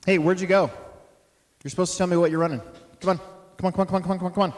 Hey, where'd you go? You're supposed to tell me what you're running. Come on. Come on, come on, come on, come on, come on, come on.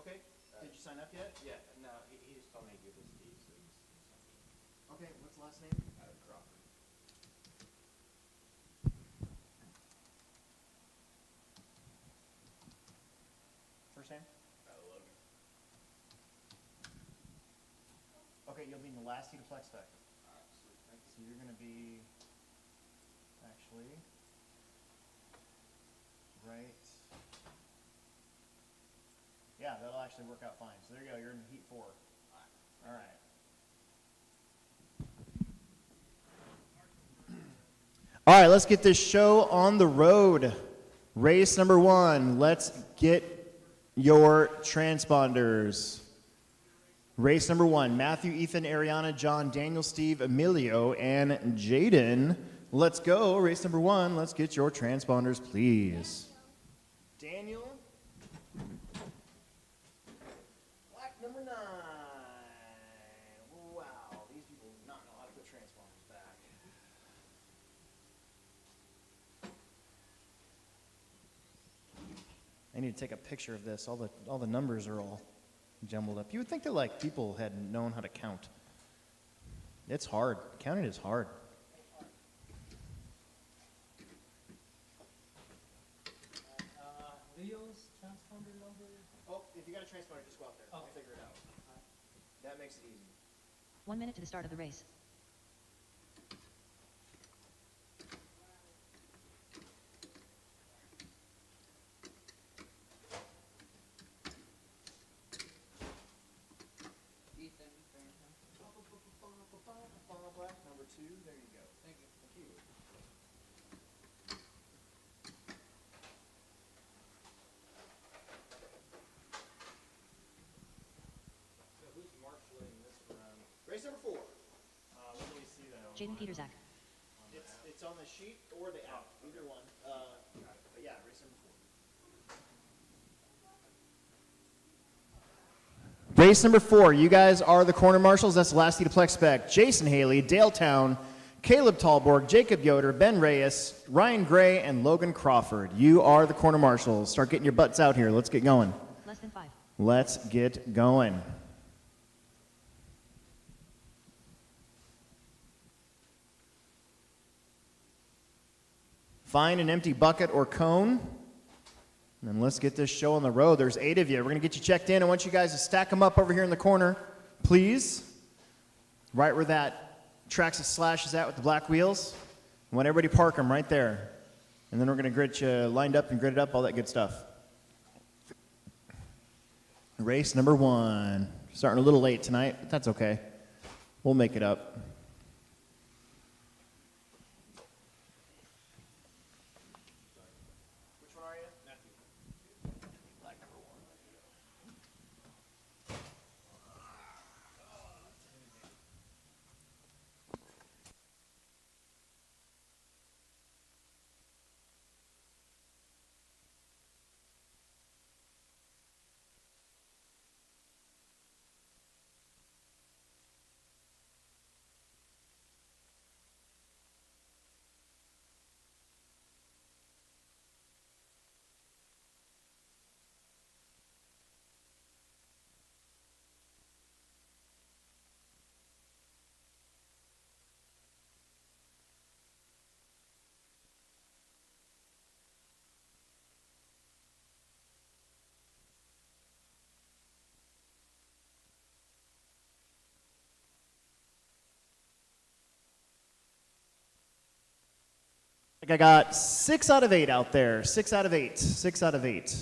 Okay. Did you sign up yet? Yeah, no, he just told me to give his keys, so he's not. Okay, what's the last name? Crawford. First name? Logan. Okay, you'll be in the last heat of Plex spec. Alright, sweet, thank you. So you're going to be, actually, right. Yeah, that'll actually work out fine. So there you go, you're in heat 4. All right. All right, let's get this show on the road. Race number 1. Let's get your transponders. Race number 1, Matthew, Ethan, Ariana, John, Daniel, Steve, Emilio, and Jaden. Let's go. Race number 1, let's get your transponders, please. Daniel. Black number 9. Wow, these people do not know how to put transponders back. I need to take a picture of this. All the numbers are all jumbled up. You would think that like people had known how to count. It's hard. Counting is hard. Leo's transponder number? Oh, if you got a transponder, just go out there. I'll figure it out. That makes it easy. 1 minute to the start of the race. Black number 2, there you go. Thank you. Thank you. So who's marshaling this around? Race number 4. When do we see that on? Jaden Peterzak. It's on the sheet or the app, either one. But yeah, race number 4. Race number 4, you guys are the corner marshals. That's the last heat of Plex spec. Jason Haley, Dale Town, Caleb Talborg, Jacob Yoder, Ben Reyes, Ryan Gray, and Logan Crawford. You are the corner marshals. Start getting your butts out here. Let's get going. Less than 5. Let's get going. Find an empty bucket or cone. And then let's get this show on the road. There's 8 of you. We're going to get you checked in. I want you guys to stack them up over here in the corner, please. Right where that Traxxas Slash is at with the black wheels. I want everybody park them right there. And then we're going to get you lined up and gridded up, all that good stuff. Race number 1. Starting a little late tonight, but that's okay. We'll make it up. Which one are you? Matthew. Black number 1. think I got 6 out of 8 out there. 6 out of 8. 6 out of 8.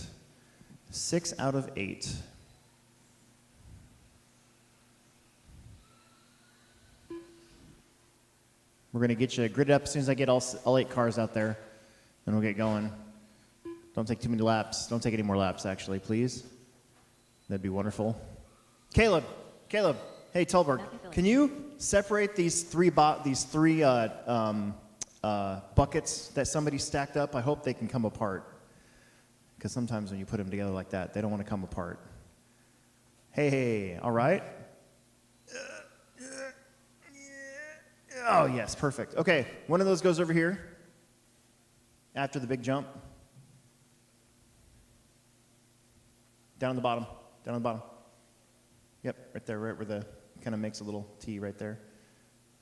6 out of 8. We're going to get you gridded up as soon as I get all 8 cars out there. Then we'll get going. Don't take too many laps. Don't take any more laps, actually, please. That'd be wonderful. Caleb. Hey, Tulberg. Can you separate these three buckets that somebody stacked up? I hope they can come apart. Because sometimes when you put them together like that, they don't want to come apart. Hey, all right? Oh, yes, perfect. Okay, one of those goes over here after the big jump. Down on the bottom. Yep, right there, right where the kind of makes a little T right there.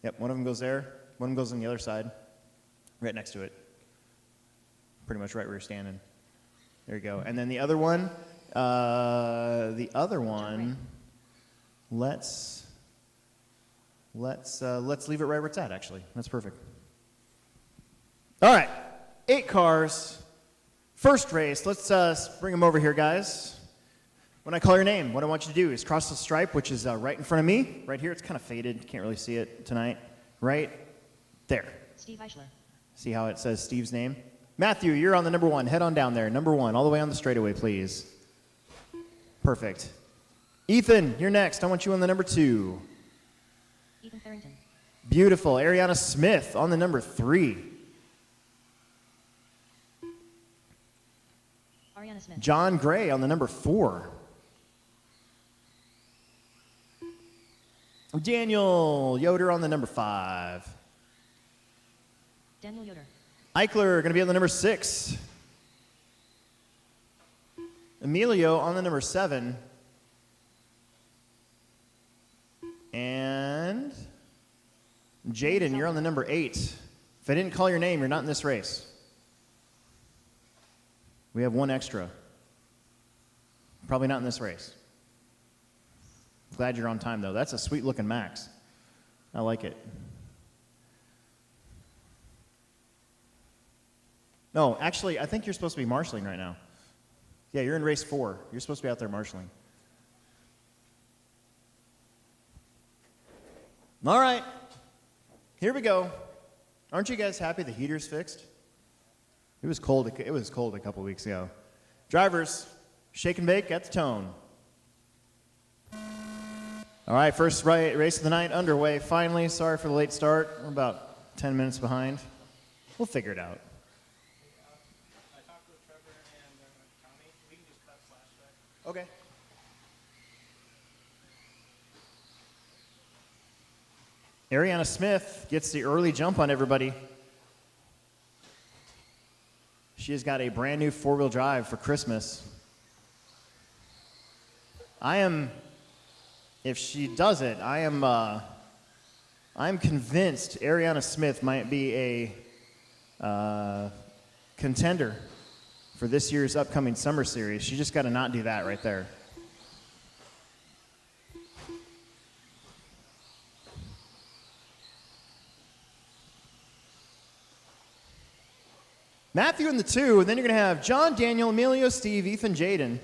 Yep, one of them goes there. One of them goes on the other side, right next to it. Pretty much right where you're standing. There you go. And then the other one, let's leave it right where it's at, actually. That's perfect. All right, 8 cars. First race. Let's bring them over here, guys. When I call your name, what I want you to do is cross the stripe, which is right in front of me. Right here, it's kind of faded. Can't really see it tonight. Right there. Steve Eichler. See how it says Steve's name? Matthew, you're on the number 1. Head on down there. Number 1, all the way on the straightaway, please. Perfect. Ethan, you're next. I want you on the number 2. Ethan Farrington. Beautiful. Ariana Smith on the number 3. Ariana Smith. John Gray on the number 4. Daniel Yoder on the number 5. Daniel Yoder. Eichler going to be on the number 6. Emilio on the number 7. And Jaden, you're on the number 8. If I didn't call your name, you're not in this race. We have 1 extra. Probably not in this race. Glad you're on time, though. That's a sweet-looking Max. I like it. No, actually, I think you're supposed to be marshalling right now. Yeah, you're in race 4. You're supposed to be out there marshalling. All right. Here we go. Aren't you guys happy the heater's fixed? It was cold. It was cold a couple weeks ago. Drivers, shake and bake at the tone. All right, first race of the night underway. Finally, sorry for the late start. We're about 10 minutes behind. We'll figure it out. I talked with Trevor and Tommy. We can just cut flashback. Okay. Ariana Smith gets the early jump on everybody. She has got a brand new 4-wheel drive for Christmas. If she does it, I'm convinced Ariana Smith might be a contender for this year's upcoming summer series. She just got to not do that right there. Matthew in the 2, and then you're going to have John, Daniel, Emilio, Steve, Ethan, Jaden.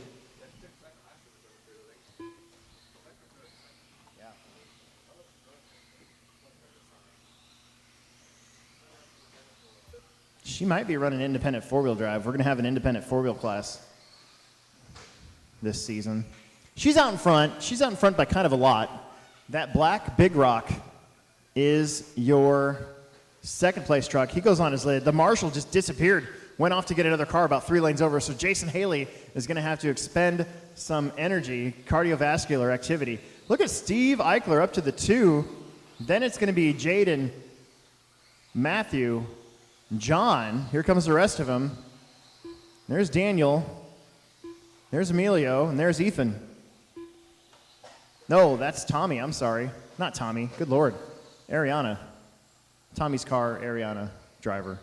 She might be running independent 4-wheel drive. We're going to have an independent 4-wheel class this season. She's out in front. She's out in front by kind of a lot. That black Big Rock is your second place truck. He goes on his lid. The Marshall just disappeared, went off to get another car about 3 lanes over. So Jason Haley is going to have to expend some energy, cardiovascular activity. Look at Steve Eichler up to the 2. Then it's going to be Jaden, Matthew, John. Here comes the rest of them. There's Daniel. There's Emilio. And there's Ethan. No, that's Tommy. I'm sorry. Not Tommy. Good Lord. Ariana. Tommy's car, Ariana, driver.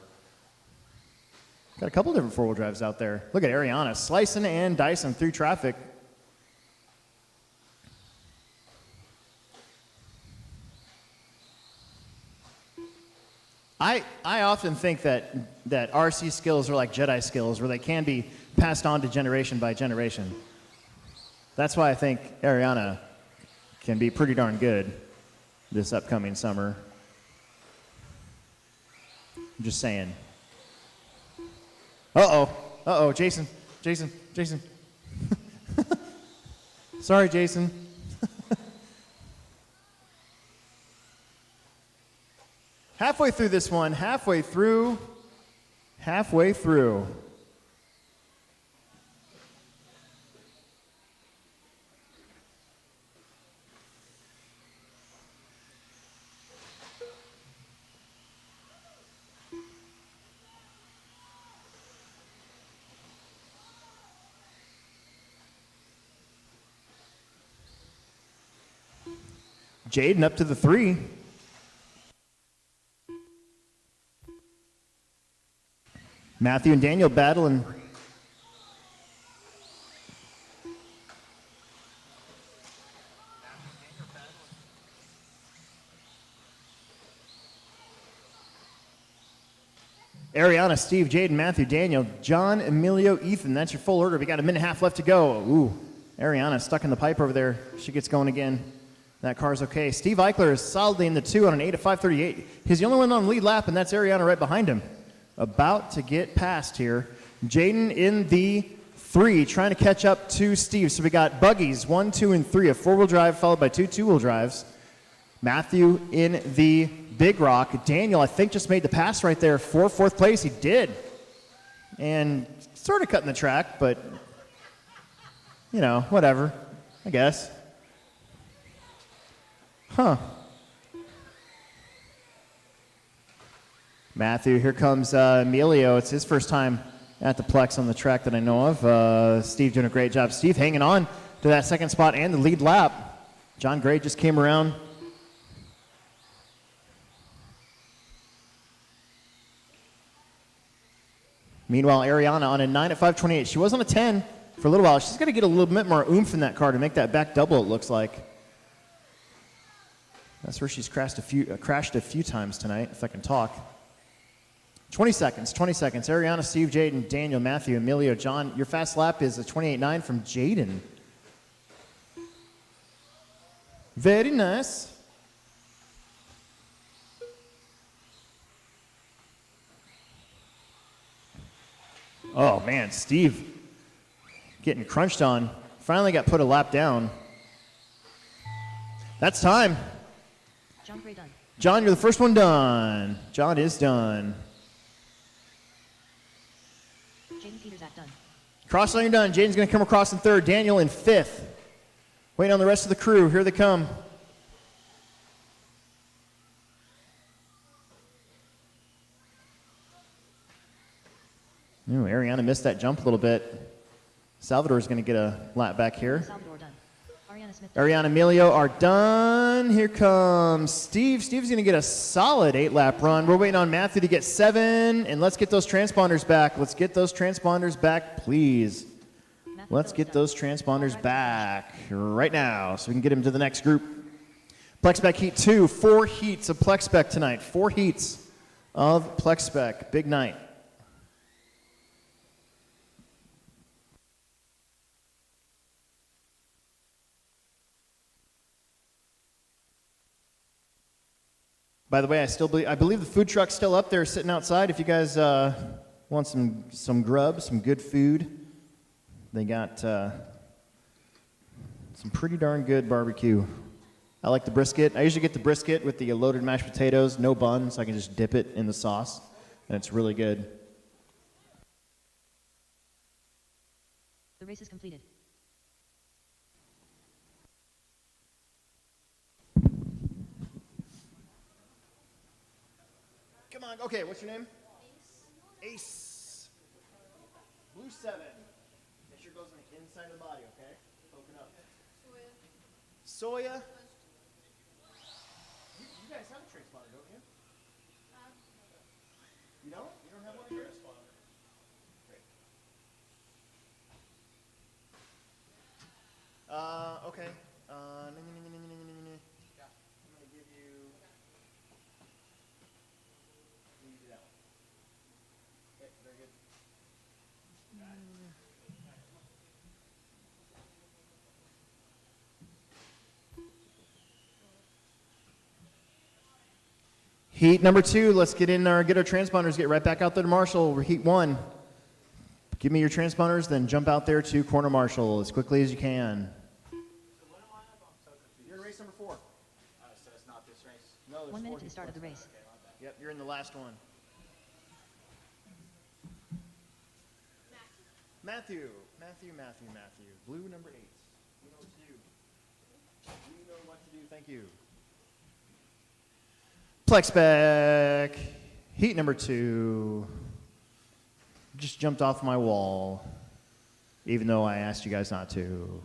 Got a couple different 4-wheel drives out there. Look at Ariana slicing and dicing through traffic. I often think that RC skills are like Jedi skills, where they can be passed on to generation by generation. That's why I think Ariana can be pretty darn good this upcoming summer. I'm just saying. Uh-oh, Jason. Sorry, Jason. Halfway through this one, halfway through. Jaden up to the 3. Matthew and Daniel battling. Ariana, Steve, Jaden, Matthew, Daniel, John, Emilio, Ethan. That's your full order. We got a minute and a half left to go. Ooh, Ariana stuck in the pipe over there. She gets going again. That car's okay. Steve Eichler is solidly in the 2 on an 8 at 5:38. He's the only one on the lead lap, and that's Ariana right behind him. About to get past here. Jaden in the 3, trying to catch up to Steve. So we got buggies, 1, 2, and 3, a 4-wheel drive followed by 2 2-wheel drives. Matthew in the Big Rock. Daniel, I think, just made the pass right there for 4th place. He did. And sort of cutting the track, but, you know, whatever, I guess. Huh. Matthew, here comes Emilio. It's his first time at the Plex on the track that I know of. Steve doing a great job. Steve hanging on to that 2nd spot and the lead lap. John Gray just came around. Meanwhile, Ariana on a 9 at 5:28. She was on a 10 for a little while. She's got to get a little bit more oomph in that car to make that back double, it looks like. That's where she's crashed a few times tonight, if I can talk. 20 seconds. Ariana, Steve, Jaden, Daniel, Matthew, Emilio, John. Your fast lap is a 28.9 from Jaden. Very nice. Oh, man, Steve getting crunched on. Finally got put a lap down. That's time. John Gray done. John, you're the first one done. John is done. Jaden Peterzak done. Cross line done. Jaden's going to come across in 3rd. Daniel in 5th. Waiting on the rest of the crew. Here they come. Ooh, Ariana missed that jump a little bit. Salvador's going to get a lap back here. Salvador done. Ariana Smith done. Ariana, Emilio are done. Here comes Steve. Steve's going to get a solid 8-lap run. We're waiting on Matthew to get 7, and let's get those transponders back. Let's get those transponders back, please. Matthew Let's Phillips get done. those transponders back right now so we can get him to the next group. Plex Spec Heat 2, 4 heats of Plex Spec tonight. 4 heats of Plex Spec. Big night. By the way, I believe the food truck's still up there sitting outside. If you guys want some grub, some good food, they got some pretty darn good barbecue. I like the brisket. I usually get the brisket with the loaded mashed potatoes, no bun, so I can just dip it in the sauce, and it's really good. The race is completed. Come on, okay, what's your name? Ace. Blue 7. Make sure it goes on the inside of the body, okay? Open up. Soya. You guys have a transponder, don't you? You don't? You don't have one here? Great. Okay. I'm gonna give you Heat number 2, let's get our transponders, get right back out there to Marshall. We're heat 1. Give me your transponders, then jump out there to corner Marshall as quickly as you can. You're in race number 4. So it's not this race. No, there's 1 minute 4 to the start of the race. Yep, you're in the last one. Matthew. Blue number 8. You know what to do. You know what to do. Thank you. Plex spec. Heat number 2. Just jumped off my wall, even though I asked you guys not to.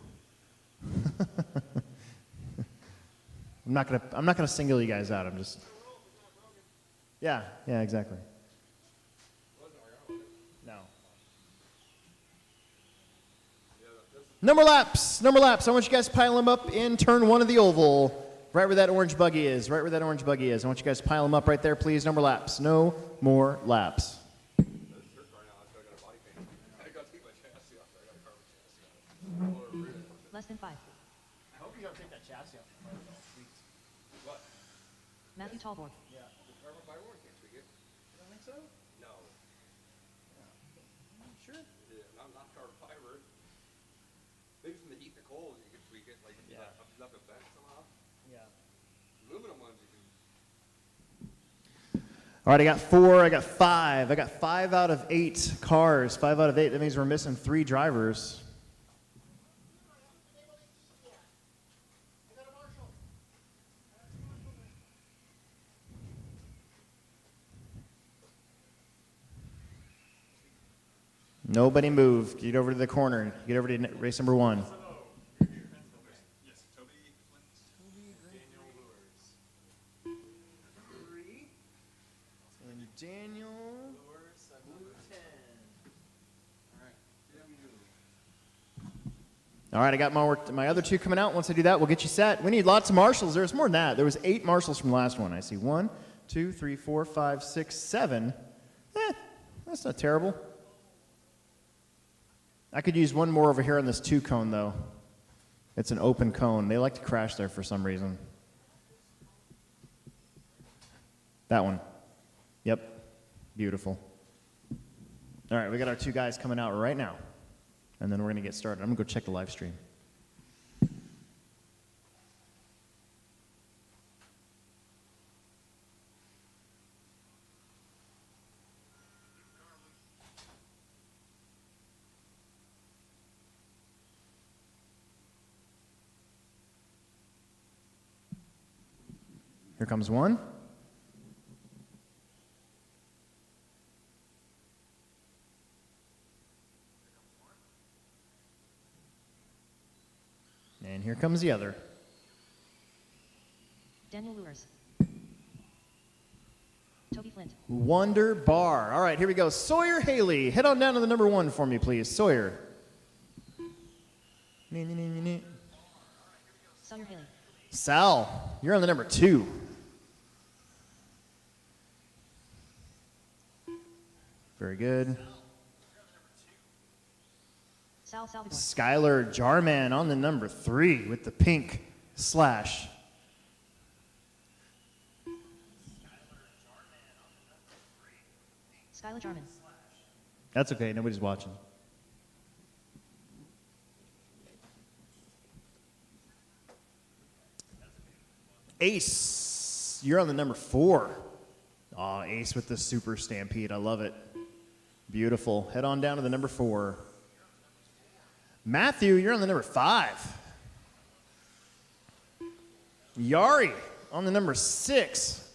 I'm not gonna single you guys out. I'm just. Yeah, exactly. No. No more laps. I want you guys to pile them up in turn 1 of the oval, right where that orange buggy is. I want you guys to pile them up right there, please. No more laps. Less than 5. I hope you don't take that chassis off. What? Matthew Tallboard. Yeah, the carbon fiber one can't tweak it. You don't think so? No. Sure. Yeah, not carbon fiber. Maybe from the heat and the cold you can tweak it, like Yeah. up the vent somehow. Yeah. Aluminum ones you can. All right, I got 4. I got 5. I got 5 out of 8 cars. 5 out of 8. That means we're missing 3 drivers. Nobody move. Get over to the corner. Get over to race number 1. Yes, Toby Flint, Daniel Lures. 3. And Daniel. Lures, Blue 10. All right. All right, I got my other 2 coming out. Once I do that, we'll get you set. We need lots of marshals. There's more than that. There was 8 marshals from the last one. I see 1, 2, 3, 4, 5, 6, 7. That's not terrible. I could use 1 more over here on this 2 cone, though. It's an open cone. They like to crash there for some reason. That one. Yep. Beautiful. All right, we got our 2 guys coming out right now. And then we're going to get started. I'm going to go check the live stream. Here comes 1. And here comes the other. Daniel Lures. Toby Flint. Wonder Bar. All right, here we go. Sawyer Haley. Head on down to the number 1 for me, please. Sawyer. Sawyer Haley. Sal, you're on the number 2. Very good. Sal Salvador. Skylar Jarman on the number 3 with the pink slash. Skylar Jarman. That's okay, nobody's watching. Ace, you're on the number 4. Aw, Ace with the super stampede. I love it. Beautiful. Head on down to the number 4. Matthew, you're on the number 5. Yari on the number 6.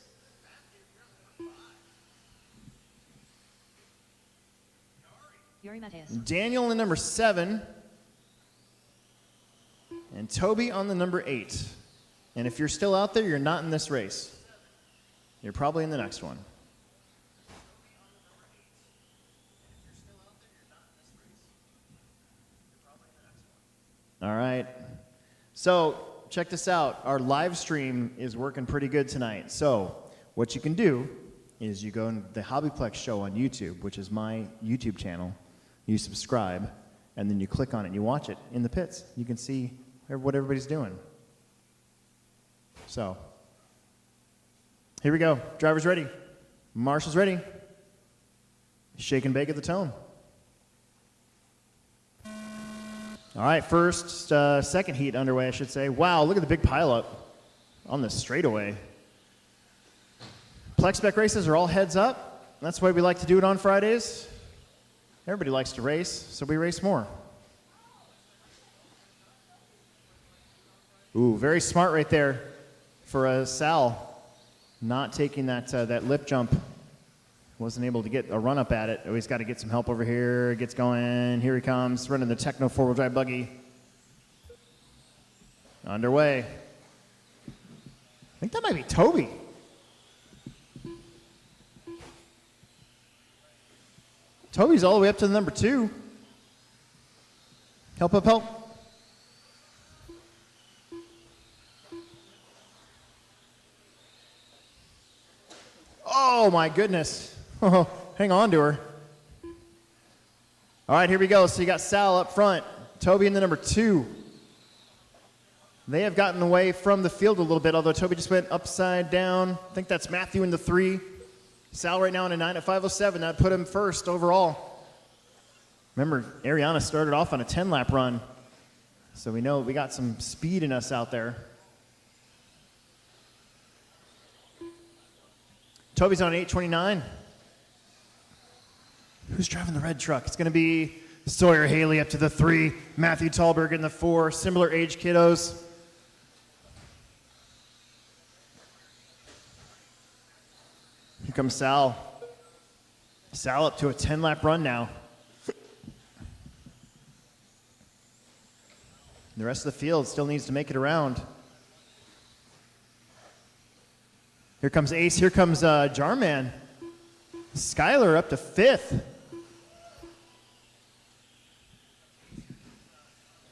Yuri Mateus. Daniel on the number 7. And Toby on the number 8. And if you're still out there, you're not in this race. You're probably in the next one. All right. So check this out. Our live stream is working pretty good tonight. So what you can do is you go in the HobbyPlex show on YouTube, which is my YouTube channel. You subscribe, and then you click on it and you watch it in the pits. You can see what everybody's doing. So Here we go. Driver's ready. Marshal's ready. Shake and bake at the tone. All right, second heat underway, I should say. Wow, look at the big pileup on the straightaway. Plex spec races are all heads up. That's why we like to do it on Fridays. Everybody likes to race, so we race more. Ooh, very smart right there for Sal. Not taking that lip jump. Wasn't able to get a run up at it. Oh, he's got to get some help over here. Gets going. Here he comes, running the Techno four-wheel drive buggy. Underway. I think that might be Toby. Toby's all the way up to the number 2. Help, help, help. Oh my goodness. Oh, hang on to her. All right, here we go. So you got Sal up front, Toby in the number 2. They have gotten away from the field a little bit, although Toby just went upside down. I think that's Matthew in the 3. Sal right now in a 9 at 5:07. That put him first overall. Remember, Ariana started off on a 10-lap run, so we know we got some speed in us out there. Toby's on 8:29. Who's driving the red truck? It's going to be Sawyer Haley up to the 3, Matthew Tallberg in the 4, similar age kiddos. Here comes Sal. Sal up to a 10-lap run now. The rest of the field still needs to make it around. Here comes Ace. Here comes Jarman. Skylar up to 5th.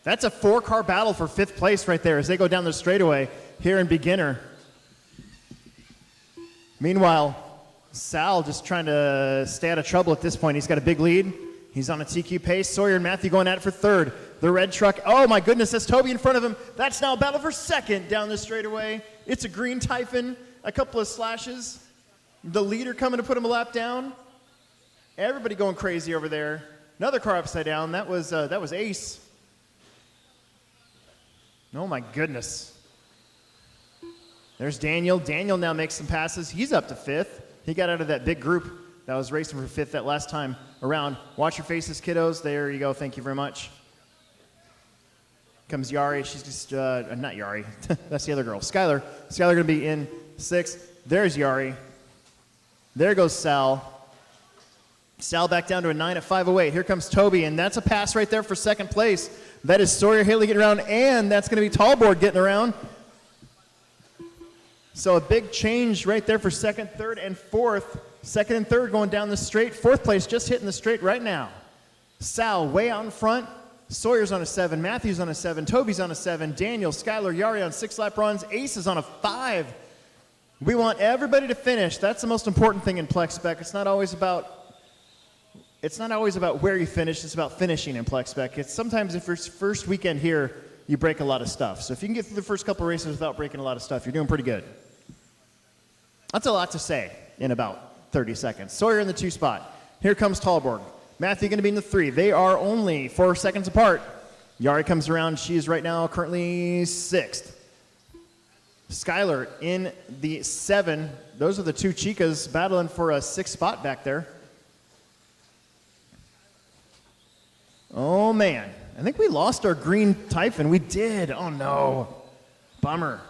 That's a 4-car battle for 5th place right there as they go down the straightaway here in beginner. Meanwhile, Sal just trying to stay out of trouble at this point. He's got a big lead. He's on a TQ pace. Sawyer and Matthew going at it for 3rd. The red truck, oh my goodness, that's Toby in front of him. That's now a battle for 2nd down the straightaway. It's a green Typhon, a couple of slashes. The leader coming to put him a lap down. Everybody going crazy over there. Another car upside down. That was Ace. Oh my goodness. There's Daniel. Daniel now makes some passes. He's up to 5th. He got out of that big group that was racing for 5th that last time around. Watch your faces, kiddos. There you go. Thank you very much. Comes Yari. She's just, not Yari. That's the other girl. Skylar. Skylar going to be in 6th. There's Yari. There goes Sal. Sal back down to a 9 at 5:08. Here comes Toby, and that's a pass right there for 2nd place. That is Sawyer Haley getting around, and that's going to be Tallboard getting around. So a big change right there for 2nd, 3rd, and 4th. 2nd and 3rd going down the straight. 4th place just hitting the straight right now. Sal way out in front. Sawyer's on a 7. Matthew's on a 7. Toby's on a 7. Daniel, Skylar, Yari on 6-lap runs. Ace is on a 5. We want everybody to finish. That's the most important thing in Plex spec. It's not always about where you finish. It's about finishing in Plex spec. It's sometimes if it's first weekend here, you break a lot of stuff. So if you can get through the first couple races without breaking a lot of stuff, you're doing pretty good. That's a lot to say in about 30 seconds. Sawyer in the 2 spot. Here comes Tallborg. Matthew going to be in the 3. They are only 4 seconds apart. Yari comes around. She is right now currently 6th. Skylar in the 7. Those are the 2 chicas battling for a 6th spot back there. Oh, man. I think we lost our green Typhon. We did. Oh, no. Bummer.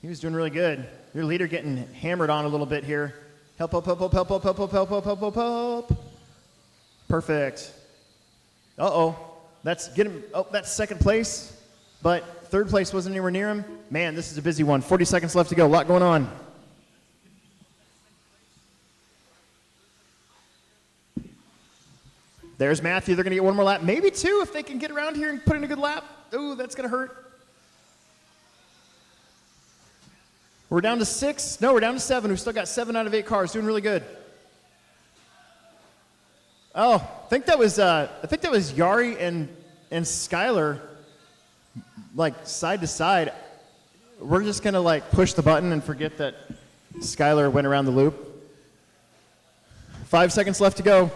He was doing really good. Your leader getting hammered on a little bit here. Help, help, help, help, help, help, help, help, help, help, help, help, help. Perfect. Uh-oh. That's 2nd place, but 3rd place wasn't anywhere near him. Man, this is a busy one. 40 seconds left to go. A lot going on. There's Matthew. They're going to get 1 more lap. Maybe 2 if they can get around here and put in a good lap. Ooh, that's going to hurt. We're down to 6. No, we're down to 7. We've still got 7 out of 8 cars. Doing really good. Oh, I think that was Yari and Skylar, like side to side. We're just gonna like push the button and forget that Skylar went around the loop. 5 seconds left to go.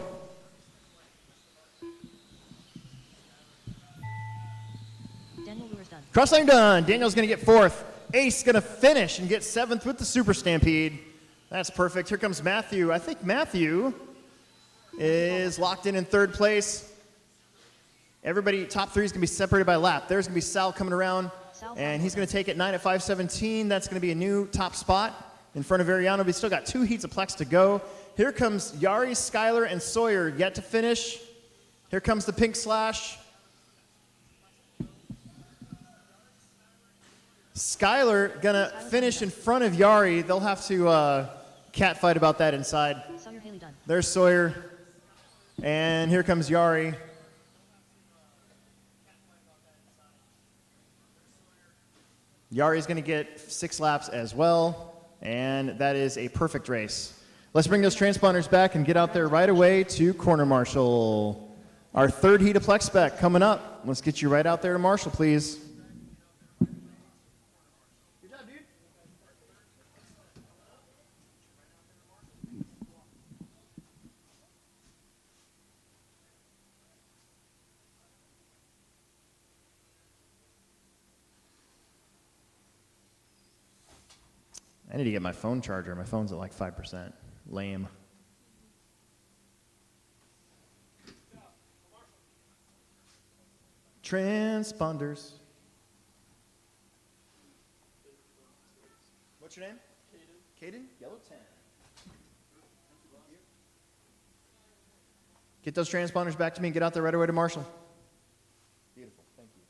Daniel Lures done. Crossline done. Daniel's going to get 4th. Ace going to finish and get 7th with the Super Stampede. That's perfect. Here comes Matthew. I think Matthew is locked in 3rd place. Everybody, top 3 is going to be separated by lap. There's going to be Sal coming around, and he's going to take it 9 at 5:17. That's going to be a new top spot in front of Ariano. We still got 2 heats of Plex to go. Here comes Yari, Skylar, and Sawyer yet to finish. Here comes the pink slash. Skylar gonna finish in front of Yari. They'll have to catfight about that inside. Sawyer Haley done. There's Sawyer. And here comes Yari. Yari's gonna get 6 laps as well. And that is a perfect race. Let's bring those transponders back and get out there right away to Corner Marshal. Our 3rd heat of Plex spec coming up. Let's get you right out there to Marshall, please. Good job, dude. I need to get my phone charger. My phone's at like 5%. Lame. Transponders. What's your name? Caden. Caden? Yellow 10. Get those transponders back to me and get out there right away to Marshall. Beautiful. Thank you.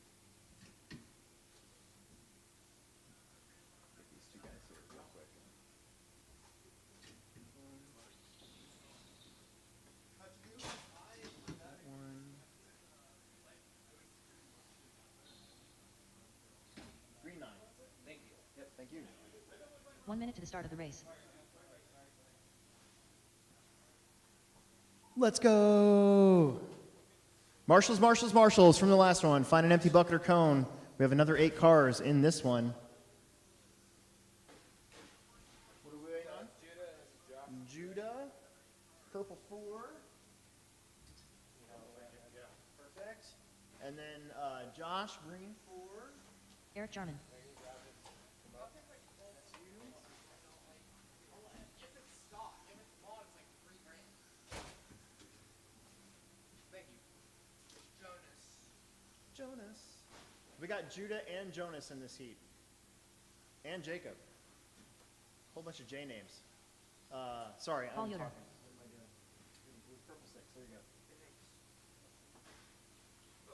Get these 2 guys here real quick. That one. Green 9. Thank you. Yep, thank you. 1 minute to the start of the race. Let's go. Marshals, Marshals, Marshals from the last one. Find an empty bucket or cone. We have another 8 cars in this one. What are we waiting on? Judah. Purple 4. Perfect. And then Josh, green 4. Eric Jarman. Jonas. We got Judah and Jonas in this heat. And Jacob. Whole bunch of J names. Sorry, Paul I'm Yoder. talking. What am I doing? It was purple 6. There you go.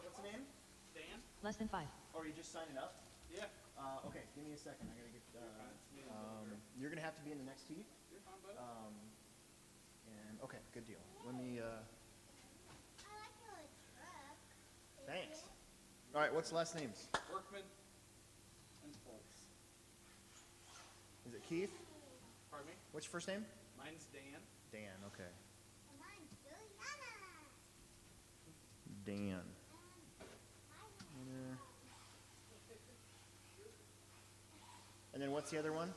What's the name? Dan? Less than 5. Oh, are you just signing up? Yeah. Okay, give me a second. I gotta get. You're gonna have to be in the next heat. You're fine, bud. And okay, good deal. Let me. Thanks. All right, what's the last names? Workman and Foltz. Is it Keith? Pardon me? What's your first name? Mine's Dan. Dan. Okay. Dan. And then what's the other one?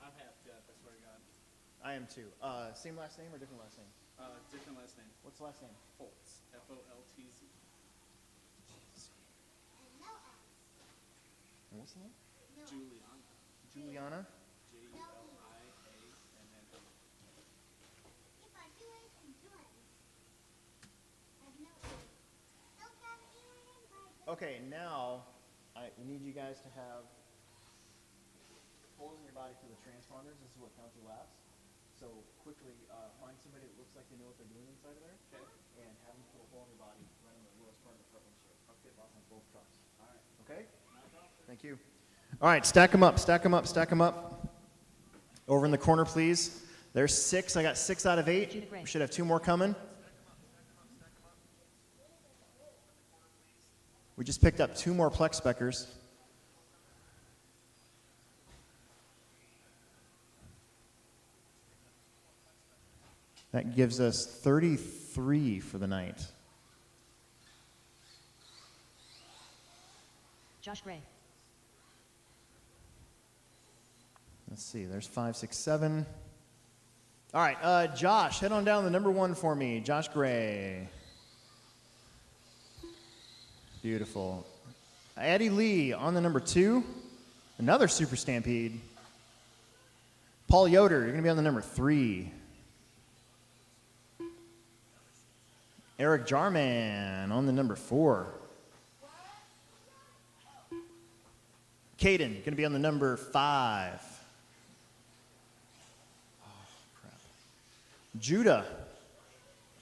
I'm half deaf, I swear to God. I am too. Same last name or different last name? Different last name. What's the last name? Foltz. F-O-L-T-Z. And what's the name? Juliana. Juliana. Juliana. Okay, now I need you guys to have holes in your body for the transponders. This is what counts your laps. So quickly find somebody that looks like they know what they're doing inside of there, Okay. and have them put a hole in your body right on the lowest part of the front windshield. Okay, boss, on both trucks. All right. Okay? Not a problem. Thank you. All right, stack them up, stack them up, stack them up. Over in the corner, please. There's 6. I got 6 out of 8. We should have 2 more coming. We just picked up 2 more Plex speckers. That gives us 33 for the night. Josh Gray. Let's see, there's 5, 6, 7. All right, Josh, head on down to the number 1 for me. Josh Gray. Beautiful. Eddie Lee on the number 2. Another Super Stampede. Paul Yoder, you're going to be on the number 3. Eric Jarman on the number 4. Caden, going to be on the number 5. Oh, crap. Judah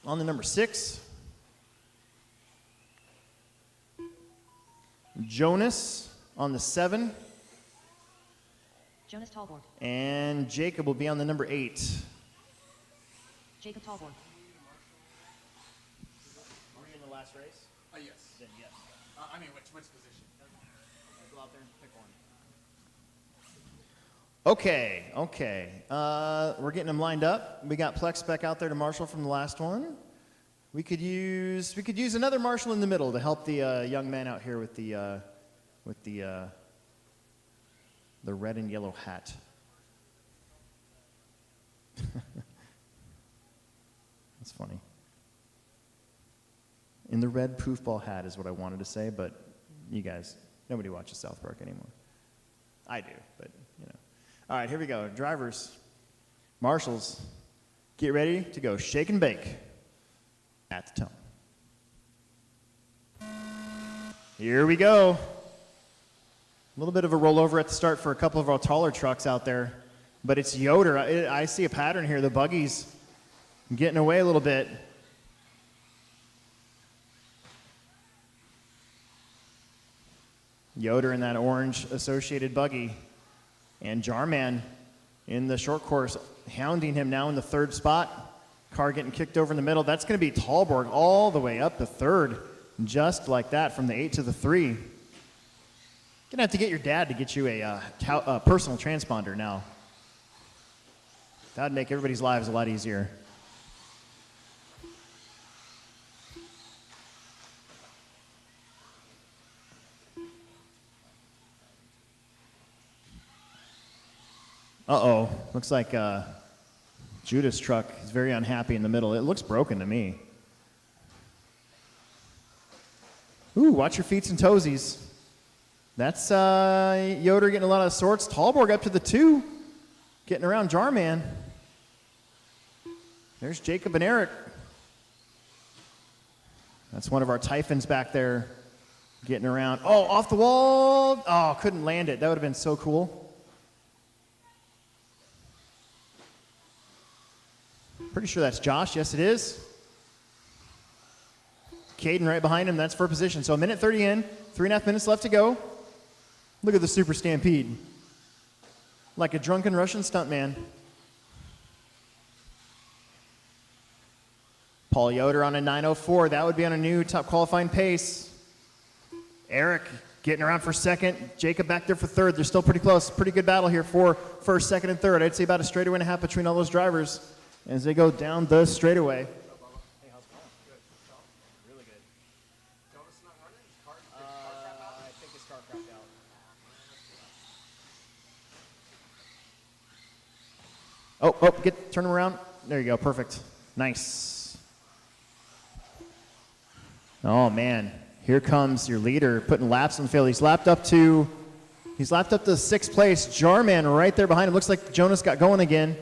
on the number 6. Jonas on the 7. Jonas Talborg. And Jacob will be on the number 8. Jacob Talborg. Were you in the last race? Yes. Then yes. I mean, which position? Go out there and pick one. Okay. We're getting them lined up. We got Plex spec out there to marshal from the last one. We could use another marshal in the middle to help the young man out here with the red and yellow hat. That's funny. In the red poofball hat is what I wanted to say, but you guys, nobody watches South Park anymore. I do, but you know. All right, here we go. Drivers, marshals, get ready to go shake and bake at the tone. Here we go. A little bit of a rollover at the start for a couple of our taller trucks out there, but it's Yoder. I see a pattern here. The buggy's getting away a little bit. Yoder in that orange associated buggy, and Jarman in the short course hounding him now in the 3rd spot. Car getting kicked over in the middle. That's going to be Talborg all the way up to 3rd, just like that from the 8 to the 3. Gonna have to get your dad to get you a personal transponder now. That'd make everybody's lives a lot easier. Uh-oh, looks like Judah's truck is very unhappy in the middle. It looks broken to me. Ooh, watch your feets and toesies. That's Yoder getting a lot of sorts. Talborg up to the 2, getting around Jarman. There's Jacob and Eric. That's one of our Typhons back there getting around. Oh, off the wall. Oh, couldn't land it. That would have been so cool. Pretty sure that's Josh. Yes, it is. Caden right behind him. That's for position. So 1:30 in, 3.5 minutes left to go. Look at the Super Stampede. Like a drunken Russian stuntman. Paul Yoder on a 9:04. That would be on a new top qualifying pace. Eric getting around for 2nd. Jacob back there for 3rd. They're still pretty close. Pretty good battle here for 1st, 2nd, and 3rd. I'd say about a straightaway and a half between all those drivers as they go down the straightaway. Hey, how's it going? Good. Really good. Jonas not running? His car I think his car crapped out. Turn him around. There you go. Perfect. Nice. Oh man, here comes your leader putting laps on the field. He's lapped up to 6th place. Jarman right there behind him. Looks like Jonas got going again.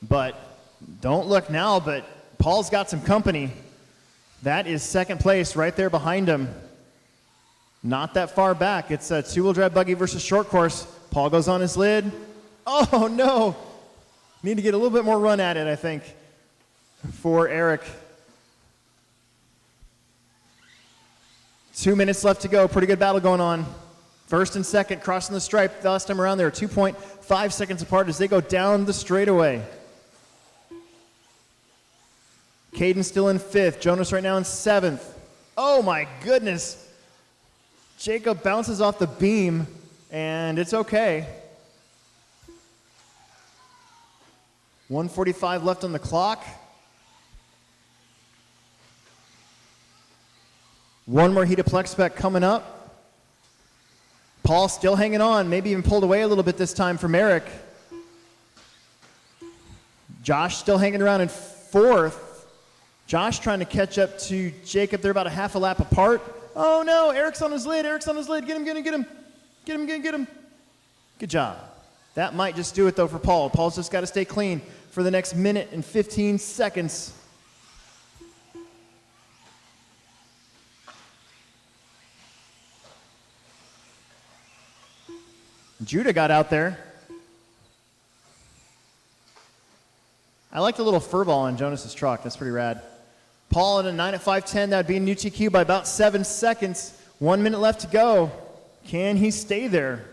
But don't look now, but Paul's got some company. That is 2nd place right there behind him. Not that far back. It's a 2-wheel drive buggy versus short course. Paul goes on his lid. Oh no! Need to get a little bit more run at it, I think, for Eric. 2 minutes left to go. Pretty good battle going on. 1st and 2nd crossing the stripe. The last time around, they were 2.5 seconds apart as they go down the straightaway. Caden still in 5th. Jonas right now in 7th. Oh my goodness. Jacob bounces off the beam, and it's okay. 1:45 left on the clock. One more heat of Plex spec coming up. Paul still hanging on, maybe even pulled away a little bit this time from Eric. Josh still hanging around in fourth. Josh trying to catch up to Jacob. They're about a half a lap apart. Oh no, Eric's on his lid. Eric's on his lid. Get him, get him, get him. Get him, get him. Good job. That might just do it though for Paul. Paul's just got to stay clean for the next minute and 15 seconds. Judah got out there. I like the little fur ball on Jonas's truck. That's pretty rad. Paul in a 9 at 5:10. That would be a new TQ by about 7 seconds. 1 minute left to go. Can he stay there?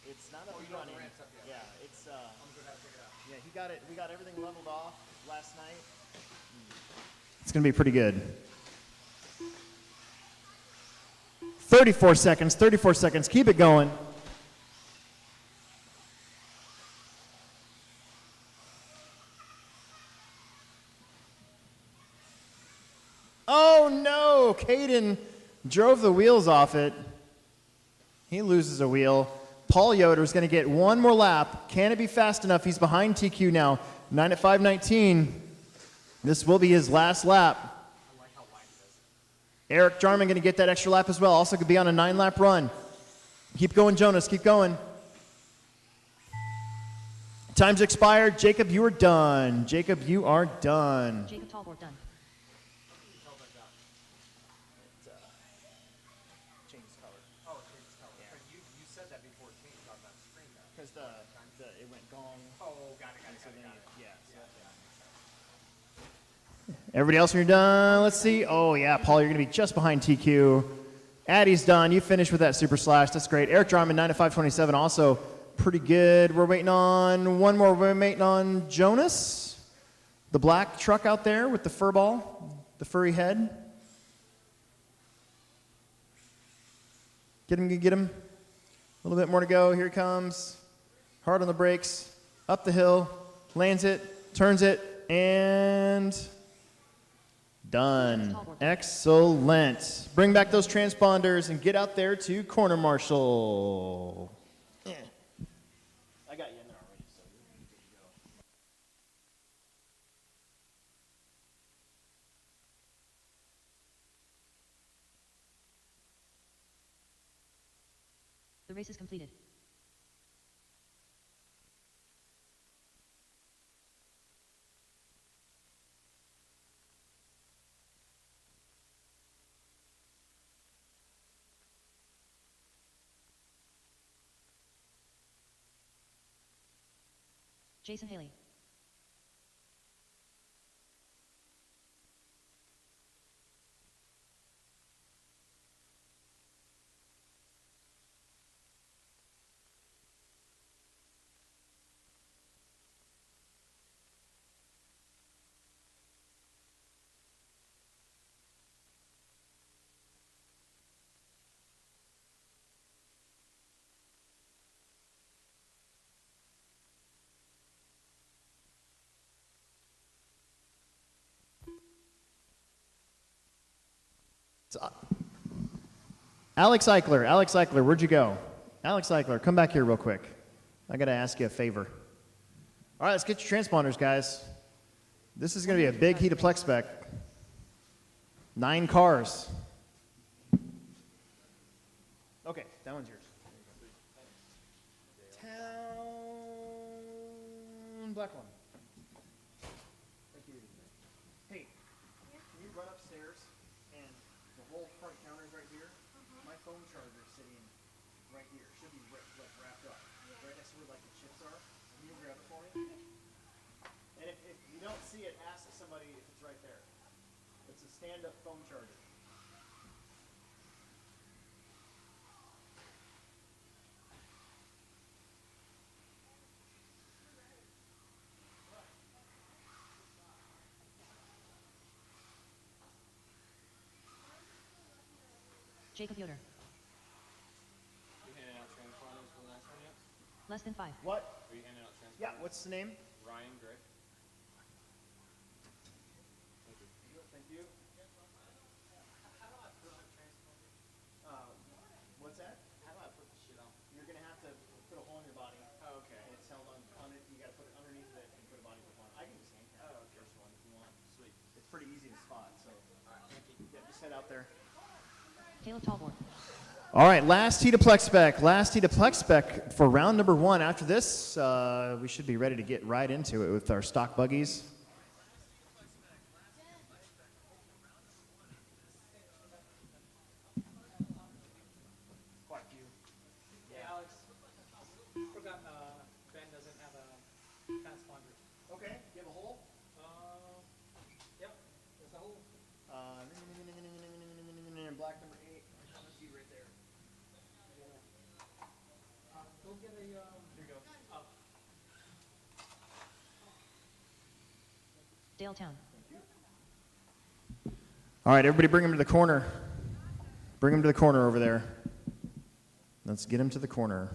It's not up and running. Yeah, it's yeah, he got it. We got everything leveled off last night. It's gonna be pretty good. 34 seconds, 34 seconds. Keep it going. Oh no, Caden drove the wheels off it. He loses a wheel. Paul Yoder is going to get one more lap. Can it be fast enough? He's behind TQ now. 9 at 5:19. This will be his last lap. Eric Jarman going to get that extra lap as well. Also could be on a 9-lap run. Keep going, Jonas. Keep going. Time's expired. Jacob, you are done. Jacob, you are done. Jacob Talbot done. Oh, it changed color. But you said that before it changed on that screen though. Because it went gong. Oh, got it. Yeah. Everybody else, when you're done, let's see. Oh, yeah, Paul, you're going to be just behind TQ. Addie's done. You finished with that super slash. That's great. Eric Jarman, 9 at 5:27, also pretty good. We're waiting on one more. We're waiting on Jonas, the black truck out there with the fur ball, the furry head. Get him, get him. A little bit more to go. Here he comes. Hard on the brakes. Up the hill. Lands it. Turns it. And done. Excellent. Bring back those transponders and get out there to corner marshal. I got you in there already, so you're good to go. The race is completed. Jason Haley. Alex Eichler, where'd you go? Alex Eichler, come back here real quick. I got to ask you a favor. All right, let's get your transponders, guys. This is going to be a big heat of Plex spec. 9 cars. Okay, that one's yours. Town black one. Thank you. Hey, can you run upstairs and the whole front counter is right here? My phone charger is sitting right here. Should be wrapped up. Right next to where like the chips are. Can you grab it for me? And if you don't see it, ask somebody if it's right there. It's a stand-up phone charger. Jacob Yoder. You handing out transponders for the next one yet? Less than 5. What? Are you handing out transponders? Yeah, what's the name? Ryan Gray. pretty easy to spot, so yeah, just head out there. Caleb Talbot. All right, last heat of Plex spec. Last heat of Plex spec for round number 1. After this, we should be ready to get right into it with our stock buggies. Quite a few. Yeah, Alex. Forgot Ben doesn't have a transponder. Okay, you have a hole? Yep. There's a hole. Black number 8. See right there. Go get a. Here you go. Dale Town. All right, everybody bring him to the corner. Bring him to the corner over there. Let's get him to the corner.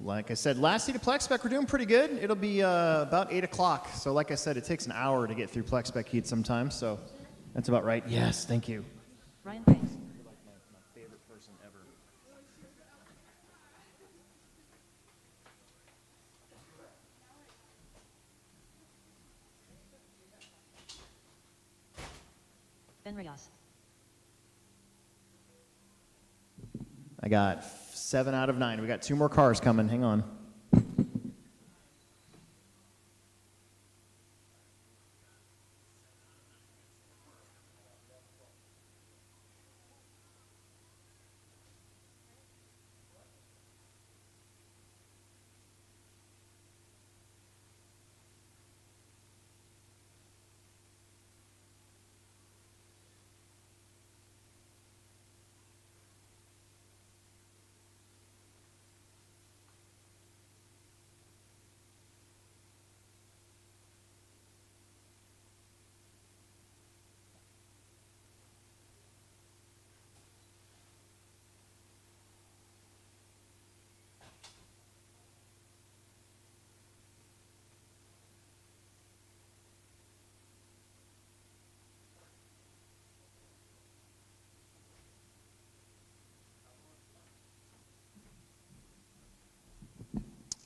Like I said, last seat of Plex spec, we're doing pretty good. It'll be about 8 o'clock. So like I said, it takes an hour to get through Plex spec heat sometimes. So that's about right. Yes, thank you. Ryan Price. You're like my favorite person ever. Ben Reyes. I got 7 out of 9. We got 2 more cars coming. Hang on.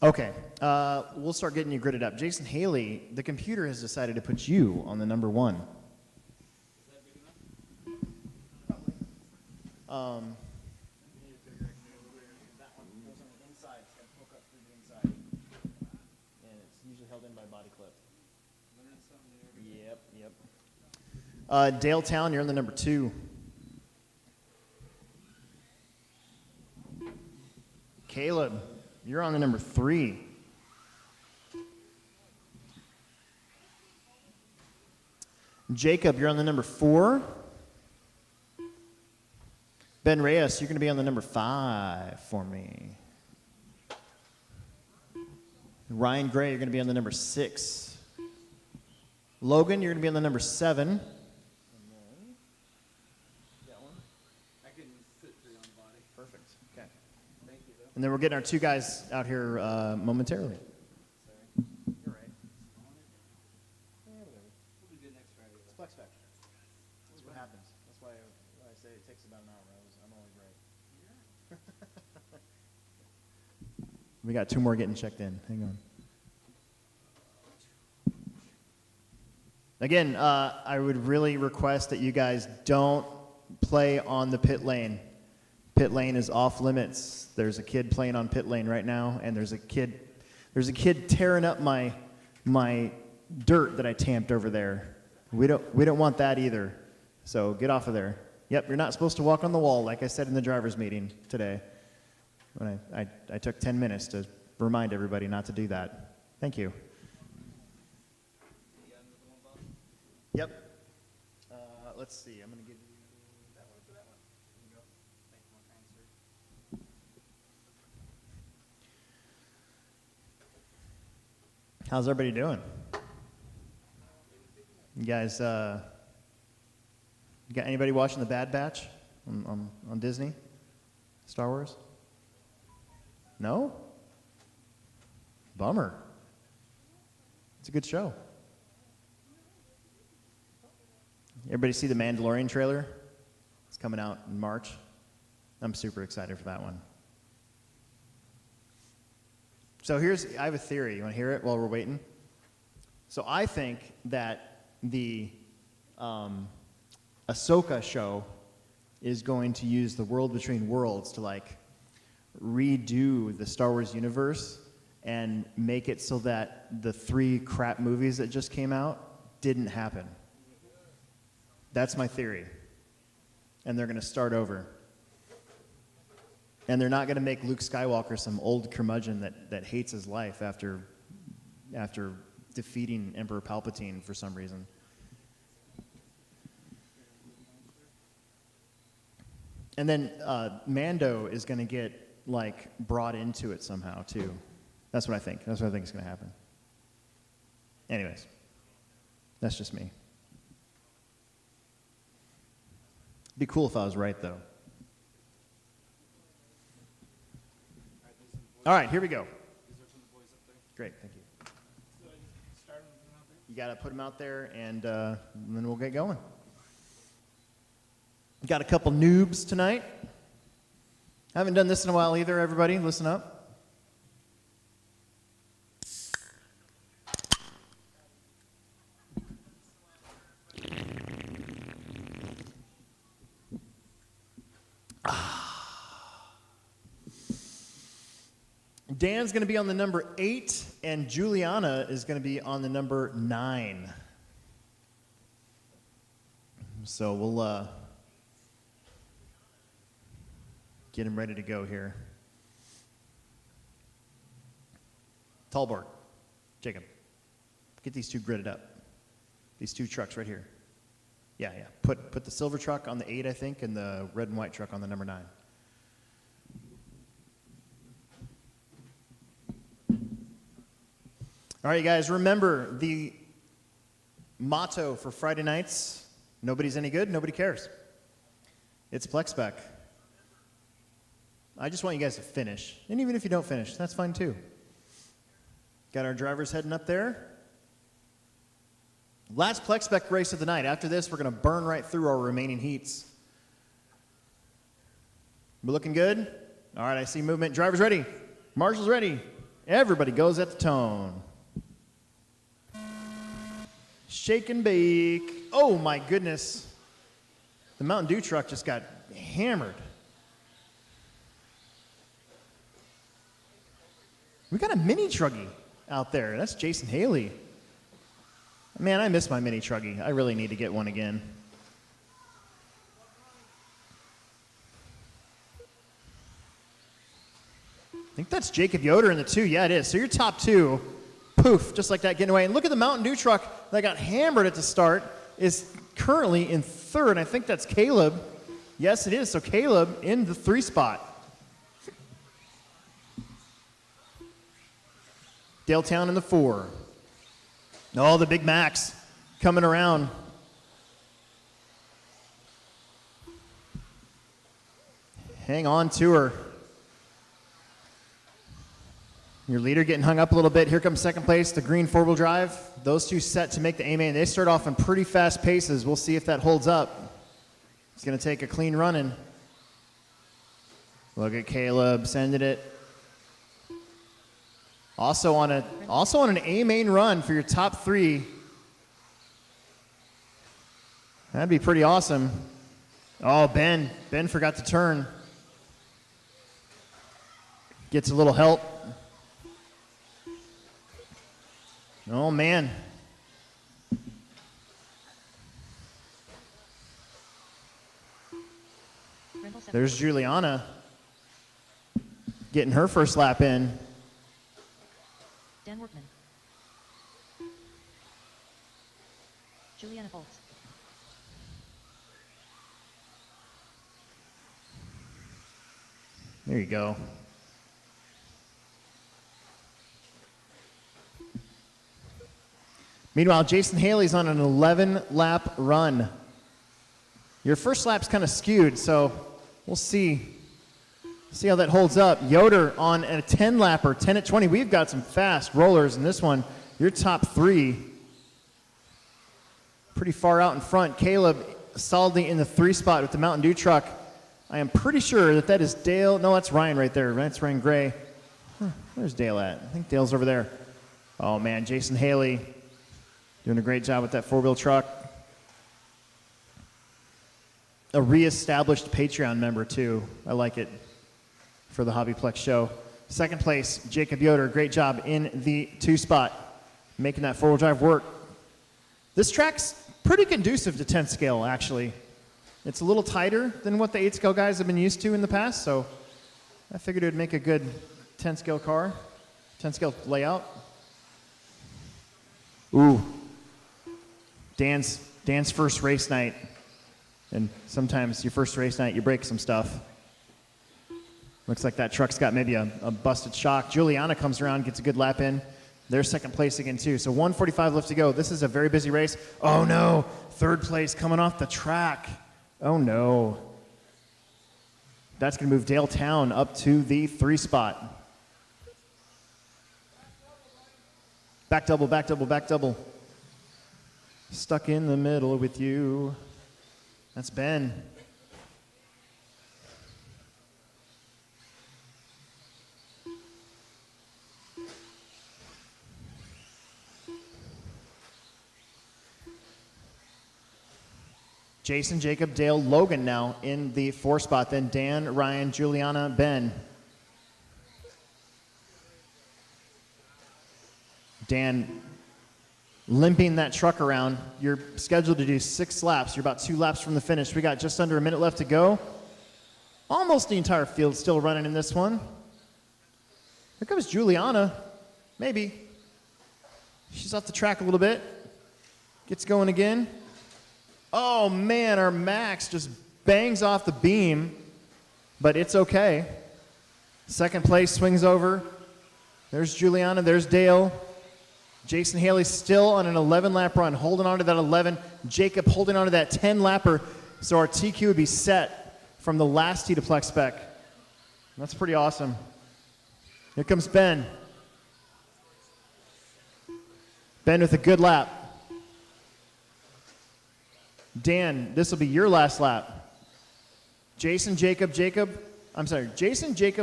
Okay, we'll start getting you gridded up. Jason Haley, the computer has decided to put you on the number 1. That one goes on the inside. It's got to hook up through the inside. And it's usually held in by body clip. Yep. Dale Town, you're on the number 2. Caleb, you're on the number 3. Jacob, you're on the number 4. Ben Reyes, you're going to be on the number 5 for me. Ryan Gray, you're going to be on the number 6. Logan, you're going to be on the number 7. I can fit 3 on the body. Perfect. Okay. Thank you, though. And then we're getting our 2 guys out here momentarily. You're right. We'll be good next Friday, It's though. Plex spec. That's what happens. That's why I say it takes about an hour. I'm always right. We got 2 more getting checked in. Hang on. Again, I would really request that you guys don't play on the pit lane. Pit lane is off limits. There's a kid playing on pit lane right now, and there's a kid tearing up my dirt that I tamped over there. We don't want that either. So get off of there. Yep, you're not supposed to walk on the wall, like I said in the driver's meeting today. When I took 10 minutes to remind everybody not to do that. Thank you. Yep. Let's see. I'm going to give you that one for that one. There you go. Thank you, my kind sir. How's everybody doing? You guys, you got anybody watching The Bad Batch on Disney? Star Wars? No? Bummer. It's a good show. Everybody see the Mandalorian trailer? It's coming out in March. I'm super excited for that one. So I have a theory. You want to hear it while we're waiting? So I think that the Ahsoka show is going to use the World Between Worlds to like redo the Star Wars universe and make it so that the 3 crap movies that just came out didn't happen. That's my theory. And they're going to start over. And they're not going to make Luke Skywalker some old curmudgeon that hates his life after defeating Emperor Palpatine for some reason. And then Mando is going to get like brought into it somehow too. That's what I think. That's what I think is going to happen. Anyways, that's just me. Be cool if I was right though. All right, here we go. Great, thank you. You got to put them out there, and then we'll get going. Got a couple noobs tonight. I haven't done this in a while either, everybody. Listen up. Dan's going to be on the number 8, and Juliana is going to be on the number 9. So we'll get him ready to go here. Tallboard, Jacob, get these 2 gridded up. These 2 trucks right here. Yeah. Put the silver truck on the 8, I think, and the red and white truck on the number 9. All right, you guys, remember the motto for Friday nights: nobody's any good, nobody cares. It's Plex spec. I just want you guys to finish. And even if you don't finish, that's fine too. Got our drivers heading up there. Last Plex spec race of the night. After this, we're going to burn right through our remaining heats. We're looking good? All right, I see movement. Drivers ready. Marshals ready. Everybody goes at the tone. Shake and bake. Oh my goodness. The Mountain Dew truck just got hammered. We got a mini truggy out there. That's Jason Haley. Man, I miss my mini truggy. I really need to get one again. I think that's Jacob Yoder in the 2. Yeah, it is. So your top 2, poof, just like that, getting away. And look at the Mountain Dew truck that got hammered at the start, is currently in 3rd. I think that's Caleb. Yes, it is. So Caleb in the 3 spot. Daletown in the 4. Oh, the Big Macs coming around. Hang on to her. Your leader getting hung up a little bit. Here comes second place, the green 4-wheel drive. Those 2 set to make the A-main. They start off in pretty fast paces. We'll see if that holds up. It's going to take a clean running. Look at Caleb sending it. Also on an A-main run for your top 3. That'd be pretty awesome. Oh, Ben forgot to turn. Gets a little help. Oh, man. There's Juliana getting her first lap in. Dan Workman. Juliana Foltz. There you go. Meanwhile, Jason Haley's on an 11-lap run. Your first lap's kind of skewed, so we'll see how that holds up. Yoder on a 10-lapper, 10 at 20. We've got some fast rollers in this one. Your top 3. pretty far out in front. Caleb solidly in the 3 spot with the Mountain Dew truck. I am pretty sure that is Dale. No, that's Ryan right there. That's Ryan Gray. Where's Dale at? I think Dale's over there. Oh, man, Jason Haley doing a great job with that 4-wheel truck. A reestablished Patreon member, too. I like it for the HobbyPlex show. Second place, Jacob Yoder. Great job in the 2 spot, making that 4-wheel drive work. This track's pretty conducive to 10 scale, actually. It's a little tighter than what the 8 scale guys have been used to in the past, so I figured it would make a good 10 scale car, 10 scale layout. Ooh, Dan's first race night. And sometimes your first race night, you break some stuff. Looks like that truck's got maybe a busted shock. Juliana comes around, gets a good lap in. They're second place again, too. So 1:45 left to go. This is a very busy race. Oh, no. Third place coming off the track. Oh, no. That's going to move Dale Town up to the 3 spot. Back double, back double, back double. Stuck in the middle with you. That's Ben. Jason, Jacob, Dale, Logan now in the 4 spot. Then Dan, Ryan, Juliana, Ben. Dan limping that truck around. You're scheduled to do 6 laps. You're about 2 laps from the finish. We got just under a minute left to go. Almost the entire field still running in this one. Here comes Juliana. Maybe. She's off the track a little bit. Gets going again. Oh, man, our Max just bangs off the beam, but it's okay. Second place swings over. There's Juliana. There's Dale. Jason Haley still on an 11-lap run, holding on to that 11. Jacob holding on to that 10-lapper, so our TQ would be set from the last tee to Plex spec. That's pretty awesome. Here comes Ben. Ben with a good lap. Dan, this will be your last lap. Jason, Jacob,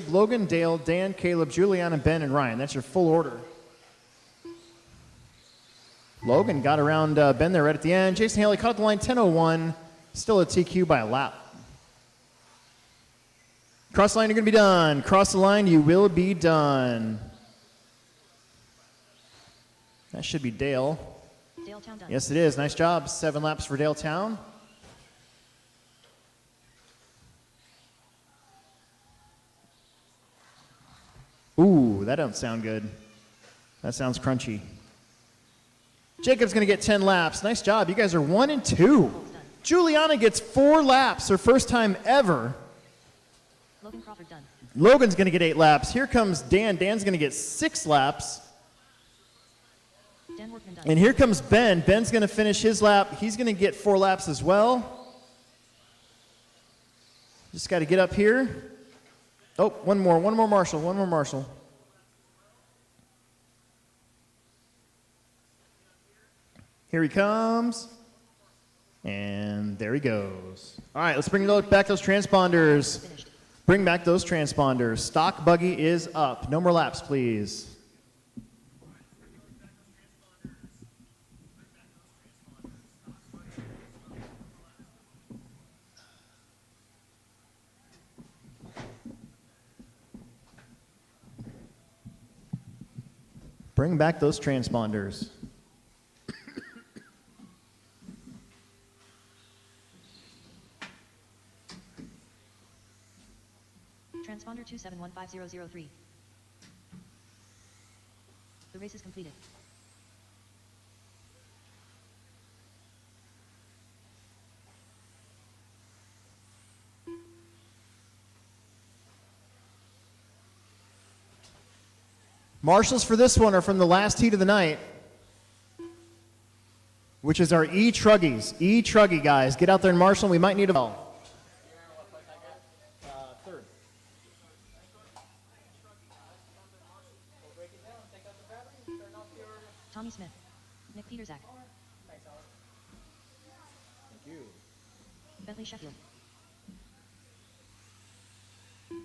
Logan, Dale, Dan, Caleb, Juliana, Ben, and Ryan. That's your full order. Logan got around Ben there right at the end. Jason Haley caught the line 10:01. Still a TQ by a lap. Cross the line, you're going to be done. Cross the line, you will be done. That should be Dale. Dale Town done. Yes, it is. Nice job. 7 laps for Dale Town. Ooh, that don't sound good. That sounds crunchy. Jacob's going to get 10 laps. Nice job. You guys are 1 and 2. Juliana gets 4 laps, her first time ever. Logan Crawford done. Logan's going to get 8 laps. Here comes Dan. Dan's going to get 6 laps. Dan Workman done. And here comes Ben. Ben's going to finish his lap. He's going to get 4 laps as well. Just got to get up here. Oh, one more Marshall. Here he comes. And there he goes. All right, let's bring back those transponders. Finished. Bring back those transponders. Stock buggy is up. No more laps, please. Bring back those transponders. Transponder 2715003. The race is completed. Marshals for this one are from the last heat of the night, which is our E-truggies. E-truggy guys. Get out there and marshal. We might need a bell. Third. Tommy Smith. Nick Peterzak. Bentley Sheffield. Thank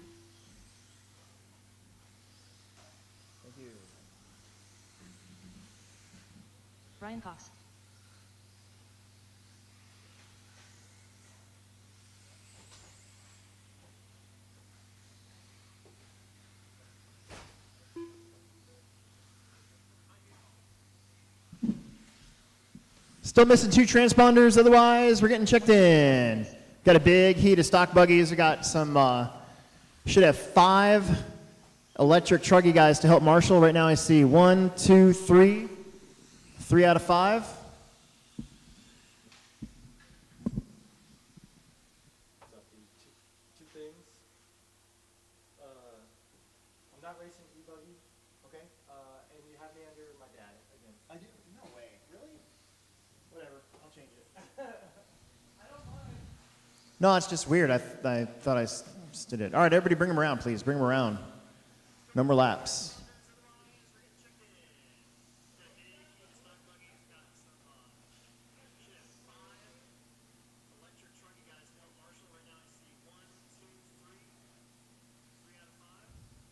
you. Brian Cox. Still missing 2 transponders, otherwise we're getting checked in. Got a big heat of stock buggies. We got some, should have 5 electric truggy guys to help marshal. Right now I see 1, 2, 3. 3 out of 5. What's up, dude? Two things. I'm not racing E-buggy. Okay. And you have me under my dad again. I do? No way. Really? Whatever. I'll change it. No, it's just weird. I thought I just did it. All right, everybody bring them around, please. Bring them around. No more laps.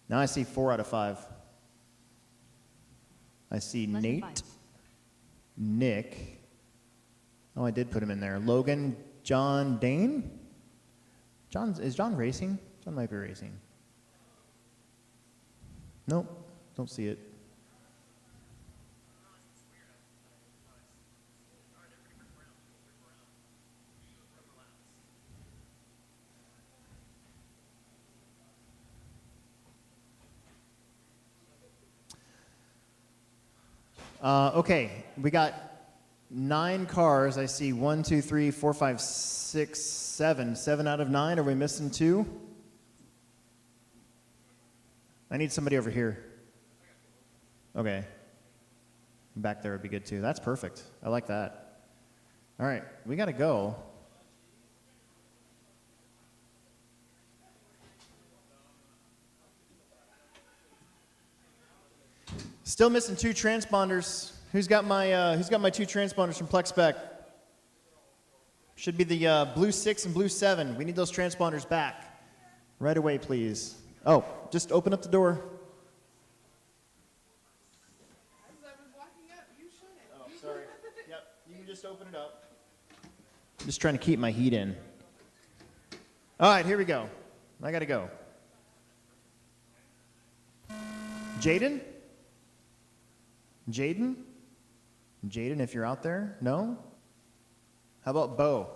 Now I see 4 out of 5. I see Less than Nate, 5. Nick. Oh, I did put him in there. Logan, John, Dane? Is John racing? John might be racing. Nope, don't see it. Okay, we got 9 cars. I see 1, 2, 3, 4, 5, 6, 7. 7 out of 9. Are we missing 2? I need somebody over here. Okay. Back there would be good too. That's perfect. I like that. All right, we got to go. Still missing 2 transponders. Who's got my 2 transponders from Plex spec? Should be the blue 6 and blue 7. We need those transponders back. Right away, please. Oh, just open up the door. As I was walking up, you shouldn't. Oh, sorry. Yep, you can just open it up. I'm just trying to keep my heat in. All right, here we go. I got to go. Jaden? Jaden? Jaden, if you're out there? No? How about Bo?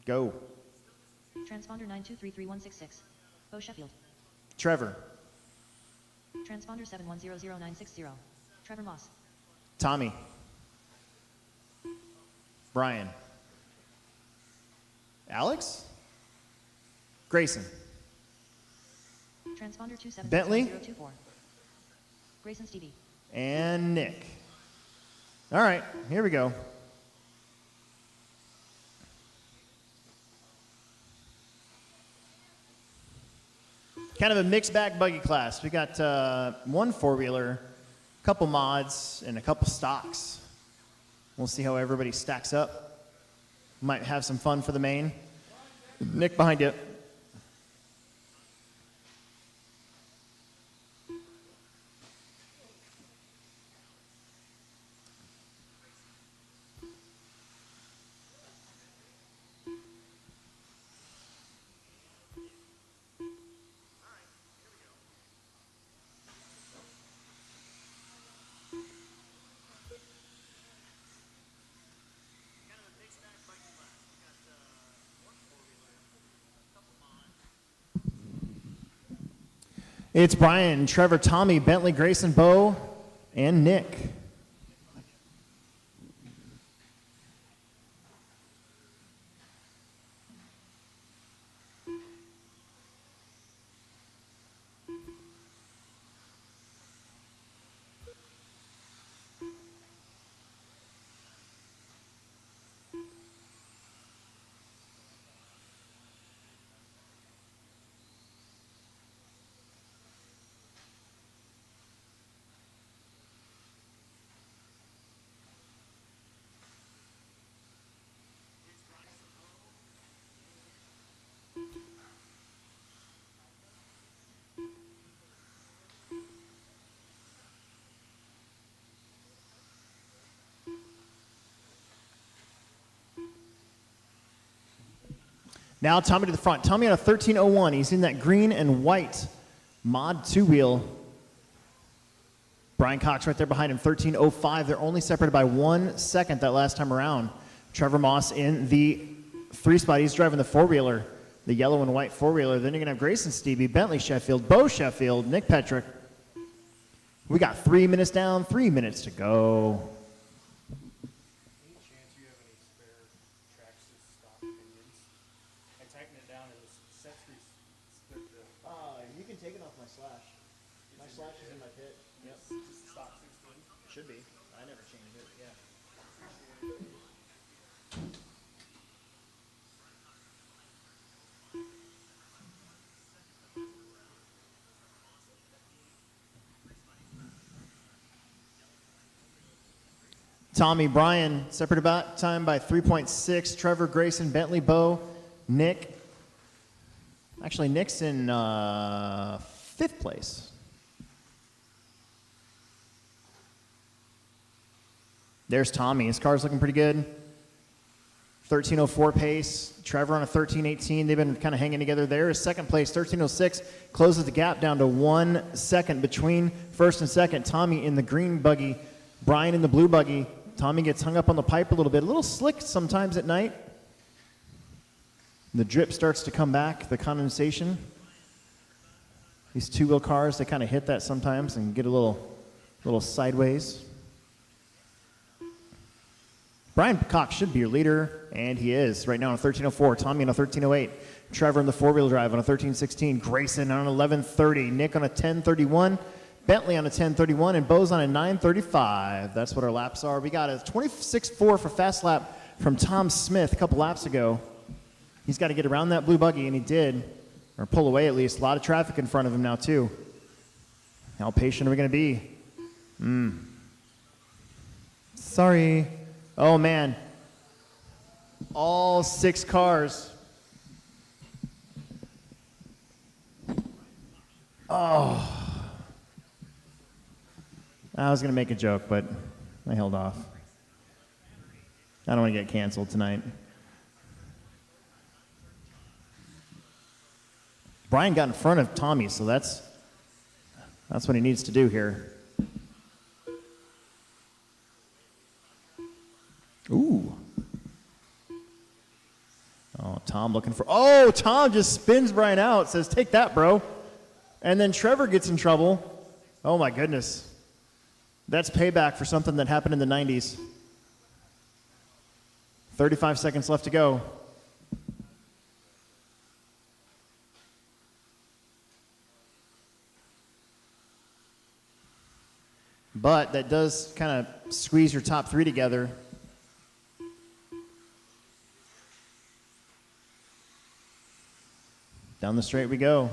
Go. Transponder 9233166. Bo Sheffield. Trevor. Transponder 71000960. Trevor Moss. Tommy. Brian. Alex? Grayson. Transponder Bentley? 270024. Grayson Stevie. And Nick. All right, here we go. Kind of a mixed bag buggy class. We got 1 4-wheeler, a couple mods, and a couple stocks. We'll see how everybody stacks up. Might have some fun for the main. Nick behind you. It's Brian, Trevor, Tommy, Bentley, Grayson, Bo, and Nick. Now Tommy to the front. Tommy on a 1301. He's in that green and white mod 2-wheel. Brian Cox right there behind him, 1305. They're only separated by 1 second that last time around. Trevor Moss in the 3-spot. He's driving the 4-wheeler, the yellow and white 4-wheeler. Then you're going to have Grayson Stevie, Bentley Sheffield, Bo Sheffield, Nick Petrick. We got 3 minutes down, 3 minutes to go. Any chance you have any spare tracksuit stock opinions? I tightened it down. It was set to split the. You can take it off my slash. My slash is in my pit. Yep. Just stock 16. Should be. I never changed it. Yeah. Tommy, Brian, separate about time by 3.6. Trevor, Grayson, Bentley, Bo, Nick. Actually, Nick's in 5th place. There's Tommy. His car's looking pretty good. 1304 pace. Trevor on a 1318. They've been kind of hanging together there. Is 2nd place. 1306 closes the gap down to 1 second between 1st and 2nd. Tommy in the green buggy. Brian in the blue buggy. Tommy gets hung up on the pipe a little slick sometimes at night. The drip starts to come back, the condensation. These 2-wheel cars, they kind of hit that sometimes and get a little sideways. Brian Cox should be your leader, and he is right now on a 1304. Tommy on a 1308. Trevor in the 4-wheel drive on a 1316. Grayson on an 1130. Nick on a 1031. Bentley on a 1031 and Bo's on a 935. That's what our laps are. We got a 26.4 for fast lap from Tom Smith a couple laps ago. He's got to get around that blue buggy, and he did, or pull away at least. A lot of traffic in front of him now, too. How patient are we going to be? Sorry. Oh, man. All 6 cars. Oh. I was going to make a joke, but I held off. I don't want to get canceled tonight. Brian got in front of Tommy, so that's what he needs to do here. Ooh. Oh, Tom looking for... Oh, Tom just spins Brian out, says, take that, bro. And then Trevor gets in trouble. Oh, my goodness. That's payback for something that happened in the 90s. 35 seconds left to go. But that does kind of squeeze your top 3 together. Down the straight we go.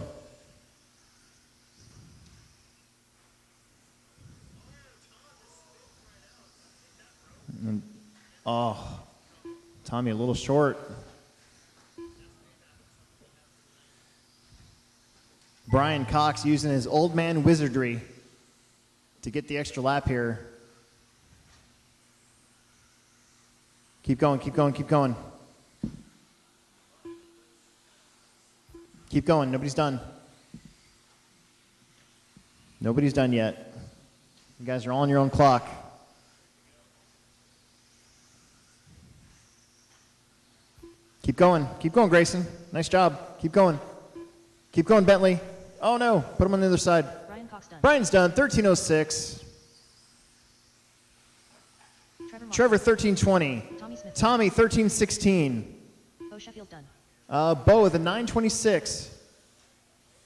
And, oh, Tommy a little short. Brian Cox using his old man wizardry to get the extra lap here. Keep going, keep going, keep going. Keep going, nobody's done. Nobody's done yet. You guys are all on your own clock. Keep going, Grayson. Nice job. Keep going. Keep going, Bentley. Oh no, put him on the other side. Brian Cox done. Brian's done, 1306. Trevor 1320. Tommy Smith. Tommy 1316. Bo Sheffield done. Bo with a 926.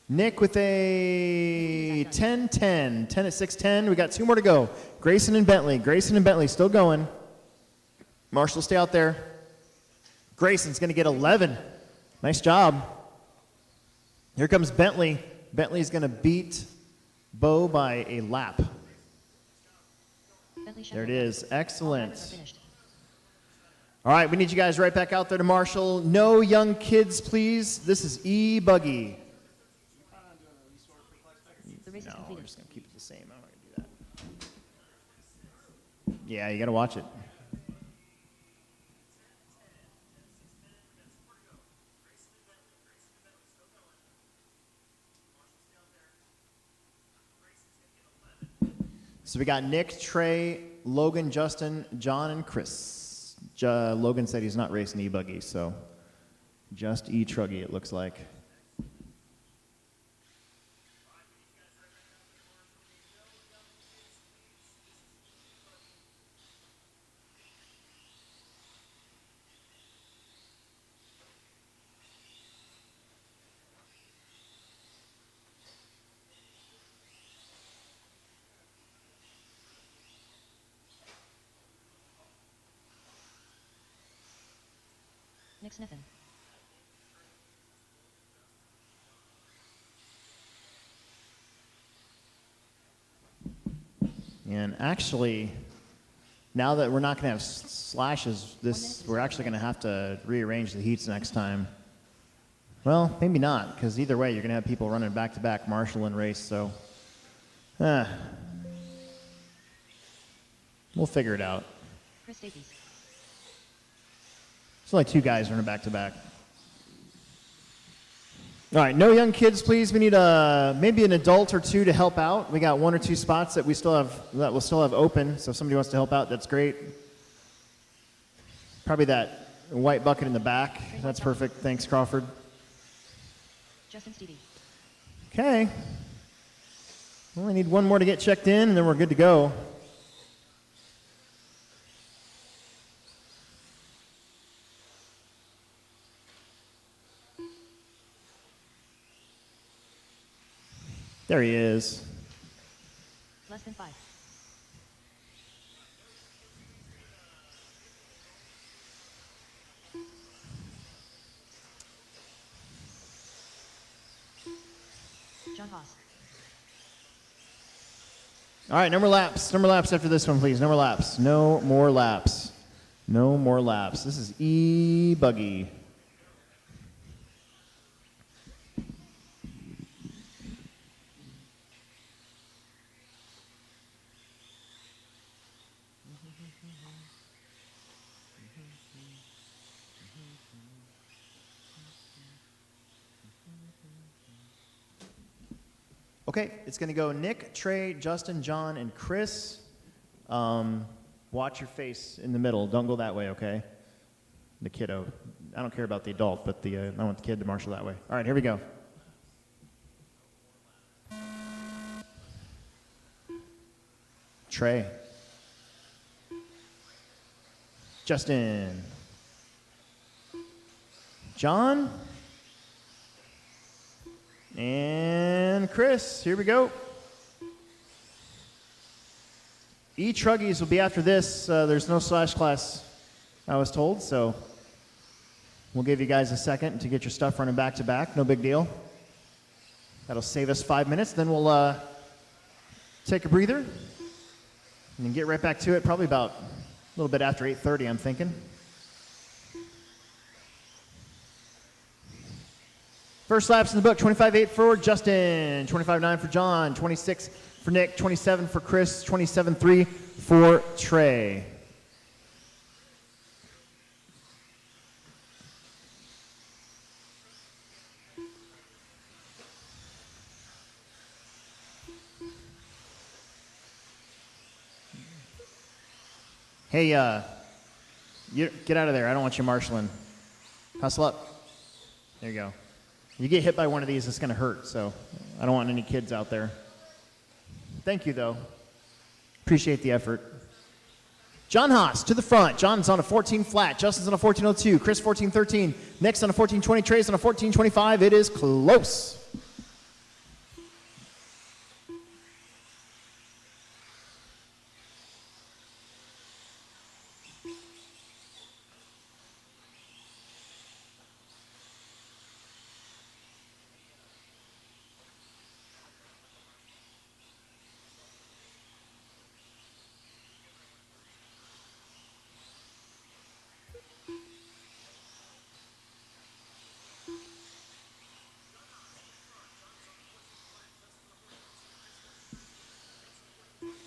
Nick with a 1010. 10 at 610. We got 2 more to go. Grayson and Bentley. Grayson and Bentley still going. Marshall, stay out there. Grayson's going to get 11. Nice job. Here comes Bentley. Bentley's going to beat Bo by a lap. Bentley There it Sheffield is. done. All Excellent. drivers are finished. All right, we need you guys right back out there to Marshall. No young kids, please. This is E-buggy. You plan on doing a restore for Plex back? The race is No, we're completed. just going to keep it the same. I'm not going to do that. Yeah, you got to watch it. So we got Nick, Trey, Logan, Justin, John, and Chris. Logan said he's not racing E-buggy, so just E-truggy it looks like. Nick Sniffen. And actually, now that we're not going to have slashes, we're actually going to have to rearrange the heats next time. Well, maybe not, because either way, you're going to have people running back-to-back Marshall and race, so we'll figure it out. Chris Davies. It's only 2 guys running back-to-back. All right, no young kids, please. We need maybe an adult or 2 to help out. We got 1 or 2 spots that we'll still have open. So if somebody wants to help out, that's great. Probably that white bucket in the back. That's perfect. Thanks, Crawford. Justin Stevie. Okay. We only need 1 more to get checked in, and then we're good to go. There he is. Less than 5. John Haas. All right, no more laps. No more laps after this one, please. No more laps. No more laps. No more laps. This is E-buggy. Okay, it's going to go Nick, Trey, Justin, John, and Chris. Watch your face in the middle. Don't go that way, okay? The kiddo. I don't care about the adult, but I want the kid to marshal that way. All right, here we go. Trey. Justin. John. And Chris, here we go. E-truggies will be after this. There's no slash class, I was told, so we'll give you guys a second to get your stuff running back to back. No big deal. That'll save us 5 minutes. Then we'll take a breather and then get right back to it, probably about a little bit after 8:30, I'm thinking. First laps in the book, 25.8 for Justin, 25.9 for John, 26 for Nick, 27 for Chris, 27.3 for Trey. Hey, you get out of there. I don't want you marshaling. Hustle up. There you go. You get hit by one of these, it's going to hurt, so I don't want any kids out there. Thank you, though. Appreciate the effort. John Haas to the front. John's on a 14 flat. Justin's on a 14.02. Chris 14.13. Nick's on a 14.20. Trey's on a 14.25. It is close.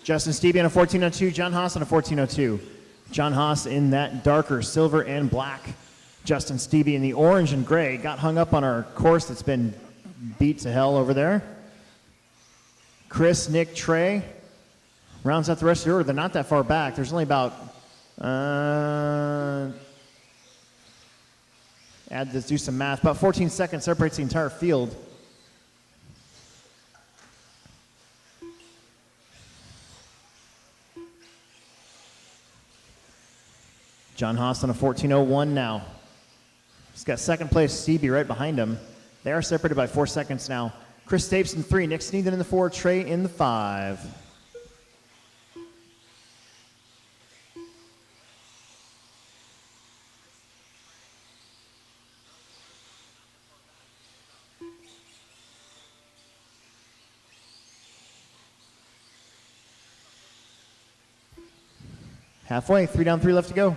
Justin Stevie on a 14.02, John Haas on a 14.02. John Haas in that darker silver and black. Justin Stevie in the orange and gray. Got hung up on our course that's been beat to hell over there. Chris, Nick, Trey Rounds out the rest of the order. They're not that far back. There's only about, do some math. About 14 seconds separates the entire field. John Haas on a 14:01 now. He's got second place, Stevie right behind him. They are separated by 4 seconds now. Chris Stapes in 3, Nick Sneeden in the 4, Trey in the 5. Halfway, 3 down, 3 left to go.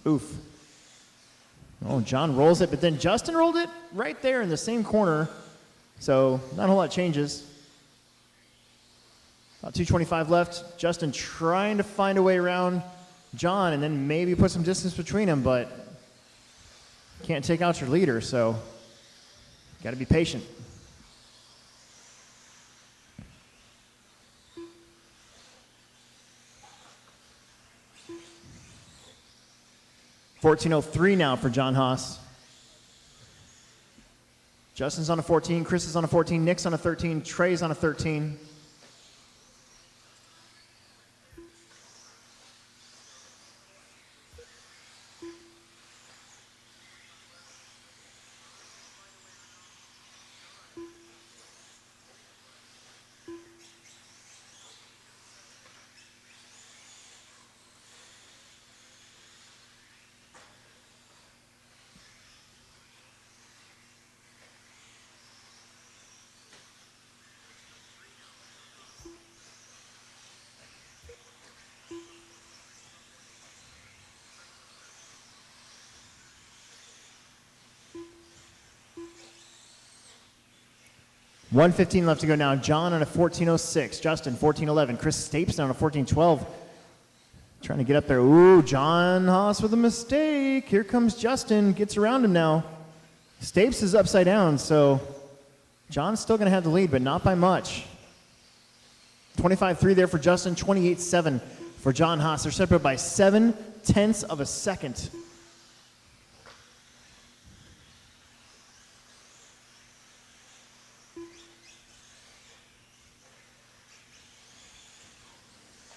Oof. Oh, John rolls it, but then Justin rolled it right there in the same corner. So not a whole lot changes. About 2:25 left. Justin trying to find a way around John and then maybe put some distance between them, but can't take out your leader, so got to be patient. $14.03 now for John Haas. Justin's on a 14, Chris is on a 14, Nick's on a 13, Trey's on a 13. $1:15 left to go now. John on a 14:06. Justin, 14:11. Chris Stapes on a 14:12. Trying to get up there. Ooh, John Haas with a mistake. Here comes Justin. Gets around him now. Stapes is upside down, so John's still going to have the lead, but not by much. 25:3 there for Justin. 28:7 for John Haas. They're separated by 0.7 of a second.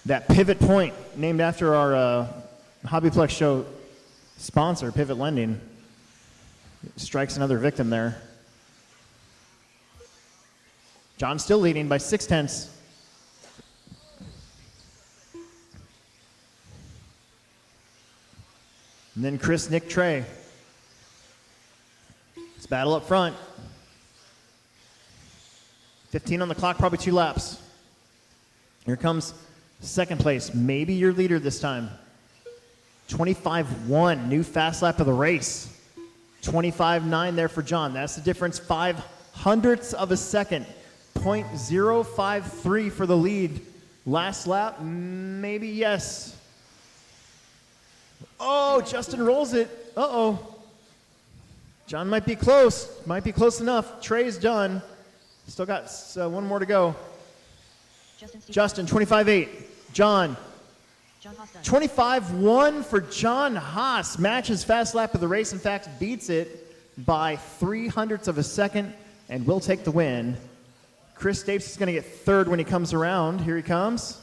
That pivot point, named after our HobbyPlex show sponsor, Pivot Lending, strikes another victim there. John still leading by 0.6. And then Chris, Nick, Trey. It's battle up front. 15 on the clock, probably 2 laps. Here comes second place, maybe your leader this time. 25:1, new fast lap of the race. 25:9 there for John. That's the difference, 0.05 of a second. 0.053 for the lead. Last lap, maybe yes. Oh, Justin rolls it. Uh-oh. John might be close. Might be close enough. Trey's done. Still got one more to go. Justin, 25:8. John, 25:1 for John Haas. Matches fast lap of the race. In fact, beats it by 0.03 of a second and will take the win. Chris Stapes is going to get third when he comes around. Here he comes.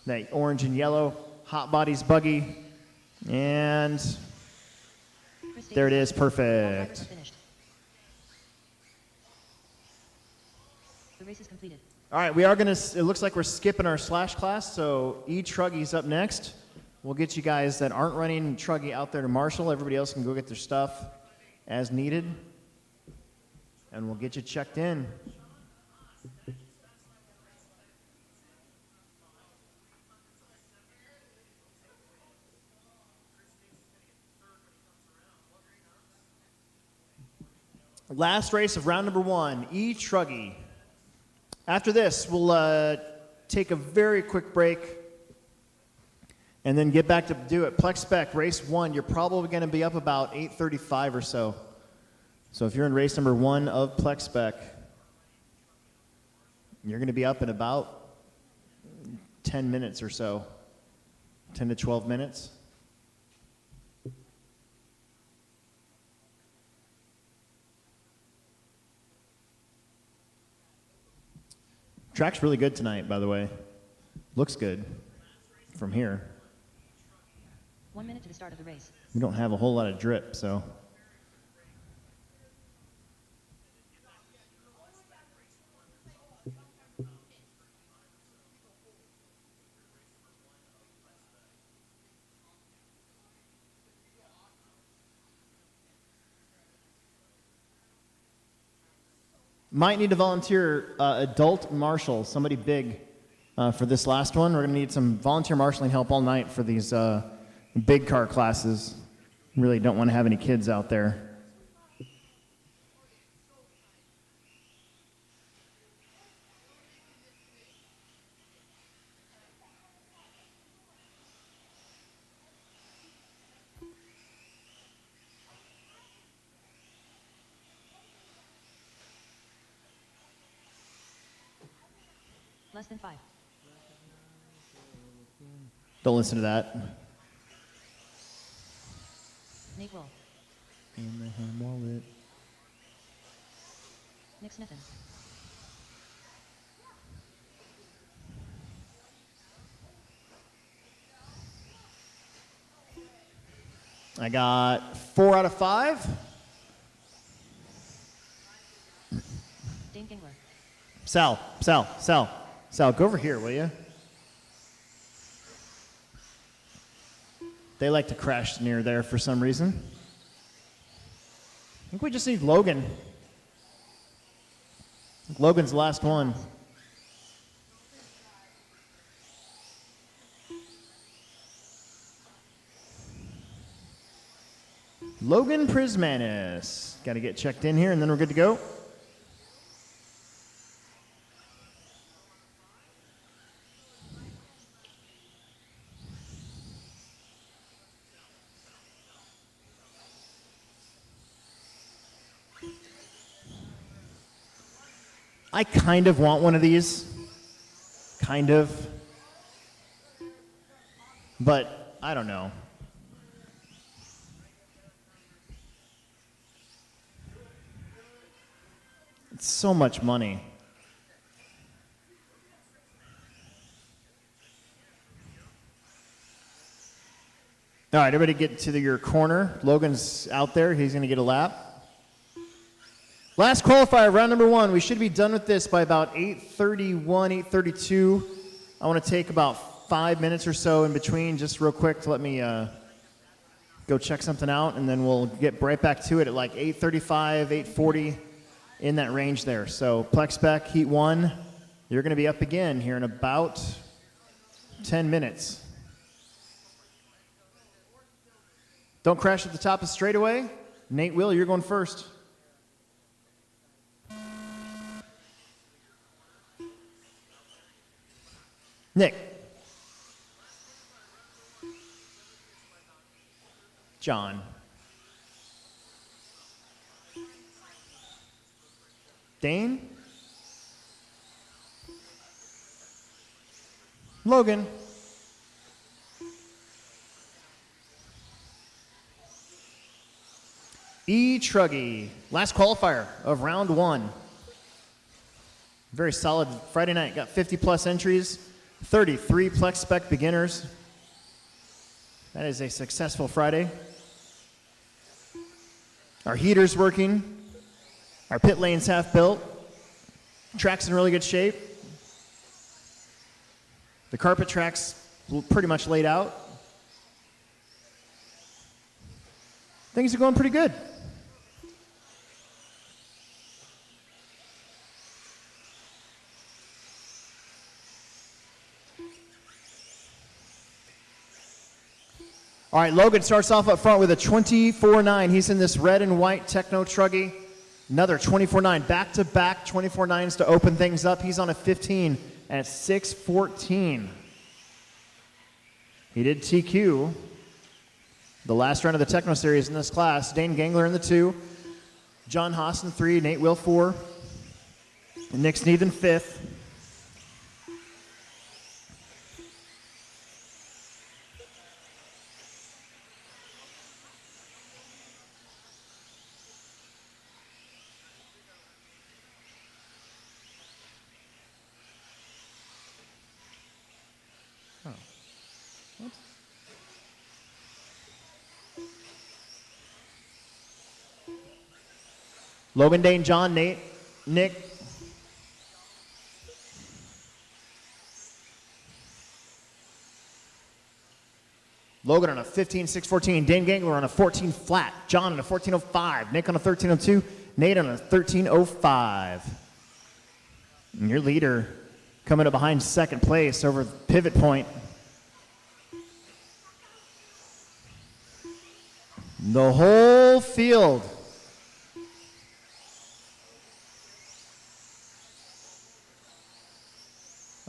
That orange and yellow Hot Bodies buggy. And there it is. Perfect. The race is completed. All right, we are going to, it looks like we're skipping our slash class, so E-truggy's up next. We'll get you guys that aren't running truggy out there to Marshall. Everybody else can go get their stuff as needed, and we'll get you checked in. Last race of round number 1, E-truggy. After this, we'll take a very quick break and then get back to do it. Plex spec, race 1, you're probably going to be up about 8:35 or so. So if you're in race number 1 of Plex spec, you're going to be up in about 10 minutes or so, 10 to 12 minutes. Track's really good tonight, by the way. Looks good from here. 1 minute to the start of the race. We don't have a whole lot of drip, so. Might need to volunteer adult marshal, somebody big for this last one. We're going to need some volunteer marshaling help all night for these big car classes. Really don't want to have any kids out there. Less than 5. Don't listen to that. Nate Wolf. And the hand wallet. Nick Smithen. I got 4 out of 5. Dane Gingler. Sal, go over here, will you? They like to crash near there for some reason. I think we just need Logan. Logan's the last one. Logan Prismanis. Got to get checked in here, and then we're good to go. I kind of want one of these. Kind of. But I don't know. It's so much money. All right, everybody get to your corner. Logan's out there. He's going to get a lap. Last qualifier, round number 1. We should be done with this by about 8:31, 8:32. I want to take about 5 minutes or so in between, just real quick to let me go check something out, and then we'll get right back to it at like 8:35, 8:40, in that range there. So Plex spec, heat 1, you're going to be up again here in about 10 minutes. Don't crash at the top of the straightaway. Nate Will, you're going first. Nick. John. Dane. Logan. E-truggy. Last qualifier of round 1. Very solid Friday night. Got 50 plus entries. 33 Plex spec beginners. That is a successful Friday. Our heater's working. Our pit lane's half built. Track's in really good shape. The carpet track's pretty much laid out. Things are going pretty good. All right, Logan starts off up front with a 24.9. He's in this red and white Techno Truggy. Another 24.9, back-to-back 24.9s to open things up. He's on a 15 at 6:14. He did TQ the last round of the Techno Series in this class. Dane Gangler in the 2, John Haas in 3, Nate Will 4, and Nick Sneed in 5th. Logan, Dane, John, Nate, Nick. Logan on a 15.614. Dane Gangler on a 14 flat. John on a 14.05. Nick on a 13.02. Nate on a 13.05. And your leader coming up behind second place over pivot point. The whole field.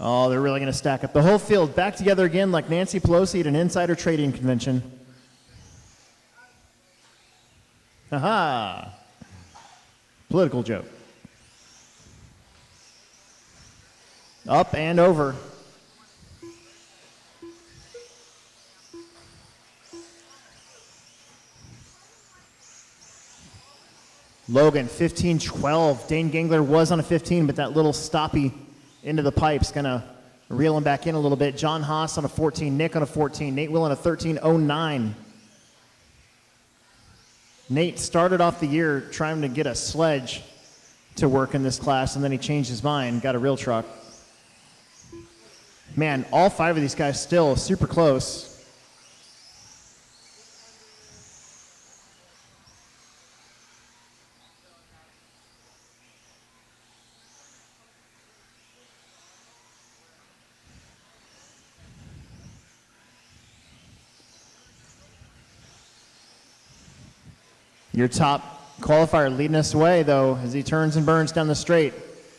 Oh, they're really going to stack up. The whole field back together again like Nancy Pelosi at an insider trading convention. Haha. Political joke. Up and over. Logan, 15.12. Dane Gangler was on a 15, but that little stoppy into the pipe's gonna reel him back in a little bit. John Haas on a 14, Nick on a 14, Nate Will on a 13.09. Nate started off the year trying to get a sledge to work in this class, and then he changed his mind, got a real truck. Man, all 5 of these guys still super close. Your top qualifier leading us away, though, as he turns and burns down the straight.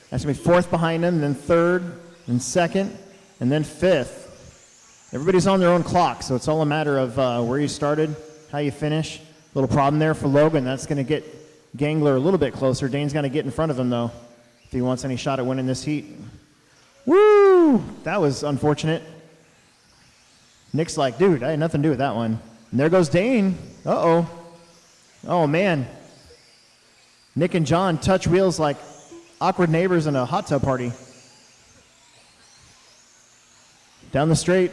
That's going to be 4th behind him, then 3rd, then 2nd, and then 5th. Everybody's on their own clock, so it's all a matter of where you started, how you finish. Little problem there for Logan. That's going to get Gangler a little bit closer. Dane's got to get in front of him, though, if he wants any shot at winning this heat. Woo! That was unfortunate. Nick's like, dude, I had nothing to do with that one. And there goes Dane. Uh-oh. Oh, man. Nick and John touch wheels like awkward neighbors in a hot tub party. Down the straight.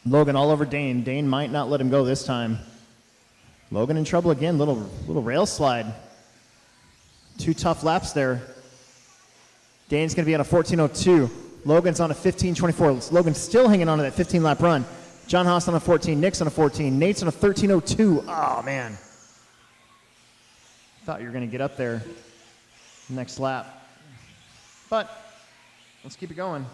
Logan all over Dane. Dane might not let him go this time. Logan in trouble again. Little rail slide. 2 tough laps there. Dane's going to be on a 14.02. Logan's on a 15.24. Logan's still hanging on to that 15-lap run. John Haas on a 14. Nick's on a 14. Nate's on a 13.02. Oh, man. Thought you were going to get up there next lap. But let's keep it going.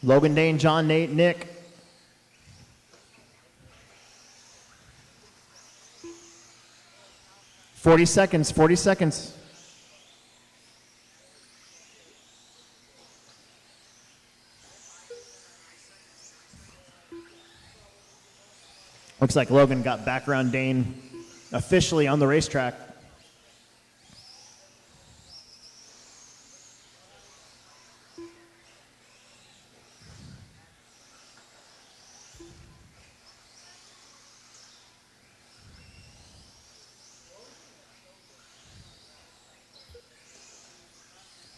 Logan, Dane, John, Nate, Nick. Forty seconds. Looks like Logan got back around Dane officially on the racetrack.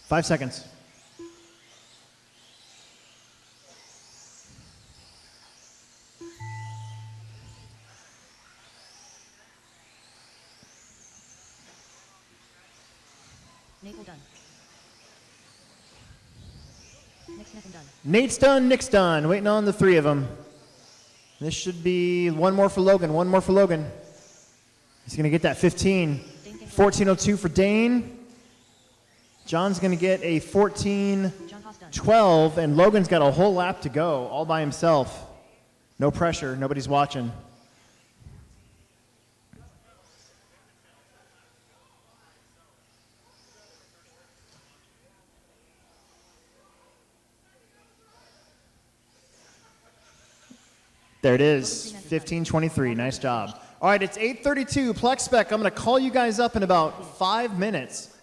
Five seconds. Nate will done. Nick's neck and done. Nate's done, Nick's done. Waiting on the 3 of them. This should be one more for Logan. He's going to get that 15. Dane King. 1402 for Dane. John's going to get a 14. John Haas done. 12, and Logan's got a whole lap to go all by himself. No pressure, nobody's watching. There it is, 15:23, nice job. All right, it's 8:32, Plex spec. I'm gonna call you guys up in about 5 minutes.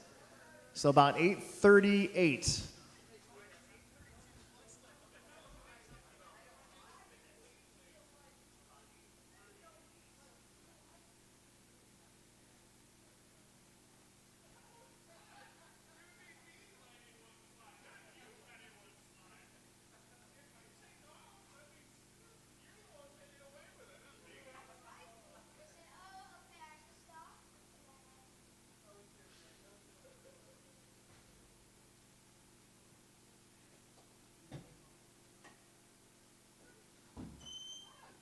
So about 8:38.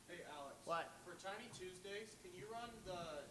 Hey, Alex. What? For Tiny Tuesdays, can you run the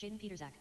Jaden Peterzak.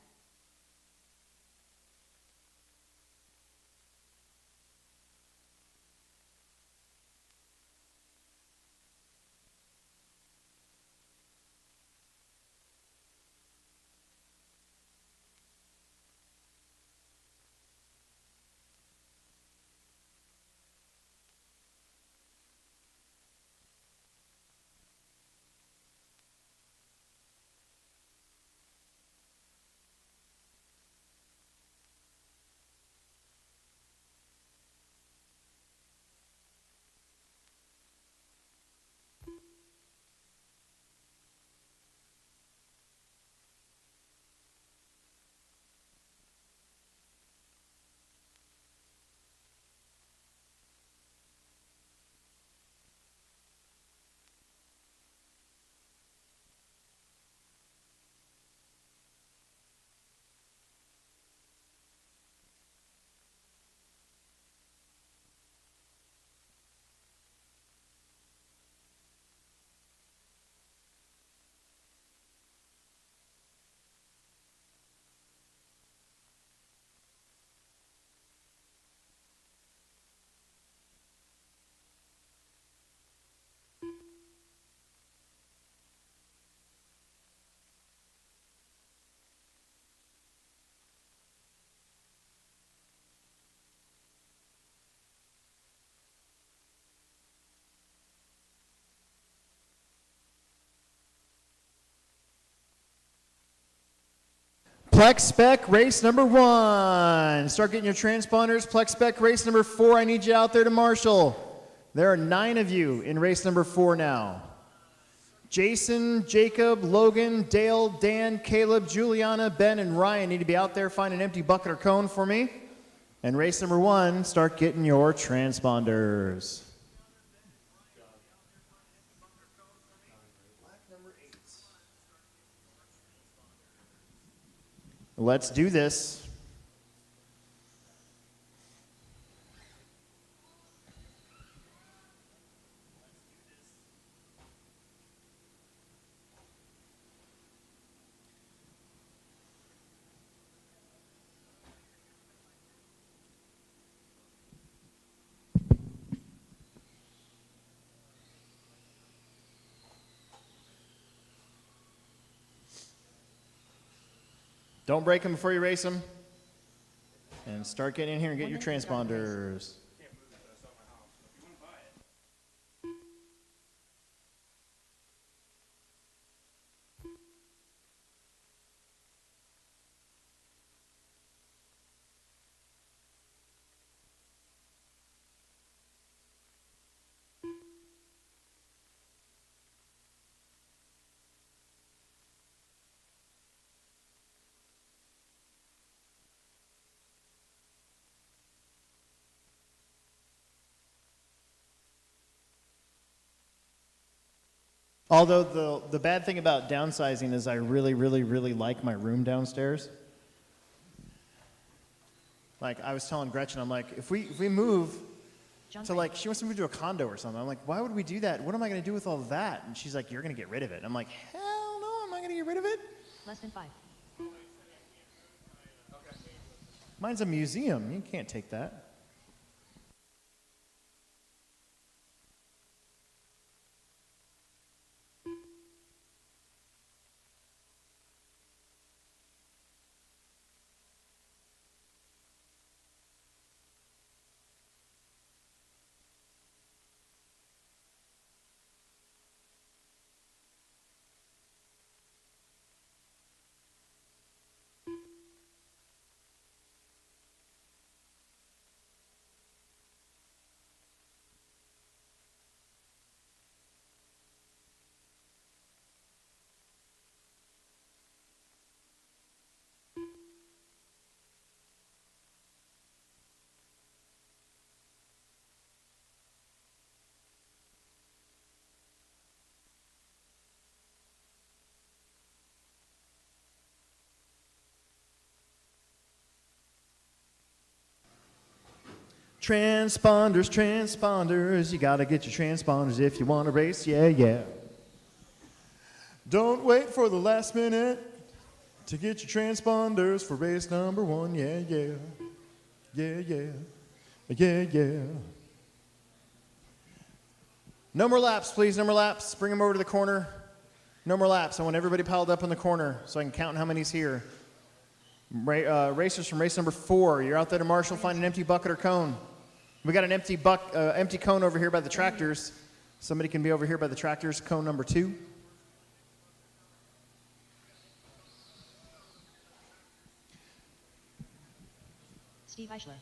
Plex spec race number 1. Start getting your transponders. Plex spec race number 4. I need you out there to marshal. There are 9 of you in race number 4 now. Jason, Jacob, Logan, Dale, Dan, Caleb, Juliana, Ben, and Ryan need to be out there. Find an empty bucket or cone for me. And race number 1, start getting your transponders. Let's do this. Don't break them before you race them. And start getting in here and get your transponders. Although the bad thing about downsizing is I really, really, really like my room downstairs. Like I was telling Gretchen, I'm like, if we move to like, she wants to move to a condo or something. I'm like, why would we do that? What am I going to do with all that? And she's like, you're going to get rid of it. I'm like, hell no, I'm not going to get rid of it. Less than 5. Mine's a museum. You can't take that. Transponders, transponders, you gotta get your transponders if you want to race, yeah, yeah. Don't wait for the last minute To get your transponders for race number 1. Yeah, yeah. Yeah, yeah. Yeah, yeah. No more laps, please. No more laps. Bring them over to the corner. No more laps. I want everybody piled up in the corner so I can count how many's here. Racers from race number 4, you're out there to Marshall. Find an empty bucket or cone. We got an empty cone over here by the tractors. Somebody can be over here by the tractors. Cone number 2. Steve Eichler.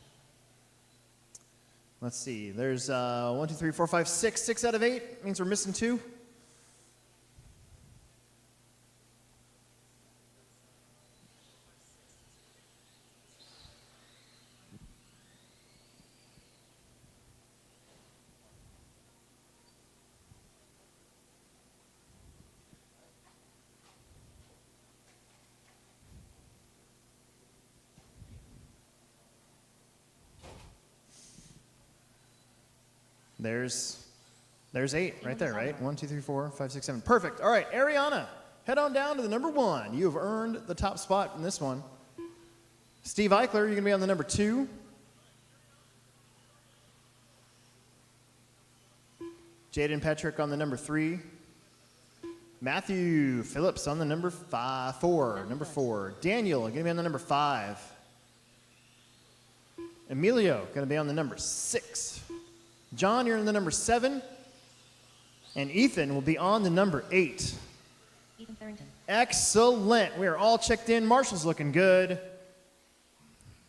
Let's see. There's 1, 2, 3, 4, 5, 6. 6 out of 8 means we're missing 2. There's 8 right there, right? 1, 2, 3, 4, 5, 6, 7. Perfect. All right, Ariana, head on down to the number 1. You have earned the top spot in this one. Steve Eichler, you're going to be on the number 2. Jaden Petrick on the number 3. Matthew Phillips on the number 4. Number 4. Daniel, going to be on the number 5. Emilio, going to be on the number 6. John, you're in the number 7. And Ethan will be on the number 8. Ethan Farrington. Excellent. We are all checked in. Marshall's looking good.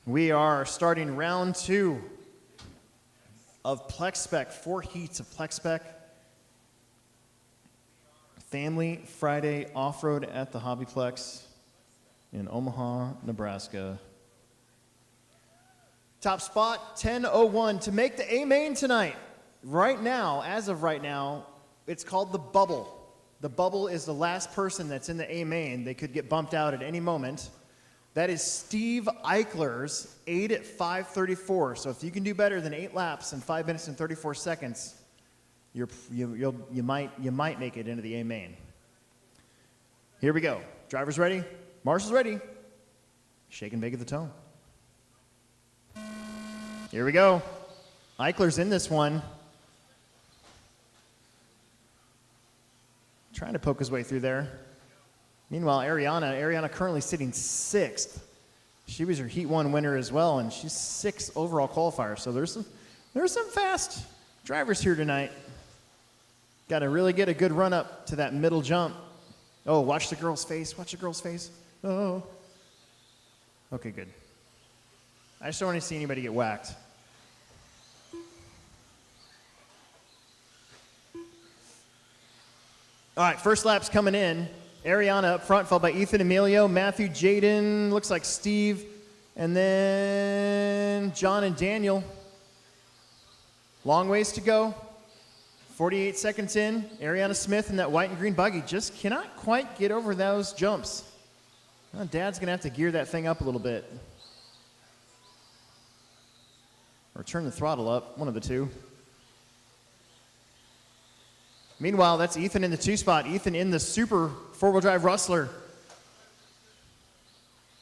We are starting round 2 of Plex Spec. 4 heats of Plex Spec. Family Friday Off-Road at the HobbyPlex in Omaha, Nebraska. Top spot, 1001. To make the A main tonight, right now, as of right now, it's called the bubble. The bubble is the last person that's in the A main. They could get bumped out at any moment. That is Steve Eichler's 8 at 5:34. So if you can do better than 8 laps in 5 minutes and 34 seconds, you might make it into the A main. Here we go. Drivers ready? Marshall's ready. Shake and bake at the tone. Here we go. Eichler's in this one. Trying to poke his way through there. Meanwhile, Ariana currently sitting 6th. She was your Heat 1 winner as well, and she's 6th overall qualifier. So there's some fast drivers here tonight. Got to really get a good run up to that middle jump. Oh, watch the girl's face. Watch the girl's face. Oh. Okay, good. I just don't want to see anybody get whacked. All right, first lap's coming in. Ariana up front, followed by Ethan, Emilio, Matthew, Jaden, looks like Steve, and then John and Daniel. Long ways to go. 48 seconds in. Ariana Smith in that white and green buggy just cannot quite get over those jumps. Well, Dad's going to have to gear that thing up a little bit. Or turn the throttle up, one of the two. Meanwhile, that's Ethan in the 2 spot. Ethan in the super 4-wheel drive Rustler.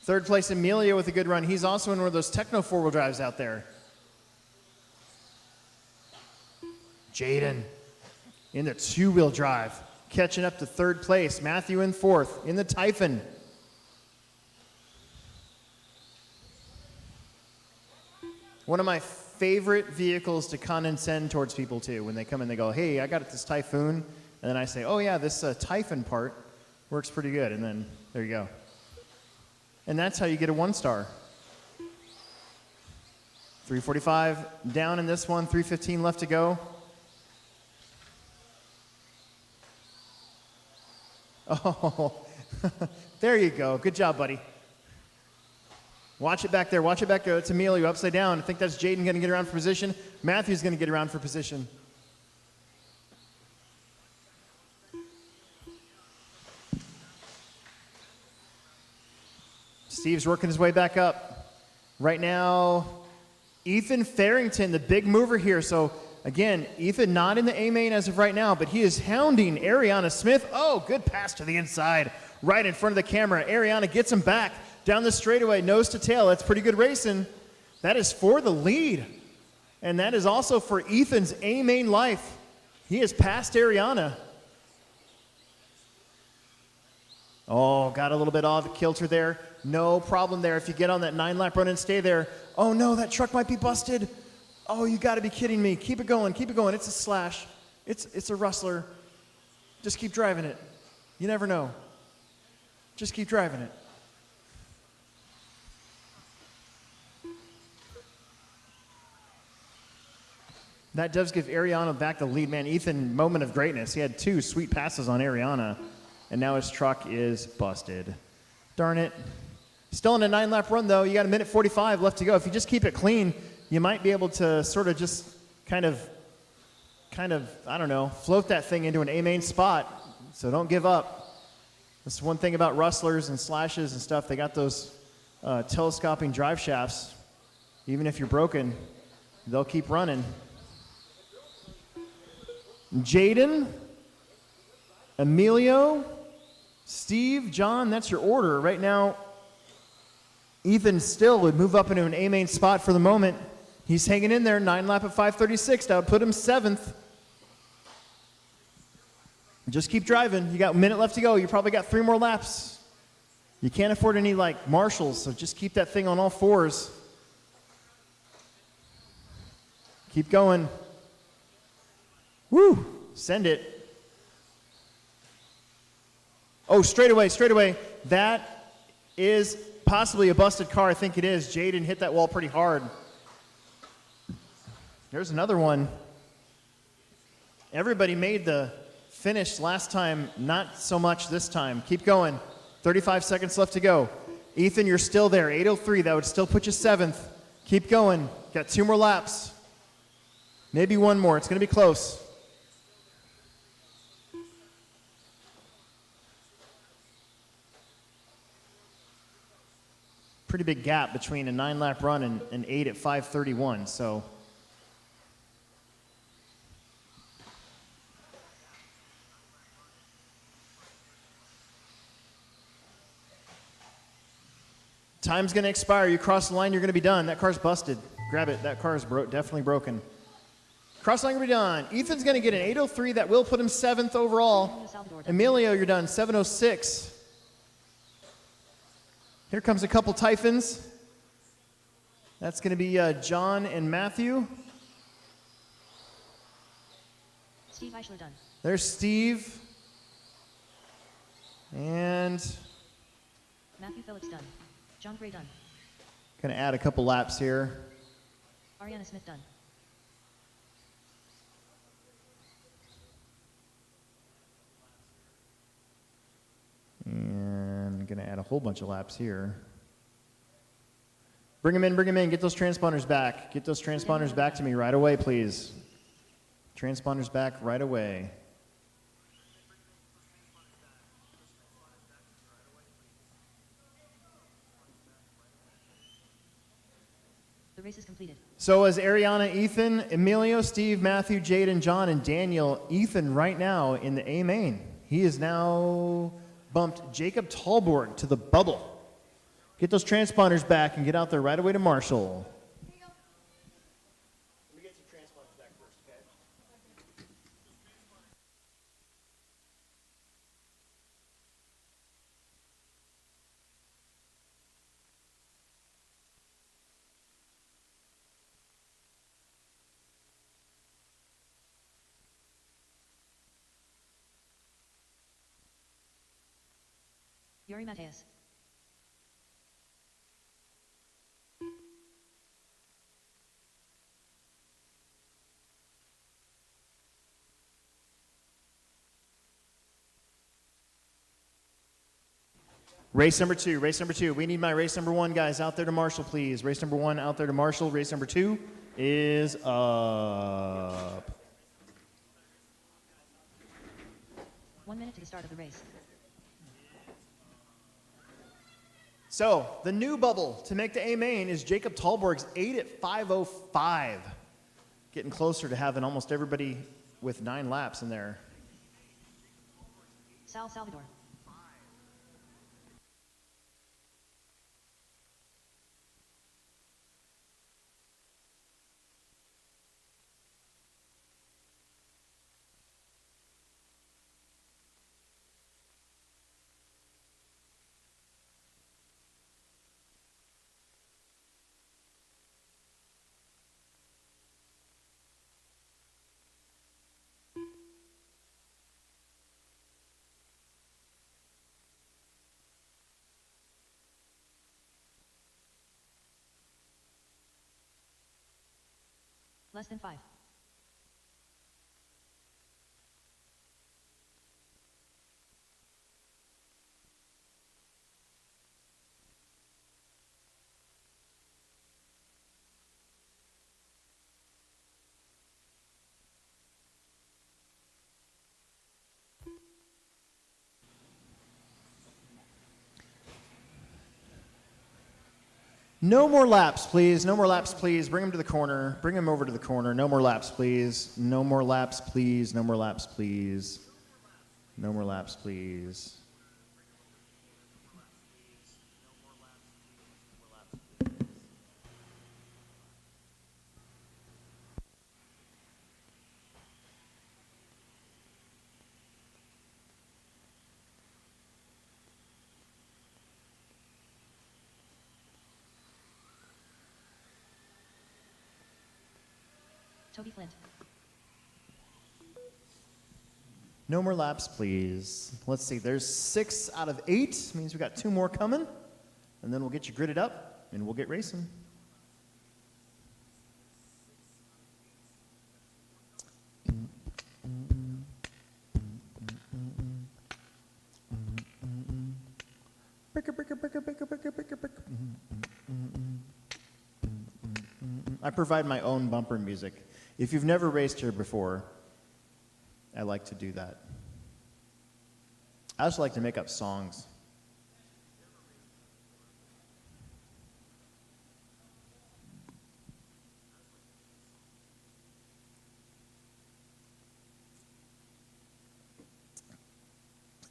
3rd place, Emilio with a good run. He's also in one of those Techno 4-wheel drives out there. Jaden in the 2-wheel drive, catching up to 3rd place. Matthew in 4th in the Typhon. One of my favorite vehicles to condescend towards people too. When they come in, they go, hey, I got this Typhoon. And then I say, oh yeah, this Typhon part works pretty good. And then there you go. And that's how you get a 1-star. 345 down in this one, 315 left to go. Oh, there you go. Good job, buddy. Watch it back there. Watch it back there. It's Emilio upside down. I think that's Jaden going to get around for position. Matthew's going to get around for position. Steve's working his way back up. Right now, Ethan Farrington, the big mover here. So, again, Ethan not in the A main as of right now, but he is hounding Ariana Smith. Oh, good pass to the inside. right in front of the camera. Ariana gets him back down the straightaway, nose to tail. That's pretty good racing. That is for the lead. And that is also for Ethan's A-main life. He has passed Ariana. Oh, got a little bit off kilter there. No problem there. If you get on that 9-lap run and stay there. Oh no, that truck might be busted. Oh, you gotta be kidding me. Keep it going, keep it going. It's a slash. It's a rustler. Just keep driving it. You never know. Just keep driving it. That does give Ariana back the lead, man. Ethan, moment of greatness. He had 2 sweet passes on Ariana, and now his truck is busted. Darn it. Still in a 9-lap run, though. You got a minute 45 left to go. If you just keep it clean, you might be able to sort of just kind of, I don't know, float that thing into an A-main spot. So don't give up. That's one thing about rustlers and slashes and stuff. They got those telescoping drive shafts. Even if you're broken, they'll keep running. Jaden, Emilio, Steve, John, that's your order. Right now, Ethan still would move up into an A-main spot for the moment. He's hanging in there, 9-lap at 5:36. That would put him 7th. Just keep driving. You got a minute left to go. You probably got 3 more laps. You can't afford any like marshals, so just keep that thing on all 4s. Keep going. Woo! Send it. Oh, straight away. That is possibly a busted car. I think it is. Jaden hit that wall pretty hard. There's another one. Everybody made the finish last time, not so much this time. Keep going. 35 seconds left to go. Ethan, you're still there. 8:03. That would still put you 7th. Keep going. Got 2 more laps. Maybe 1 more. It's going to be close. Pretty big gap between a 9-lap run and an 8 at 5:31. So time's going to expire. You cross the line, you're going to be done. That car's busted. Grab it. That car is definitely broken. Cross line, you're done. Ethan's going to get an 8:03. That will put him 7th overall. Emilio, you're done. 7:06. Here comes a couple Typhons. That's going to be John and Matthew. Steve Eichler done. There's Steve. And Matthew Phillips done. John Gray done. going to add a couple laps here. Ariana Smith done. And going to add a whole bunch of laps here. Bring them in. Get those transponders back. Get those transponders back to me right away, please. Transponders back right away. The race is completed. So as Ariana, Ethan, Emilio, Steve, Matthew, Jaden, John, and Daniel, Ethan right now in the A main. He is now bumped Jacob Talborg to the bubble. Get those transponders back and get out there right away to Marshall. Let me get some transponders back first, okay? Yuri Mateus. Race number two. We need my race number 1 guys out there to Marshall, please. Race number 1 out there to Marshall. Race number 2 is up. 1 minute to the start of the race. So, the new bubble to make the A main is Jacob Talborg's 8 at 5:05. Getting closer to having almost everybody with 9 laps in there. Sal Salvador. Less than 5. No more laps, please. No more laps, please. Bring him to the corner. Bring him over to the corner. No more laps, please. No more laps, please. No more laps, please. No more laps, please. Toby Flint. No more laps, please. Let's see. There's 6 out of 8. Means we got 2 more coming. And then we'll get you gridded up, and we'll get racing. I provide my own bumper music. If you've never raced here before, I like to do that. I also like to make up songs.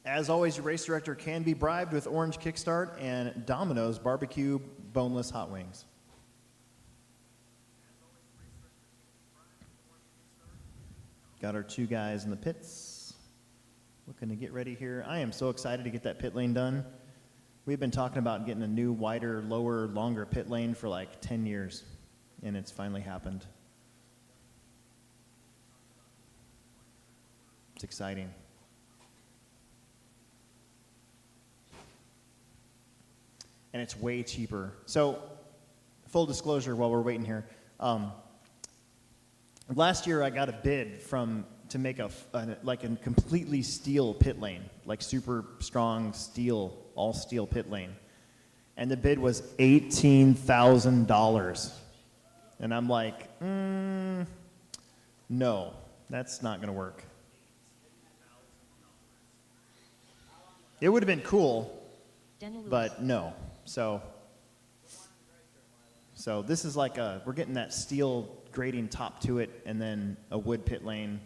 As always, your race director can be bribed with Orange Kickstart and Domino's Barbecue Boneless Hot Wings. Got our 2 guys in the pits. Looking to get ready here. I am so excited to get that pit lane done. We've been talking about getting a new, wider, lower, longer pit lane for like 10 years, and it's finally happened. It's exciting. And it's way cheaper. So, full disclosure while we're waiting here. Last year I got a bid to make a completely steel pit lane, like super strong steel, all steel pit lane. And the bid was $18,000. And I'm like, no, that's not gonna work. It would have been cool, Daniel Lewis. but no. So this is like we're getting that steel grading top to it and then a wood pit lane.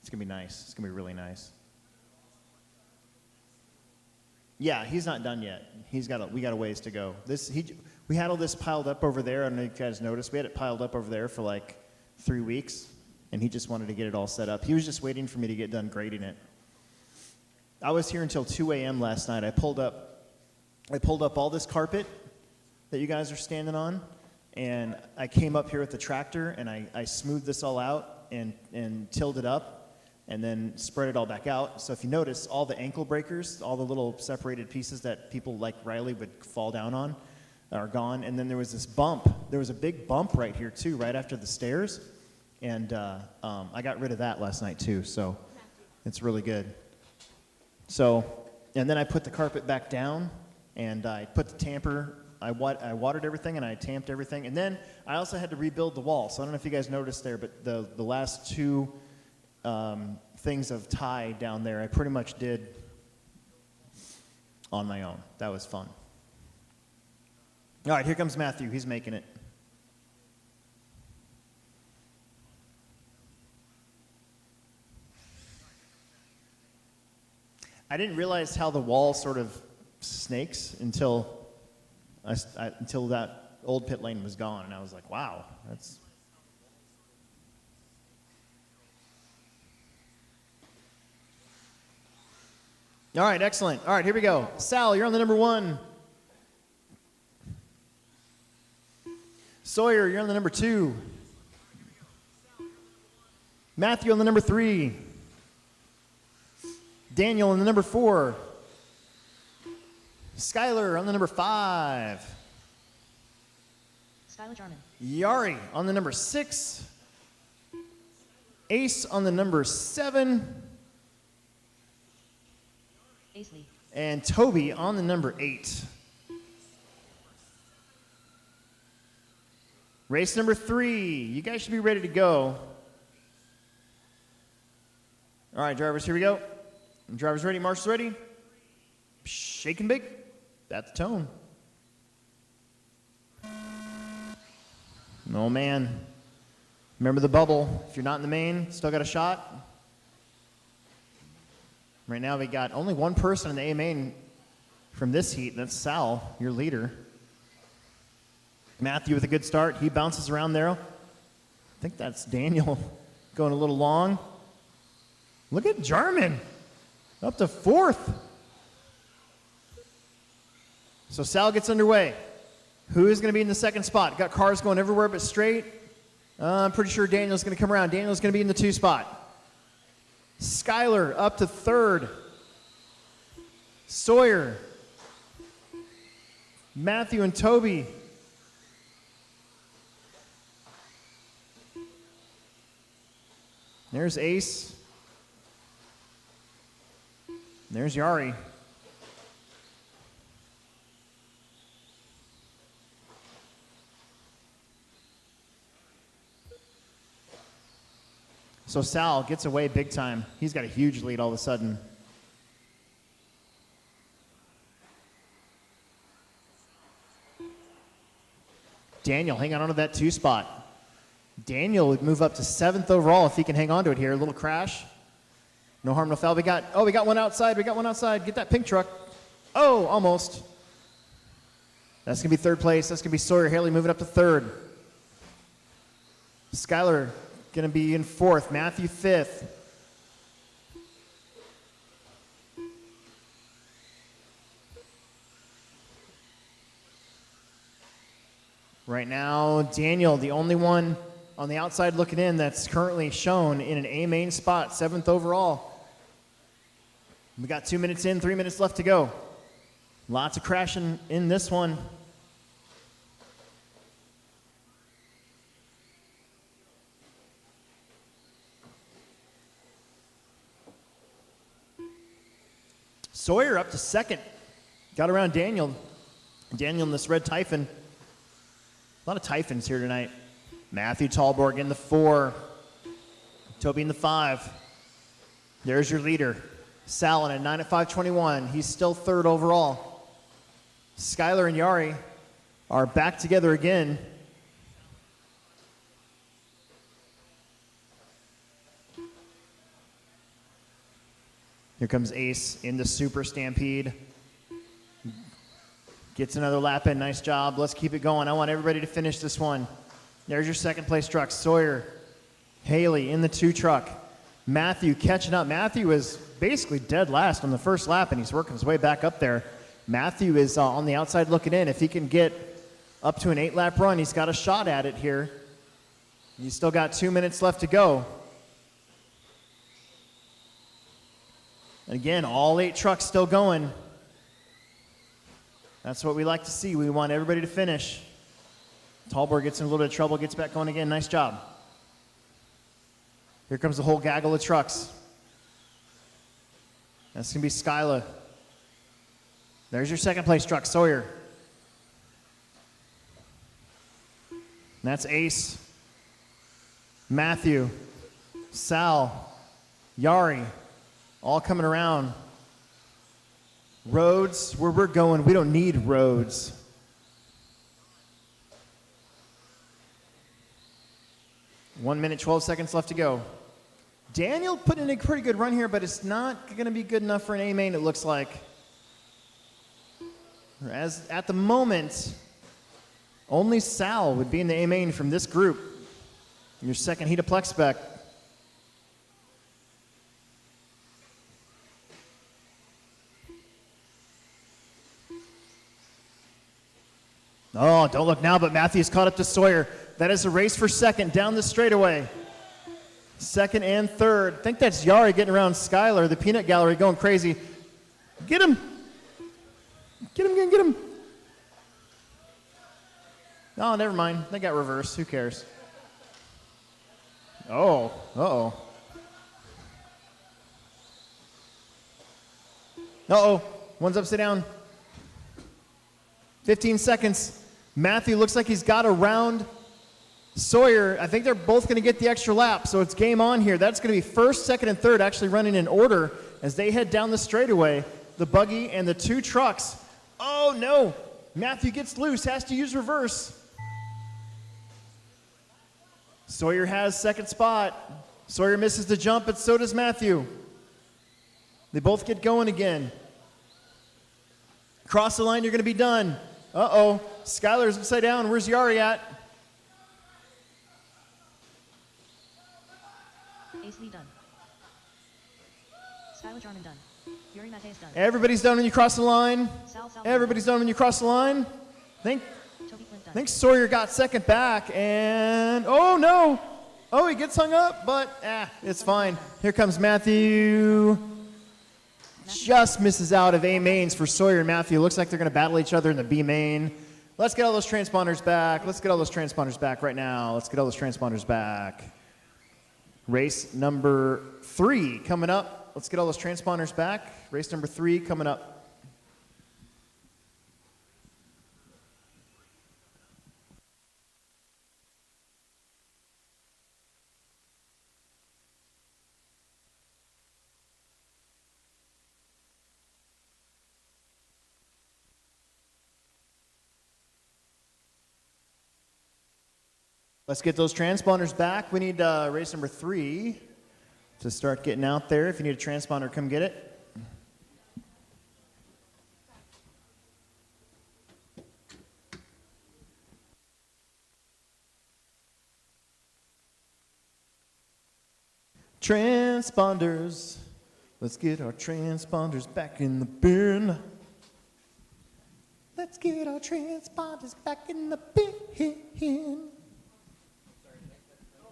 It's gonna be nice. It's gonna be really nice. Yeah, he's not done yet. We got a ways to go. We had all this piled up over there. I don't know if you guys noticed. We had it piled up over there for like 3 weeks, and he just wanted to get it all set up. He was just waiting for me to get done grading it. I was here until 2 a.m. last night. I pulled up all this carpet that you guys are standing on, and I came up here with the tractor, and I smoothed this all out and tilled it up, and then spread it all back out. So if you notice, all the ankle breakers, all the little separated pieces that people like Riley would fall down on are gone. And then there was this bump. There was a big bump right here, too, right after the stairs. And I got rid of that last night, too, so it's really good. So, and then I put the carpet back down, and I put the tamper, I watered everything, and I tamped everything. And then I also had to rebuild the wall. So I don't know if you guys noticed there, but the last 2 things of tie down there, I pretty much did on my own. That was fun. All right, here comes Matthew. He's making it. I didn't realize how the wall sort of snakes until that old pit lane was gone, and I was like, wow, that's... All right, excellent. All right, here we go. Sal, you're on the number 1. Sawyer, you're on the number 2. Matthew on the number 3. Daniel on the number 4. Skylar on the number 5. Skylar Jarman. Yari on the number 6. Ace on the number 7, Ace lead. and Toby on the number 8. Race number 3. You guys should be ready to go. All right, drivers, here we go. Drivers ready, marshals ready. Shake and bake. That's the tone. Oh, man. Remember the bubble. If you're not in the main, still got a shot. Right now, we got only one person in the A main from this heat, and that's Sal, your leader. Matthew with a good start. He bounces around there. I think that's Daniel going a little long. Look at Jarman up to 4th. So Sal gets underway. Who is going to be in the second spot? Got cars going everywhere but straight. I'm pretty sure Daniel's going to come around. Daniel's going to be in the 2 spot. Skyler up to 3rd. Sawyer. Matthew and Toby. There's Ace. There's Yari. So Sal gets away big time. He's got a huge lead all of a sudden. Daniel hanging on to that 2 spot. Daniel would move up to 7th overall if he can hang on to it here. A little crash. No harm, no foul. We got one outside. We got one outside. Get that pink truck. Oh, almost. That's going to be 3rd place. That's going to be Sawyer Haley moving up to 3rd. Skyler going to be in 4th. Matthew 5th. Right now, Daniel, the only one on the outside looking in that's currently shown in an A main spot, 7th overall. We got 2 minutes in, 3 minutes left to go. Lots of crashing in this one. Sawyer up to 2nd. Got around Daniel. Daniel in this red Typhon. A lot of Typhons here tonight. Matthew Talborg in the 4. Toby in the 5. There's your leader. Sal in a 9 at 5:21. He's still 3rd overall. Skyler and Yari are back together again. Here comes Ace in the Super Stampede. Gets another lap in. Nice job. Let's keep it going. I want everybody to finish this one. There's your 2nd place truck. Sawyer Haley in the 2 truck. Matthew catching up. Matthew is basically dead last on the first lap, and he's working his way back up there. Matthew is on the outside looking in. If he can get up to an 8-lap run, he's got a shot at it here. He's still got 2 minutes left to go. And again, all 8 trucks still going. That's what we like to see. We want everybody to finish. Talborg gets in a little bit of trouble, gets back going again. Nice job. Here comes the whole gaggle of trucks. That's going to be Skyla. There's your 2nd place truck, Sawyer. And that's Ace, Matthew, Sal, Yari, all coming around. Roads, where we're going, we don't need roads. One minute, 12 seconds left to go. Daniel put in a pretty good run here, but it's not going to be good enough for an A main, it looks like. As at the moment, only Sal would be in the A main from this group. Your 2nd heat of Plex spec. Oh, don't look now, but Matthew's caught up to Sawyer. That is a race for 2nd down the straightaway. 2nd and 3rd. I think that's Yari getting around Skyler, the peanut gallery, going crazy. Get him. Get him, get him. Oh, never mind. They got reverse. Who cares? Oh, uh-oh. Uh-oh, one's upside down. 15 seconds. Matthew looks like he's got around Sawyer. I think they're both going to get the extra lap, so it's game on here. That's going to be first, second, and third actually running in order as they head down the straightaway. The buggy and the two trucks. Oh, no. Matthew gets loose, has to use reverse. Sawyer has second spot. Sawyer misses the jump, but so does Matthew. They both get going again. Cross the line, you're going to be done. Uh-oh. Skylar's upside down. Where's Yari at? Ace Lee done. Skylar Jarman done. Yuri Mateus done. Everybody's done when you cross the line. Sal Everybody's done when you cross the line. Toby Flint done. I think Sawyer got second back, and oh no! Oh, he gets hung up, but it's fine. Here comes Matthew. Just misses out of A mains for Sawyer and Matthew. Looks like they're going to battle each other in the B main. Let's get all those transponders back. Let's get all those transponders back right now. Let's get all those transponders back. Race number 3 coming up. Let's get all those transponders back. Race number 3 coming up. Let's get those transponders back. We need race number 3 to start getting out there. If you need a transponder, come get it. Transponders. Let's get our transponders back in the bin. Let's get our transponders back in the bin. No,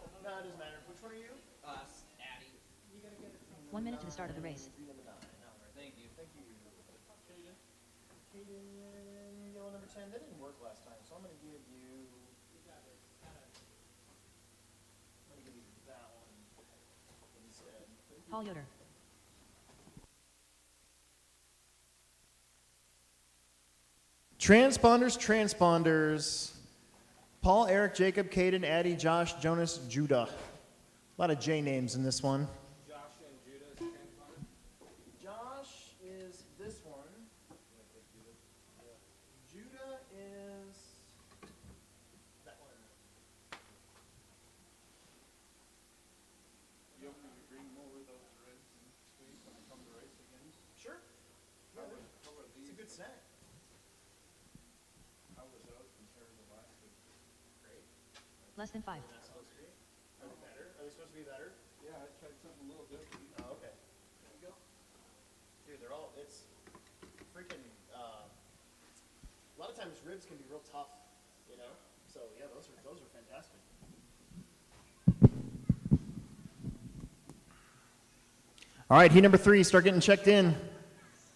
it doesn't matter. Which one are you? Addy. 1 minute to the start of the race. Thank you. Thank you. Caden, yellow number 10. That didn't work last time, so I'm going to give you. I'm going to give you that one instead. Paul Yoder. Transponders. Paul, Eric, Jacob, Caden, Addie, Josh, Jonas, Judah. A lot of J names in this one. Josh and Judah's transponder. Josh is this one. Judah is that one. You want me to bring over those ribs and sweets when I come to race again? Sure. How were It's these? a good snack. How was those compared to last week? Great. Less than 5. That's supposed to be. Are they better? Are they supposed to be better? Yeah, I tried something a little different. Oh, okay. There you go. Dude, they're all, it's freaking, a lot of times ribs can be real tough, you know? So, yeah, those are fantastic. All right, heat number 3, start getting checked in.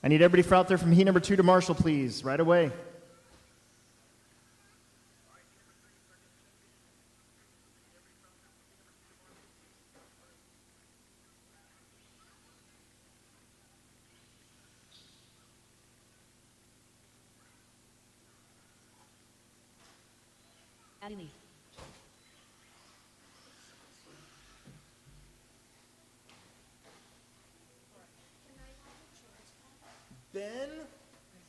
I need everybody out there from heat number 2 to Marshall, please, right away. Addie Lee. Ben, Is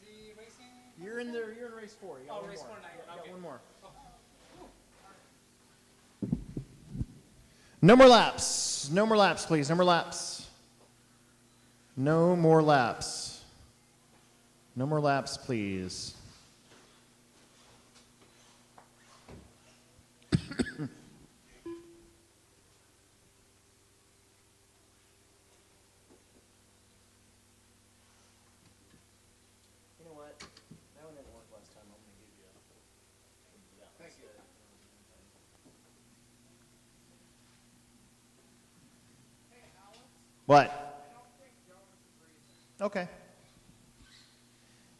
he racing? you're in race 4. You got one race more. 4 now. You got Okay. one more. No more laps. No more laps, please. No more laps. No more laps. No more laps, please. You know what? That one didn't work last time. I'm going to give you that one. Thank you. instead. What? Okay.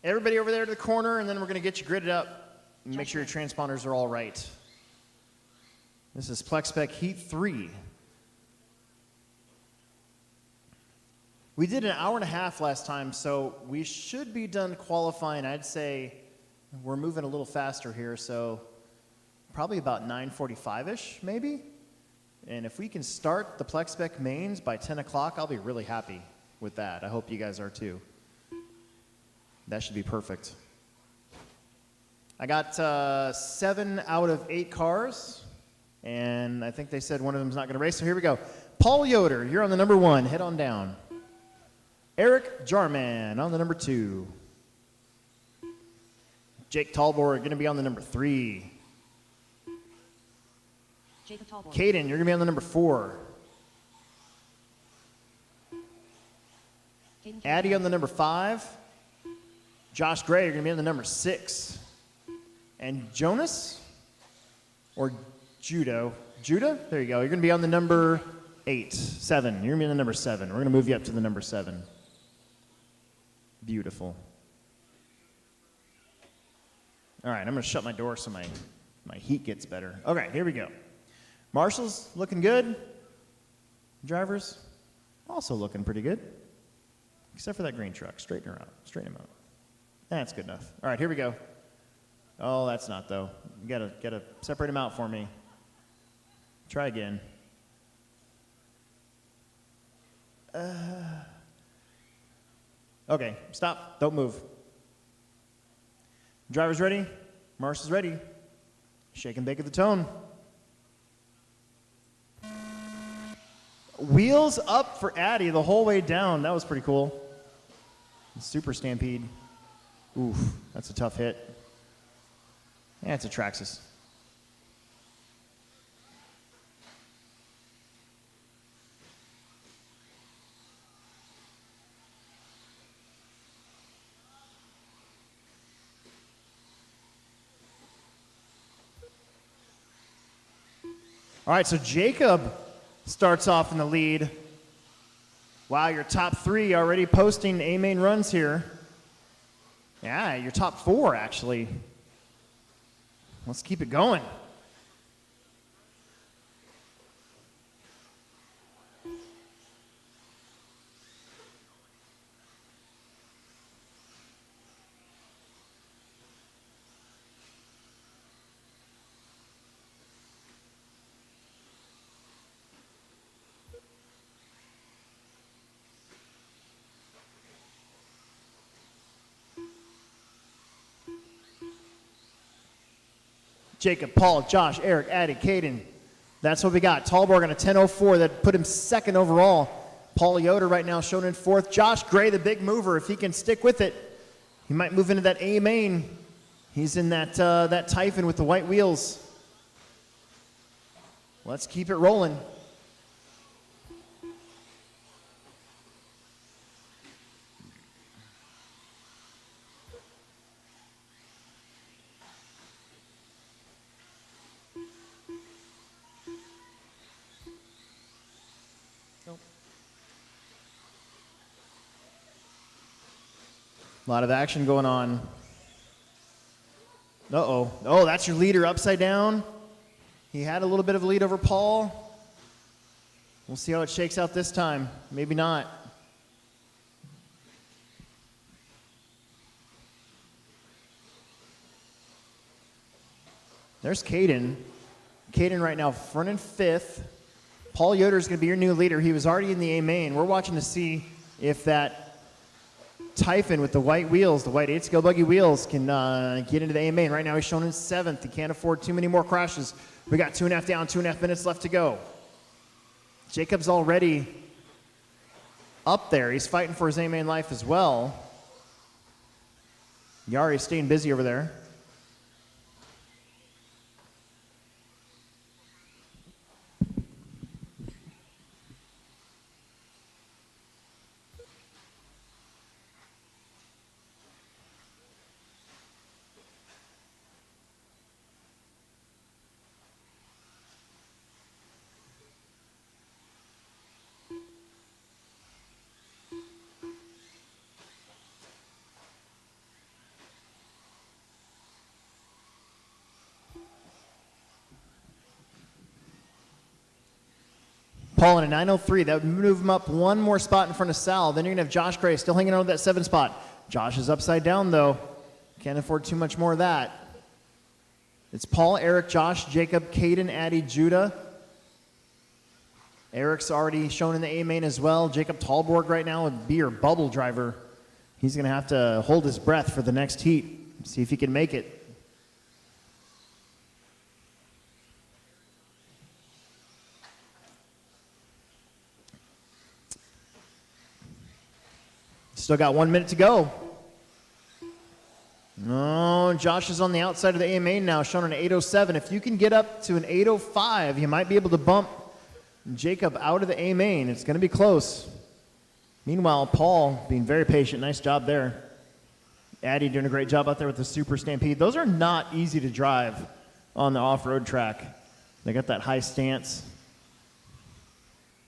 Everybody over there to the corner, and then we're going to get you gridded up. And make sure your transponders are all right. This is Plex Spec Heat 3. We did an hour and a half last time, so we should be done qualifying. I'd say we're moving a little faster here, so probably about 9:45-ish, maybe. And if we can start the Plex spec mains by 10 o'clock, I'll be really happy with that. I hope you guys are too. That should be perfect. I got 7 out of 8 cars, and I think they said one of them's not going to race, so here we go. Paul Yoder, you're on the number 1. Head on down. Eric Jarman on the number 2. Jake Talbor going to be on the number 3. Jacob Tallboy. Caden, you're going to be on the number 4. Caden Addy on the number 5. Josh Gray, you're going to be on the number 6. And Jonas or Judah? There you go. You're going to be on the number 7. You're going to be on the number 7. We're going to move you up to the number 7. Beautiful. All right, I'm going to shut my door so my heat gets better. Okay, here we go. Marshall's looking good. Drivers also looking pretty good. Except for that green truck. Straighten her out. Straighten him out. That's good enough. All right, here we go. Oh, that's not though. You gotta separate them out for me. Try again. Okay, stop. Don't move. Driver's ready. Marshall's ready. Shake and bake at the tone. Wheels up for Addy the whole way down. That was pretty cool. Super Stampede. Oof, that's a tough hit. Yeah, it's a Traxxas. All right, so Jacob starts off in the lead. Wow, your top 3 already posting A-main runs here. Yeah, your top 4, actually. Let's keep it going. Jacob, Paul, Josh, Eric, Addy, Caden. That's what we got. Talborg on a 10.04 that put him 2nd overall. Paul Yoder right now shown in 4th. Josh Gray, the big mover. If he can stick with it, he might move into that A main. He's in that Typhon with the white wheels. Let's keep it rolling. A lot of action going on. Uh-oh. Oh, that's your leader upside down. He had a little bit of a lead over Paul. We'll see how it shakes out this time. Maybe not. There's Caden. Caden right now front and 5th. Paul Yoder is going to be your new leader. He was already in the A main. We're watching to see if that Typhon with the white wheels, the white 8-scale buggy wheels, can get into the A main. Right now he's shown in 7th. He can't afford too many more crashes. We got 2.5 down, 2.5 minutes left to go. Jacob's already up there. He's fighting for his A main life as well. Yari's staying busy over there. Paul in a 903. That would move him up one more spot in front of Sal. Then you're going to have Josh Gray still hanging on to that 7 spot. Josh is upside down, though. Can't afford too much more of that. It's Paul, Eric, Josh, Jacob, Caden, Addie, Judah. Eric's already shown in the A main as well. Jacob Talborg right now would be your bubble driver. He's going to have to hold his breath for the next heat. See if he can make it. Still got 1 minute to go. No, Josh is on the outside of the A main now, showing an 807. If you can get up to an 805, you might be able to bump Jacob out of the A main. It's going to be close. Meanwhile, Paul being very patient. Nice job there. Addie doing a great job out there with the Super Stampede. Those are not easy to drive on the off-road track. They got that high stance.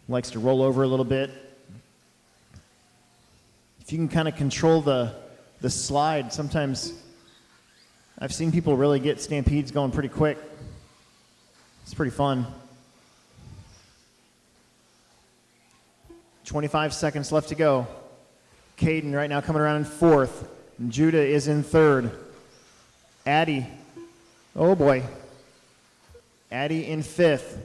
Likes to roll over a little bit. If you can kind of control the slide, sometimes I've seen people really get Stampedes going pretty quick. It's pretty fun. 25 seconds left to go. Caden right now coming around in 4th. And Judah is in 3rd. Addie, oh boy. Addie in 5th.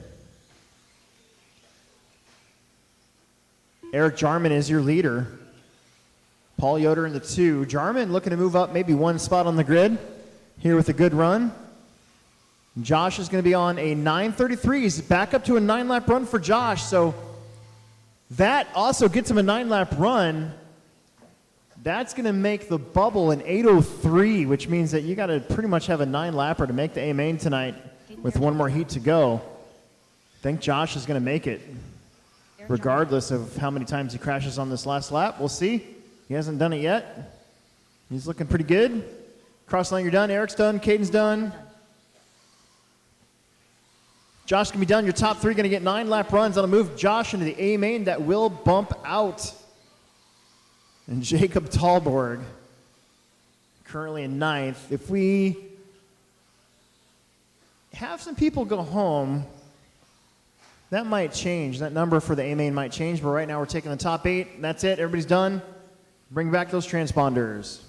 Eric Jarman is your leader. Paul Yoder in the 2. Jarman looking to move up maybe 1 spot on the grid here with a good run. Josh is going to be on a 9:33. He's back up to a 9-lap run for Josh. So that also gets him a 9-lap run. That's going to make the bubble an 8:03, which means that you got to pretty much have a 9-lapper to make the A main tonight with 1 more heat to go. I think Josh is going to make it, regardless of how many times he crashes on this last lap. We'll see. He hasn't done it yet. He's looking pretty good. Cross line, you're done. Eric's done. Caden's done. Josh can be done. Your top 3 going to get 9-lap runs. That'll move Josh into the A main. That will bump out. And Jacob Talborg, currently in 9th. If we have some people go home, that might change. That number for the A main might change, but right now we're taking the top 8. That's it. Everybody's done. Bring back those transponders.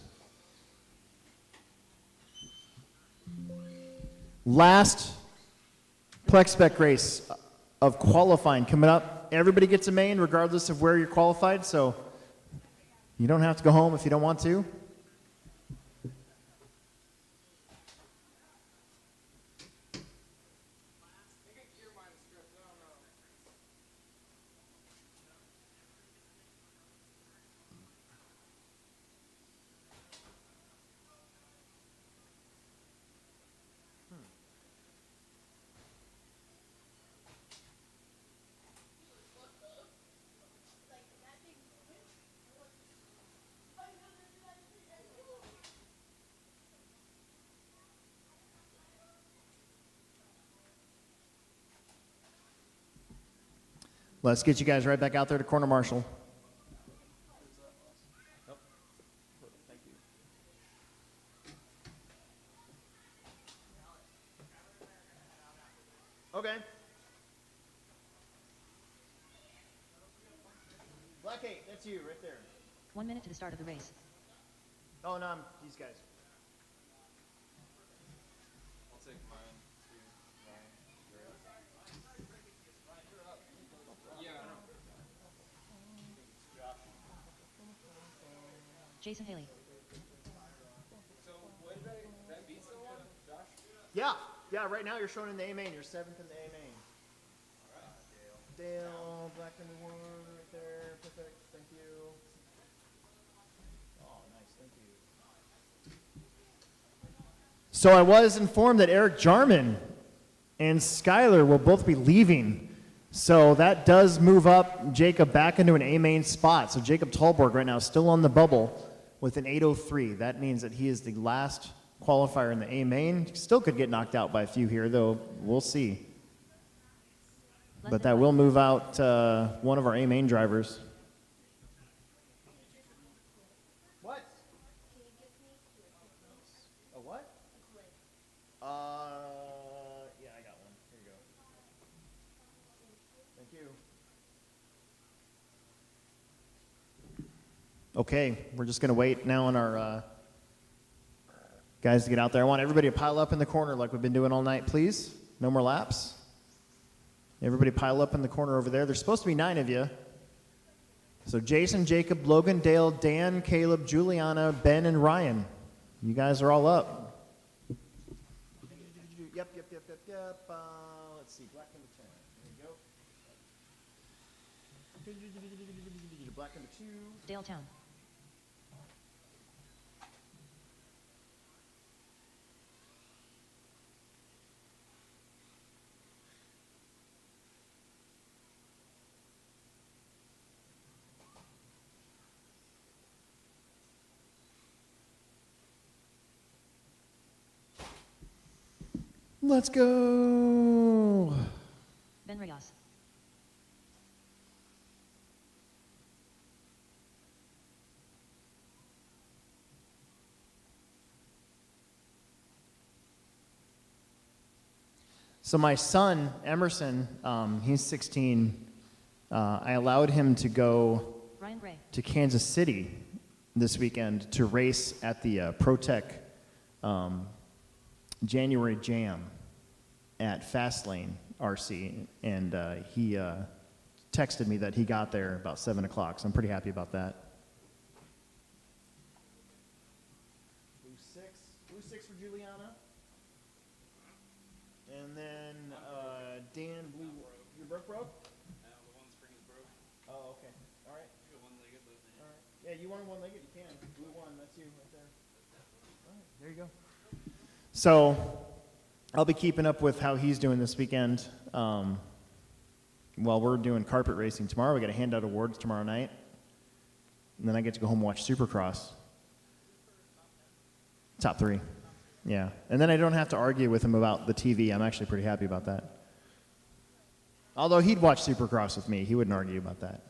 Last Plex spec race of qualifying coming up. Everybody gets a main regardless of where you're qualified, so you don't have to go home if you don't want to. Let's get you guys right back out there to corner marshal. Okay. Black 8, that's you right there. 1 minute to the start of the race. Oh, no, these guys. I'll take mine. 2, 9, 0. Yeah, I know. Jason Haley. So, what did I beat someone? Josh? Yeah, right now you're showing in the A main. You're 7th in the A main. Dale, Black number 1 right there. Perfect. Thank you. Oh, nice. Thank you. So I was informed that Eric Jarman and Skyler will both be leaving. So that does move up Jacob back into an A main spot. So Jacob Talborg right now is still on the bubble with an 8:03. That means that he is the last qualifier in the A main. Still could get knocked out by a few here, though. We'll see. But that will move out one of our A main drivers. What? A what? Yeah, I got one. Here you go. Thank you. Okay, we're just going to wait now on our guys to get out there. I want everybody to pile up in the corner like we've been doing all night, please. No more laps. Everybody pile up in the corner over there. There's supposed to be 9 of you. So Jason, Jacob, Logan, Dale, Dan, Caleb, Juliana, Ben, and Ryan. You guys are all up. Yep. Let's see, black number 10. There you go. Black number 2. Dale Town. Let's go. Ben Reyes. So my son, Emerson, he's 16. I allowed him to go Ryan Gray. to Kansas City this weekend to race at the ProTech January Jam at Fastlane RC, and he texted me that he got there about 7 o'clock, so I'm pretty happy about that. Blue 6 for Juliana. And then Dan, blue, your broke? The one spring is broke. Oh, okay. All right. You got one-legged, but All right. Yeah, you want one-legged? You can. Blue 1, that's you right there. All right, there you go. So I'll be keeping up with how he's doing this weekend. While we're doing carpet racing tomorrow, we got to hand out awards tomorrow night. And then I get to go home and watch Supercross. Top 3. Yeah. And then I don't have to argue with him about the TV. I'm actually pretty happy about that. Although he'd watch Supercross with me. He wouldn't argue about that.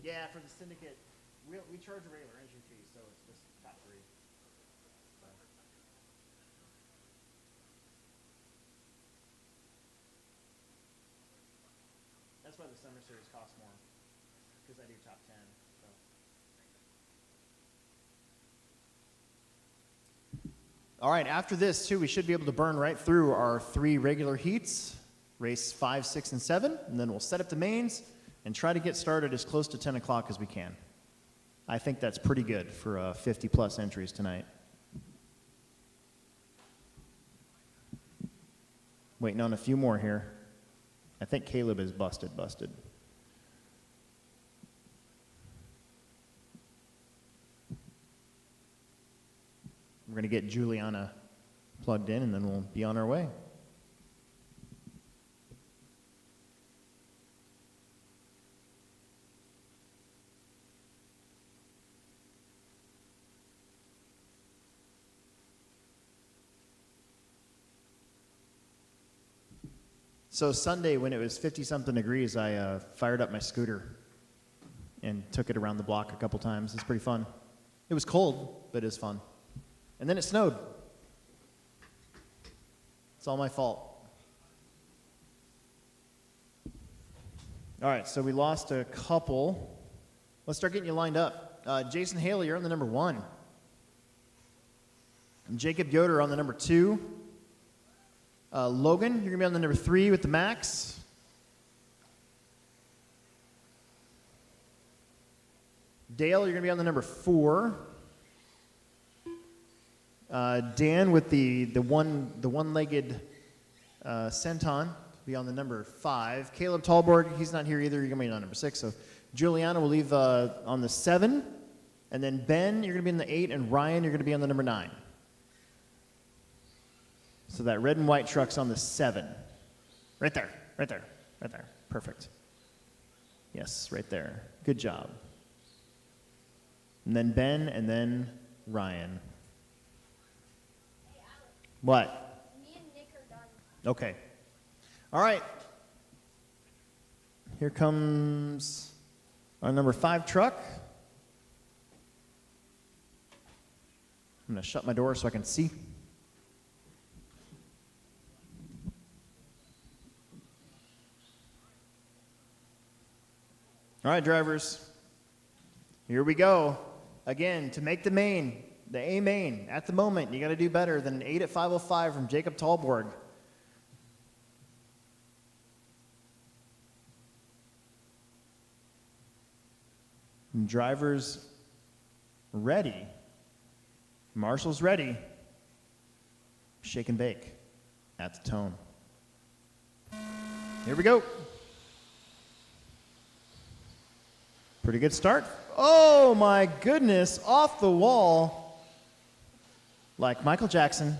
Yeah, for the syndicate, we charge a regular entry fee, so it's just top 3. That's why the summer series costs more, because I do top 10. So. All right, after this, too, we should be able to burn right through our 3 regular heats, race 5, 6, and 7, and then we'll set up the mains and try to get started as close to 10 o'clock as we can. I think that's pretty good for 50-plus entries tonight. Waiting on a few more here. I think Caleb is busted. We're going to get Juliana plugged in, and then we'll be on our way. So Sunday, when it was 50-something degrees, I fired up my scooter and took it around the block a couple times. It's pretty fun. It was cold, but it was fun. And then it snowed. It's all my fault. All right, so we lost a couple. Let's start getting you lined up. Jason Haley, you're on the number 1. And Jacob Yoder on the number 2. Logan, you're going to be on the number 3 with the Max. Dale, you're going to be on the number 4. Dan with the one-legged Centon be on the number 5. Caleb Tallborg, he's not here either. You're going to be on number 6. So Juliana will leave on the 7. And then Ben, you're going to be in the 8. And Ryan, you're going to be on the number 9. So that red and white truck's on the 7. Right there. Perfect. Yes, right there. Good job. And then Ben, and then Ryan. Hey, Alex, What? me and Nick are done. Okay. All right. Here comes our number 5 truck. I'm going to shut my door so I can see. All right, drivers, Here we go. Again, to make the main, the A main, at the moment, you got to do better than an 8 at 505 from Jacob Talborg. And drivers ready. Marshall's ready. Shake and bake at the tone. Here we go. Pretty good start. Oh my goodness, off the wall. Like Michael Jackson.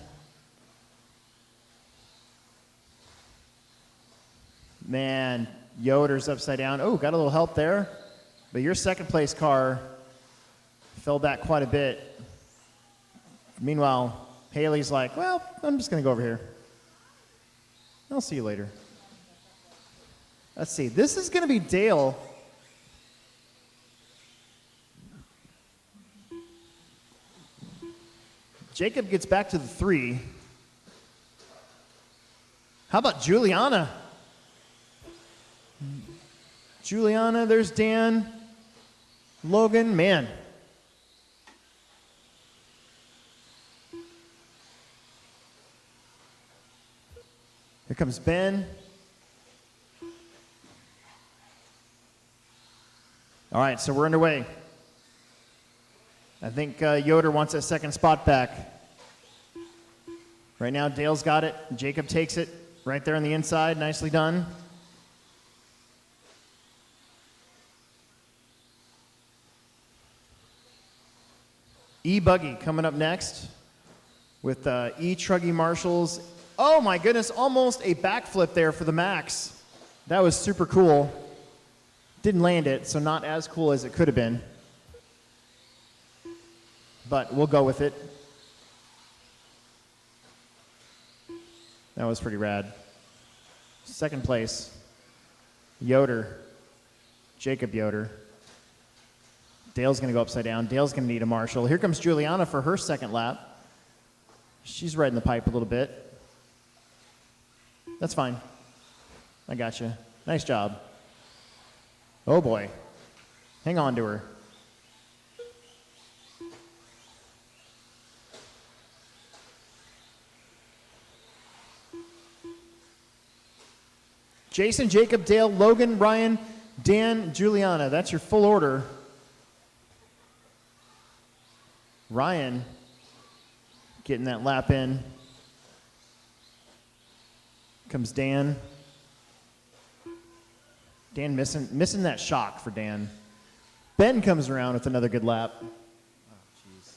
Man, Yoder's upside down. Oh, got a little help there. But your second place car fell back quite a bit. Meanwhile, Haley's like, well, I'm just going to go over here. I'll see you later. Let's see. This is going to be Dale. Jacob gets back to the 3. How about Juliana? Juliana, there's Dan. Logan, man. Here comes Ben. All right, so we're underway. I think Yoder wants that second spot back. Right now, Dale's got it. Jacob takes it right there on the inside. Nicely done. E-buggy coming up next with E-truggy Marshalls. Oh my goodness, almost a backflip there for the Max. That was super cool. Didn't land it, so not as cool as it could have been. But we'll go with it. That was pretty rad. Second place, Yoder, Jacob Yoder. Dale's going to go upside down. Dale's going to need a Marshall. Here comes Juliana for her second lap. She's riding the pipe a little bit. That's fine. I got you. Nice job. Oh boy. Hang on to her. Jason, Jacob, Dale, Logan, Ryan, Dan, Juliana. That's your full order. Ryan getting that lap in. Comes Dan. Dan missing that shock for Dan. Ben comes around with another good lap. Oh, jeez.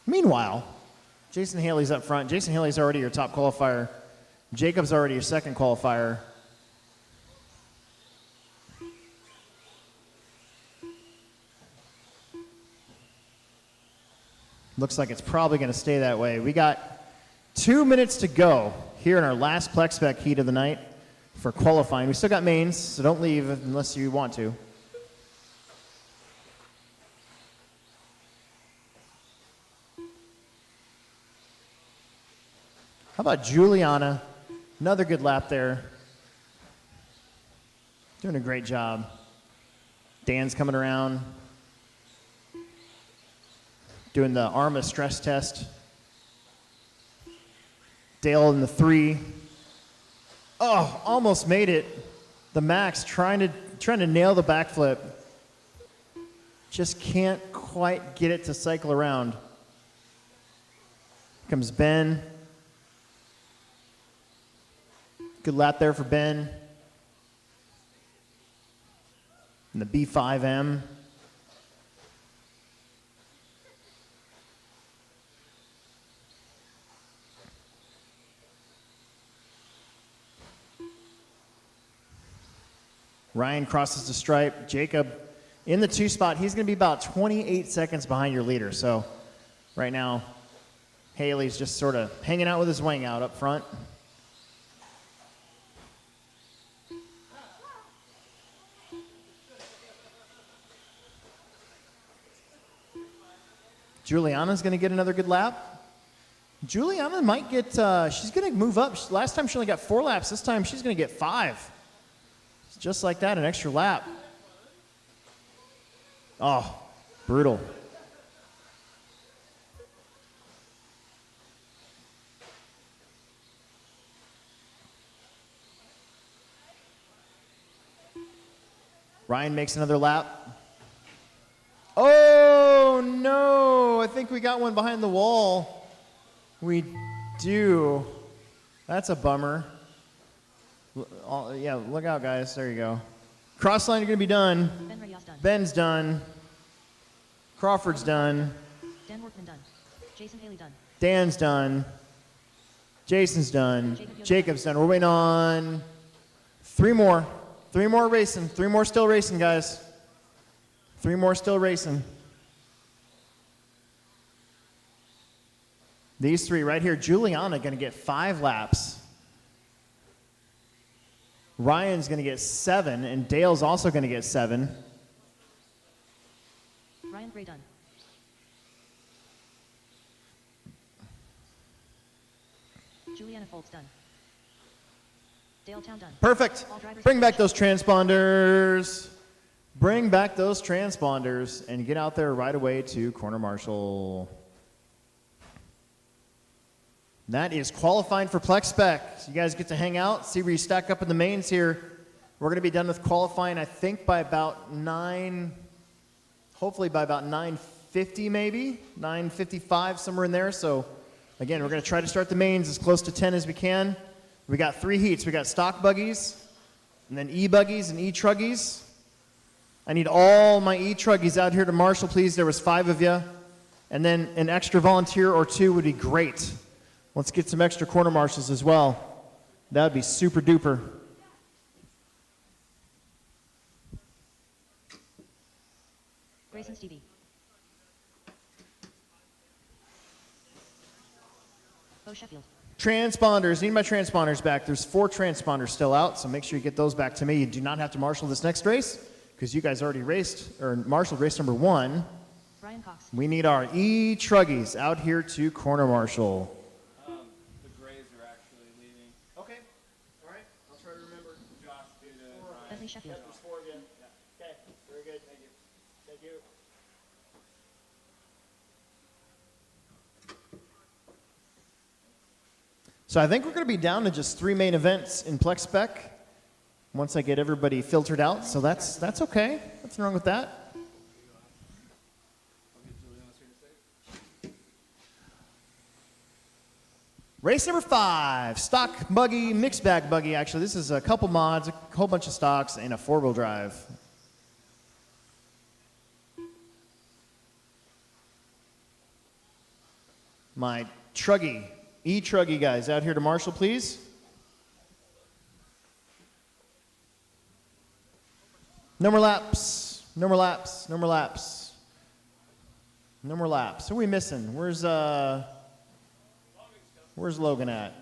Meanwhile, Jason Haley's up front. Jason Haley's already your top qualifier. Jacob's already your second qualifier. Looks like it's probably going to stay that way. We got 2 minutes to go here in our last Plex spec heat of the night for qualifying. We still got mains, so don't leave unless you want to. How about Juliana? Another good lap there. Doing a great job. Dan's coming around. Doing the ARMA stress test. Dale in the 3. Oh, almost made it. The Max trying to nail the backflip. Just can't quite get it to cycle around. Comes Ben. Good lap there for Ben. And the B5M. Ryan crosses the stripe. Jacob in the 2 spot. He's going to be about 28 seconds behind your leader. So right now, Haley's just sort of hanging out with his wing out up front. Juliana's going to get another good lap. Juliana might get, she's going to move up. Last time she only got 4 laps. This time she's going to get 5. Just like that, an extra lap. Oh, brutal. Ryan makes another lap. Oh, no. I think we got one behind the wall. We do. That's a bummer. Yeah, look out, guys. There you go. Cross line, you're going to be done. Ben Rayos done. Ben's done. Crawford's done. Dan Workman done. Jason Haley done. Dan's done. Jason's done. Jacob's done. We're waiting on 3 more. 3 more racing. 3 more still racing, guys. 3 more still racing. These 3 right here. Juliana going to get 5 laps. Ryan's going to get 7, and Dale's also going to get 7. Ryan Gray done. Juliana Foltz done. Dale Town done. Perfect. All drivers Bring back those transponders. Bring back those transponders and get out there right away to Corner Marshal. That is qualifying for Plex spec. So you guys get to hang out, see where you stack up in the mains here. We're going to be done with qualifying, I think, by about 9, hopefully by about 9:50 maybe, 9:55, somewhere in there. So again, we're going to try to start the mains as close to 10 as we can. We got 3 heats. We got stock buggies, and then E-buggies and E-truggies. I need all my E-truggies out here to Marshall, please. There was 5 of you. And then an extra volunteer or 2 would be great. Let's get some extra corner marshals as well. That would be super duper. Grayson Stevie. Bo Sheffield. Transponders. Need my transponders back. There's 4 transponders still out, so make sure you get those back to me. You do not have to marshal this next race because you guys already raced, or marshaled race number 1. Brian Cox. We need our E-truggies out here to corner marshal. The Grays are actually leaving. Okay. All right. I'll try to remember. Josh, Data, Ryan. Bentley Sheffield. There's 4 of you. Okay. Very good. Thank you. Thank you. So I think we're going to be down to just 3 main events in Plex spec once I get everybody filtered out. So that's okay. Nothing wrong with that. Race number 5, stock buggy, mixed bag buggy. Actually, this is a couple mods, a whole bunch of stocks, and a 4-wheel drive. My truggy, E-truggy guys out here to Marshall, please. No more laps, no more laps, no more laps. No more laps. Who are we missing? Where's Logan at?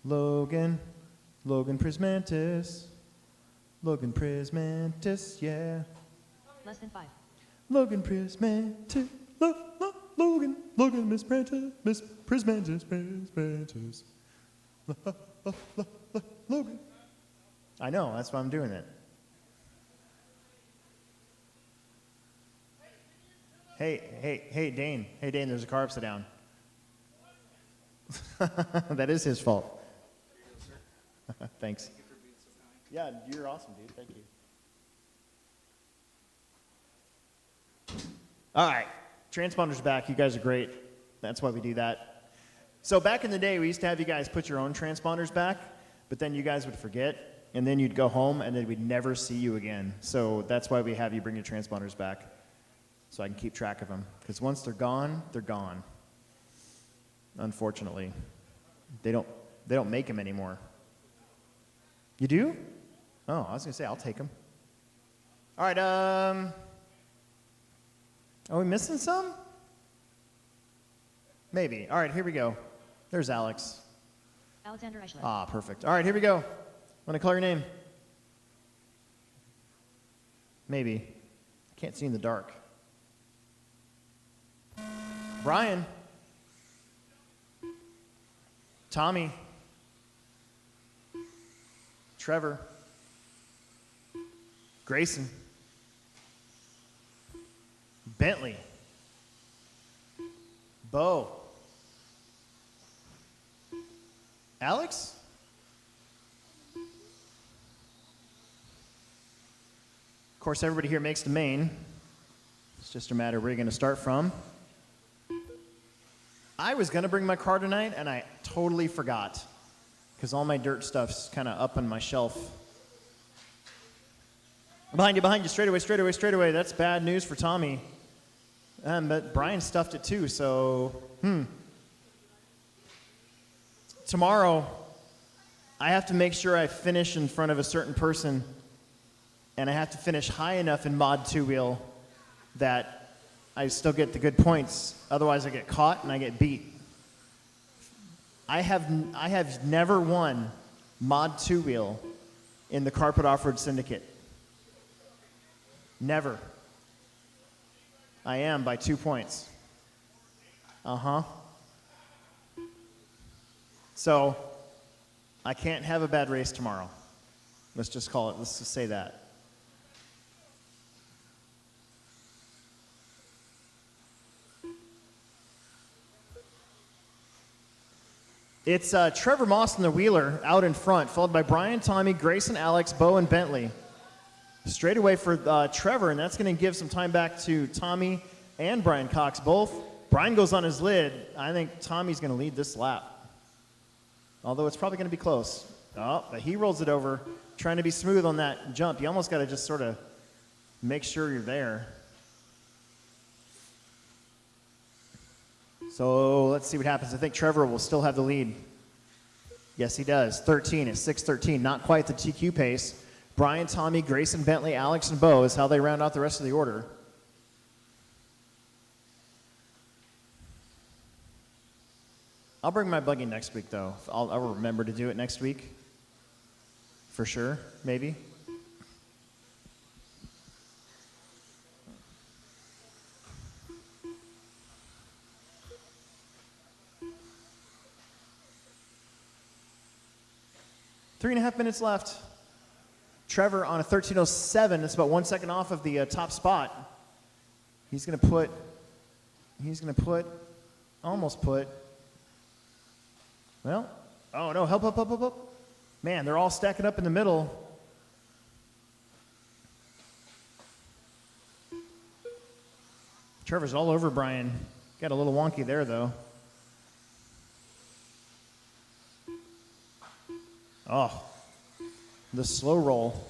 Logan Prismantis. Logan Prismantis, yeah. Less than 5. Logan Prismantis. Logan Prismantis. Logan. I know, that's why I'm doing it. Hey, Dane. Hey, Dane, there's a car upside down. That is his fault. Thanks. Yeah, you're awesome, dude. Thank you. All right. Transponders back. You guys are great. That's why we do that. So back in the day, we used to have you guys put your own transponders back, but then you guys would forget, and then you'd go home, and then we'd never see you again. So that's why we have you bring your transponders back, so I can keep track of them. Because once they're gone, they're gone. Unfortunately. They don't make them anymore. You do? Oh, I was going to say, I'll take them. All right, are we missing some? Maybe. All right, here we go. There's Alex. Alexander Eichler. Ah, perfect. All right, here we go. Want to call your name? Maybe. I can't see in the dark. Brian. Tommy. Trevor. Grayson. Bentley. Bo. Alex? Of course, everybody here makes the main. It's just a matter of where you're going to start from. I was going to bring my car tonight, and I totally forgot because all my dirt stuff's kind of up on my shelf. Behind you, straight away. That's bad news for Tommy. But Brian stuffed it too, so, Tomorrow, I have to make sure I finish in front of a certain person, and I have to finish high enough in mod 2-wheel that I still get the good points. Otherwise, I get caught and I get beat. I have never won mod 2-wheel in the Carpet Off-Road Syndicate. Never. I am by 2 points. So, I can't have a bad race tomorrow. Let's just say that. It's Trevor Moss and the Wheeler out in front, followed by Brian, Tommy, Grayson, Alex, Bo, and Bentley. Straight away for Trevor, and that's going to give some time back to Tommy and Brian Cox both. Brian goes on his lid. I think Tommy's going to lead this lap. Although it's probably going to be close. Oh, but he rolls it over, trying to be smooth on that jump. You almost got to just sort of make sure you're there. So let's see what happens. I think Trevor will still have the lead. Yes, he does. 13 at 6:13. Not quite the TQ pace. Brian, Tommy, Grayson, Bentley, Alex, and Bo is how they round out the rest of the order. I'll bring my buggy next week, though. I'll remember to do it next week. For sure, maybe. 3.5 minutes left. Trevor on a 13:07. That's about 1 second off of the top spot. Well, oh no, help. Man, they're all stacking up in the middle. Trevor's all over Brian. Got a little wonky there, though. Oh, the slow roll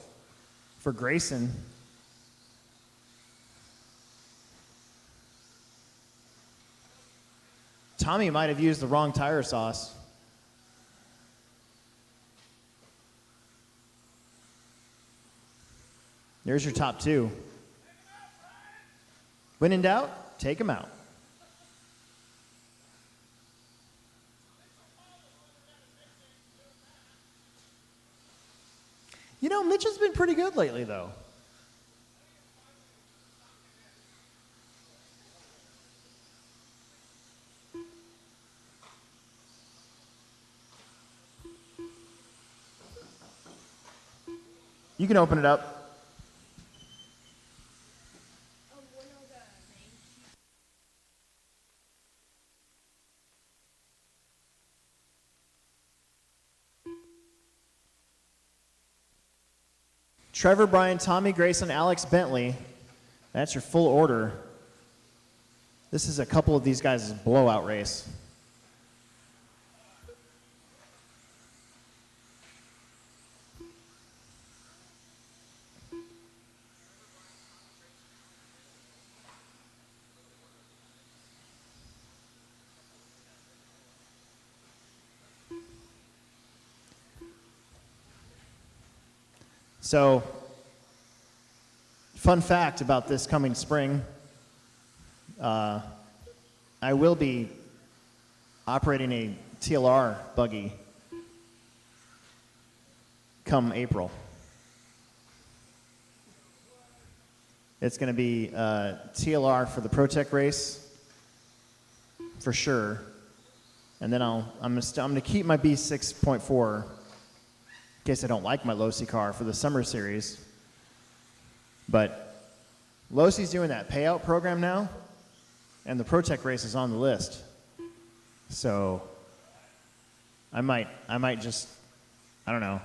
for Grayson. Tommy might have used the wrong tire sauce. There's your top two. When in doubt, take him out. You know, Mitch has been pretty good lately, though. You can open it up. Trevor, Brian, Tommy, Grayson, Alex, Bentley. That's your full order. This is a couple of these guys' blowout race. So, fun fact about this coming spring, I will be operating a TLR buggy come April. It's going to be TLR for the ProTech race, for sure. And then I'm gonna keep my B6.4 in case I don't like my Losi car for the summer series. But Losi's doing that payout program now, and the ProTech race is on the list. So I might just, I don't know,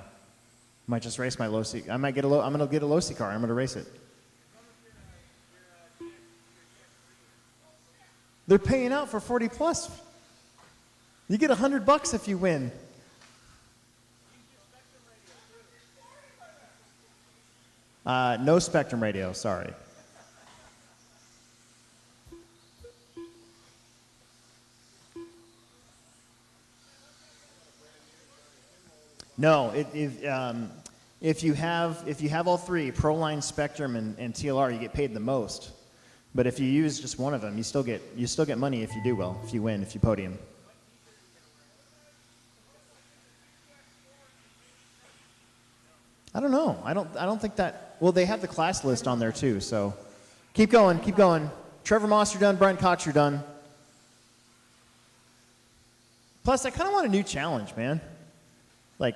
might just race my Losi. I'm gonna get a Losi car. I'm gonna race it. They're paying out for 40 plus. You get $100 if you win. No Spectrum radio, sorry. No, if you have all three, ProLine, Spectrum, and TLR, you get paid the most. But if you use just one of them, you still get money if you do well, if you win, if you podium. I don't know. I don't think that. Well, they have the class list on there too. So, keep going, keep going. Trevor Moss, you're done. Brian Cox, you're done. Plus, I kind of want a new challenge, man. Like,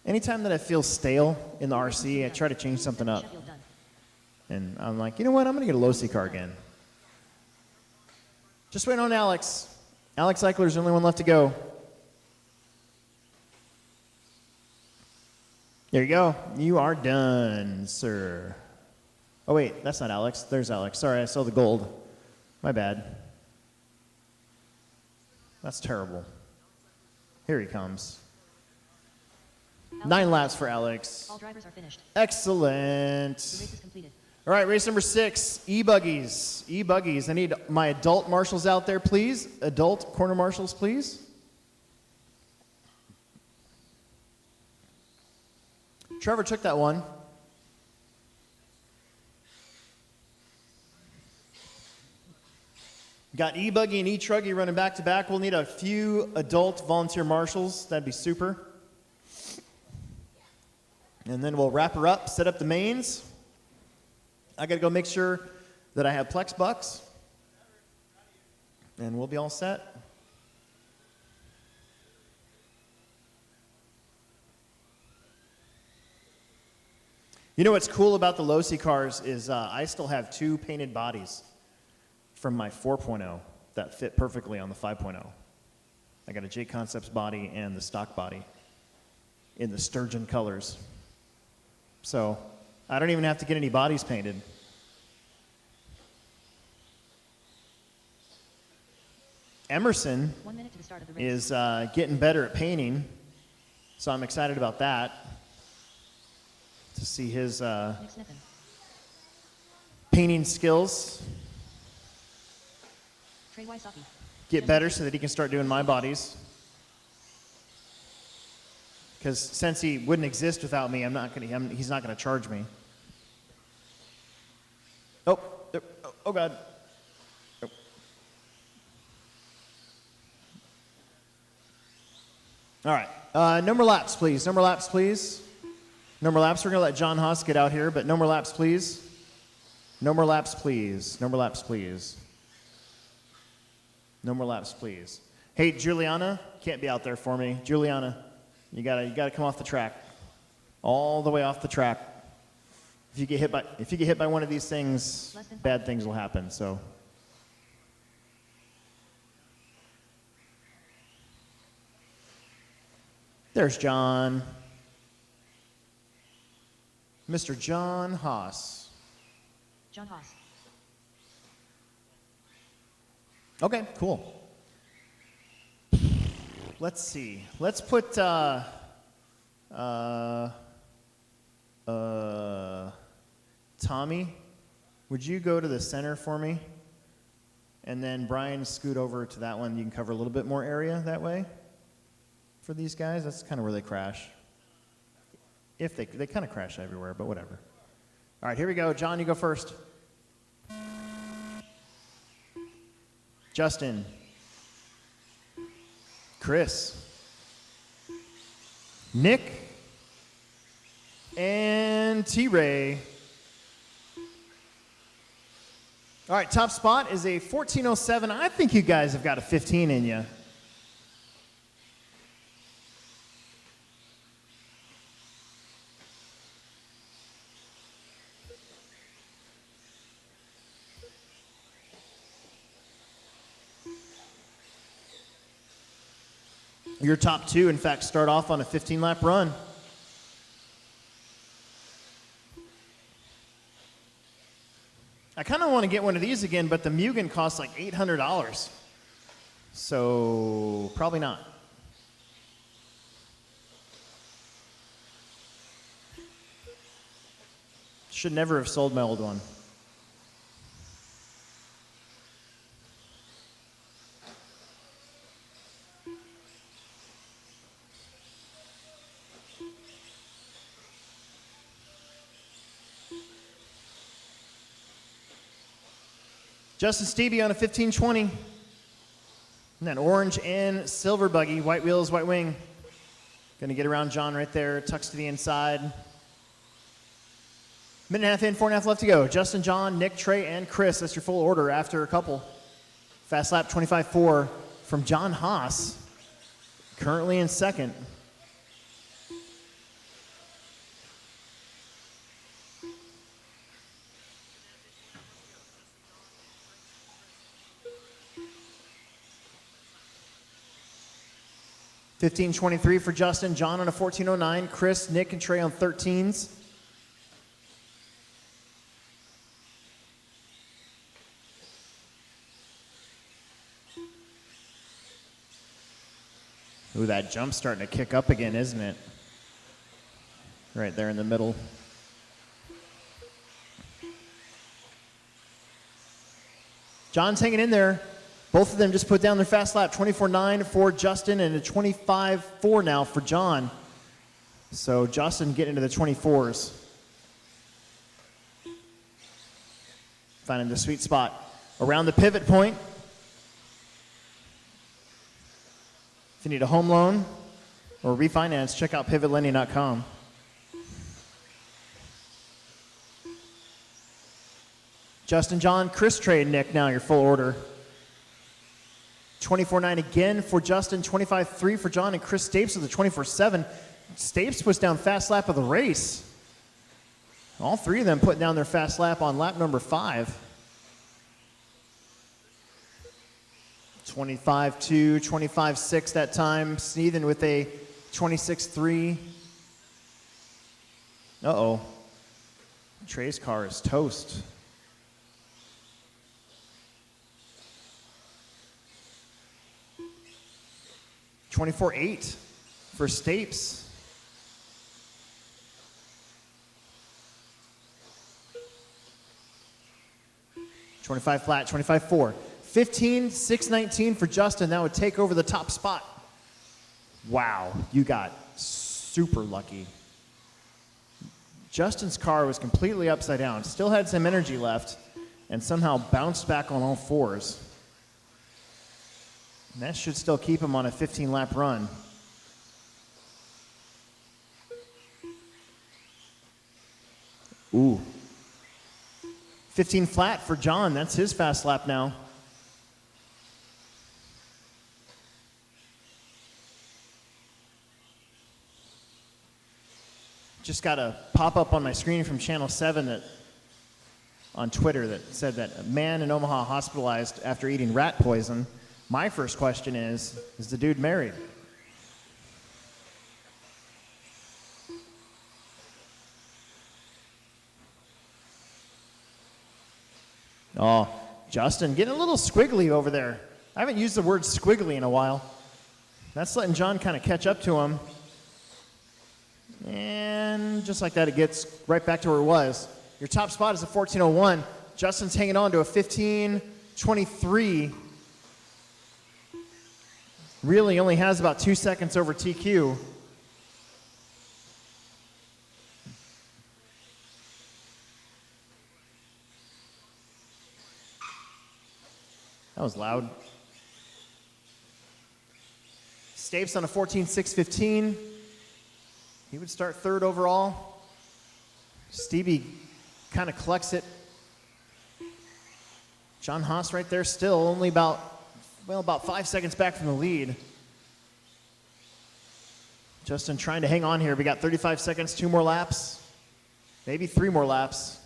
anytime that I feel stale in the RC, I try to change something up. Sheffield done. And I'm like, you know what? I'm gonna get a Losi car again. Just waiting on Alex. Alex Eichler's the only one left to go. There you go. You are done, sir. Oh, wait, that's not Alex. There's Alex. Sorry, I saw the gold. My bad. That's terrible. Here he comes. 9 laps for Alex. All drivers are finished. Excellent. The race is completed. All right, race number 6, E-buggies. E-buggies. I need my adult marshals out there, please. Adult corner marshals, please. Trevor took that one. Got E-buggy and E-truggy running back to back. We'll need a few adult volunteer marshals. That'd be super. And then we'll wrap her up, set up the mains. I gotta go make sure that I have Plex bucks. And we'll be all set. You know what's cool about the Losi cars is I still have 2 painted bodies from my 4.0 that fit perfectly on the 5.0. I got a J Concepts body and the stock body in the sturgeon colors. So I don't even have to get any bodies painted. Emerson 1 minute to the start of the race. is getting better at painting, so I'm excited about that. To see his Nick Sniffen. painting skills Trey Wysocki. get better so that he can start doing my bodies. Because since he wouldn't exist without me, he's not gonna charge me. Oh, God. Oh. All right, no more laps, please. No more laps, please. No more laps. We're gonna let John Haas get out here, but no more laps, please. No more laps, please. No more laps, please. No more laps, please. Hey, Juliana, can't be out there for me. Juliana, you gotta come off the track, all the way off the track. If you get hit by one of these things, bad things will happen. So. There's John. Mr. John Haas. John Haas. Okay, cool. Let's see. Let's put Tommy, would you go to the center for me? And then Brian, scoot over to that one. You can cover a little bit more area that way for these guys. That's kind of where they crash. If they kind of crash everywhere, but whatever. All right, here we go. John, you go first. Justin. Chris. Nick. And T-Ray. All right, top spot is a 1407. I think you guys have got a 15 in you. Your top two, in fact, start off on a 15-lap run. I kind of want to get one of these again, but the Mugen costs like $800. So probably not. Should never have sold my old one. Justin Stevie on a 1520. And that orange and silver buggy, white wheels, white wing. Gonna get around John right there, tucks to the inside. Minute and a half in, 4.5 left to go. Justin, John, Nick, Trey, and Chris. That's your full order after a couple. Fast lap 25.4 from John Haas, currently in second. $15.23 for Justin, John on a 14.09, Chris, Nick, and Trey on 13s. Ooh, that jump's starting to kick up again, isn't it? Right there in the middle. John's hanging in there. Both of them just put down their fast lap, 24.9 for Justin and a 25.4 now for John. So Justin getting into the 24s. Finding the sweet spot around the pivot point. If you need a home loan or refinance, check out pivotlending.com. Justin, John, Chris, Trey, and Nick, now your full order. 24.9 again for Justin, 25.3 for John, and Chris Stapes with a 24.7. Stapes puts down fast lap of the race. All three of them putting down their fast lap on lap number 5. 25.2, 25.6 that time. Sneathen with a 26.3. Uh-oh. Trey's car is toast. $24.8 for Stapes. $25 flat, $25.4. $15,619 for Justin. That would take over the top spot. Wow, you got super lucky. Justin's car was completely upside down, still had some energy left, and somehow bounced back on all fours. And that should still keep him on a 15-lap run. Ooh. 15 flat for John. That's his fast lap now. Just got a pop-up on my screen from Channel 7 that, on Twitter, that said that a man in Omaha hospitalized after eating rat poison. My first question is the dude married? Oh, Justin getting a little squiggly over there. I haven't used the word squiggly in a while. That's letting John kind of catch up to him. And just like that, it gets right back to where it was. Your top spot is a 14.01. Justin's hanging on to a 15.23. Really only has about 2 seconds over TQ. That was loud. Stapes on a 14.615. He would start third overall. Stevie kind of collects it. John Haas right there still only about 5 seconds back from the lead. Justin trying to hang on here. We got 35 seconds, 2 more laps, maybe 3 more laps.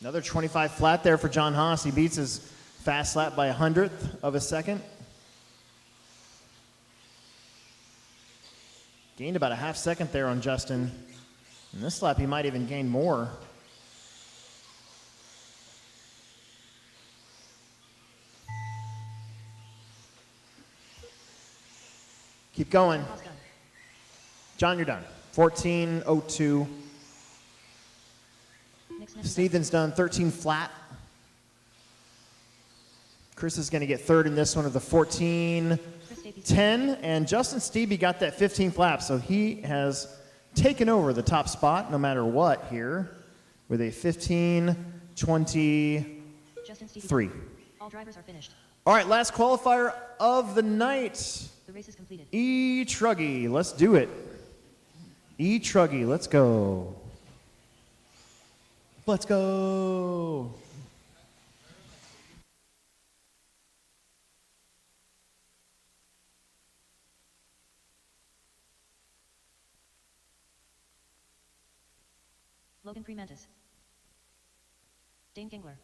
Another 25 flat there for John Haas. He beats his fast lap by 100th of a second. Gained about a half second there on Justin. And this lap he might even gain more. Keep going. Haas done. John, you're done. 14:02. Nick Smith is done. Stephen's done 13 flat. Chris is going to get third in this one of the 14:10. Chris Stapes. And Justin Stevie got that 15th lap, so he has taken over the top spot no matter what here with a 15:23. Justin Stevie. All drivers are finished. All right, last qualifier of the night. The race is completed. E-truggy, let's do it. E-truggy, let's go. Let's go. Logan Fremantis. Dane Gingler.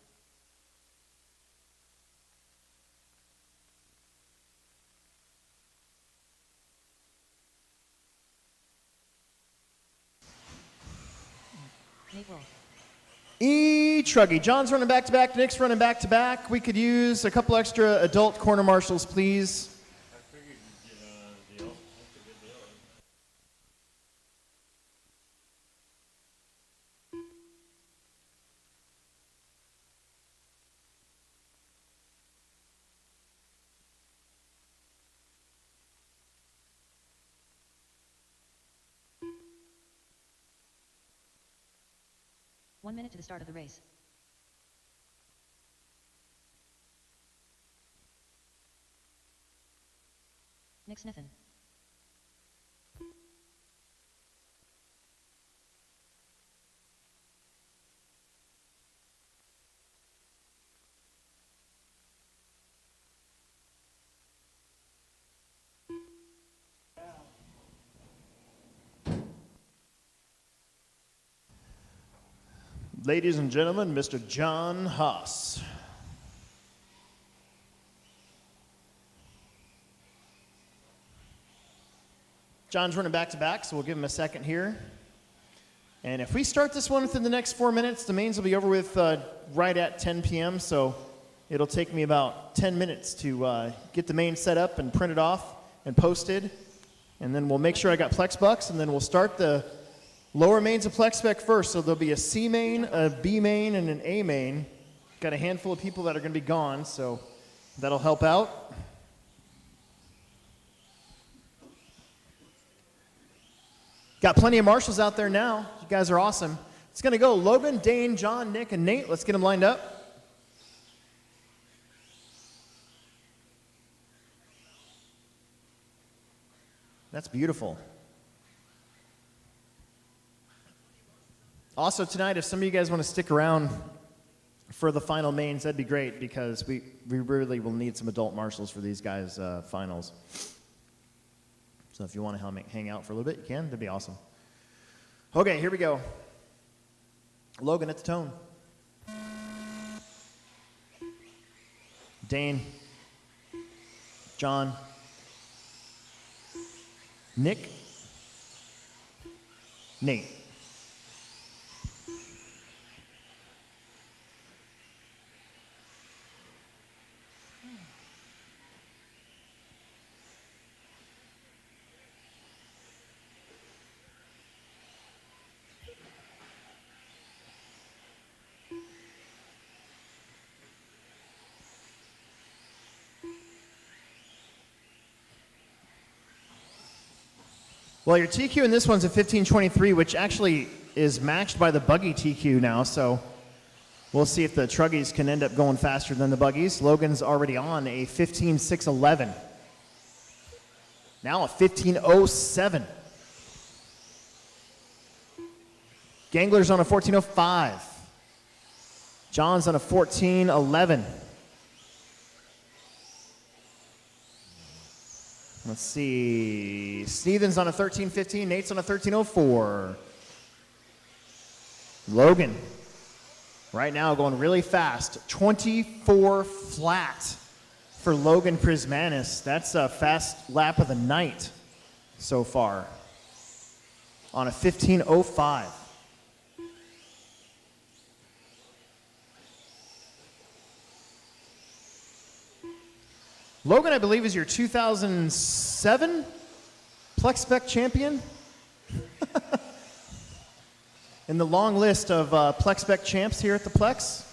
Nate Wolf. E-truggy. John's running back-to-back. Nick's running back-to-back. We could use a couple extra adult corner marshals, please. I figured you'd get a deal. That's a good deal. 1 minute to the start of the race. Nick Snithin. Ladies and gentlemen, Mr. John Haas. John's running back-to-back, so we'll give him a second here. And if we start this one within the next 4 minutes, the mains will be over with right at 10 p.m., so it'll take me about 10 minutes to get the main set up and printed off and posted. And then we'll make sure I got Plex bucks, and then we'll start the lower mains of Plex spec first. So there'll be a C main, a B main, and an A main. Got a handful of people that are going to be gone, so that'll help out. Got plenty of marshals out there now. You guys are awesome. It's going to go Logan, Dane, John, Nick, and Nate. Let's get them lined up. That's beautiful. Also tonight, if some of you guys want to stick around for the final mains, that'd be great because we really will need some adult marshals for these guys' finals. So if you want to hang out for a little bit, you can. That'd be awesome. Okay, here we go. Logan at the tone. Dane. John. Nick. Nate. Well, your TQ in this one's a 15:23, which actually is matched by the buggy TQ now, so we'll see if the truggies can end up going faster than the buggies. Logan's already on a 15:611. Now a 15:07. Gangler's on a 14:05. John's on a 14:11. Let's see. Stephen's on a 13:15. Nate's on a 13:04. Logan Right now going really fast. 24 flat for Logan Prismanis. That's a fast lap of the night so far on a 15:05. Logan, I believe, is your 2007 Plex spec champion. In the long list of Plex spec champs here at the Plex.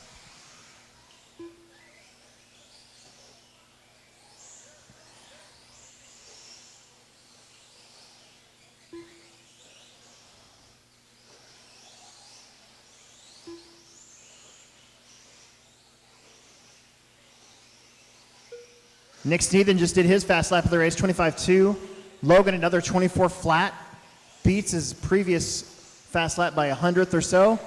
Nick Sneathen just did his fast lap of the race, 25.2. Logan, another 24 flat. Beats his previous fast lap by 100th or so.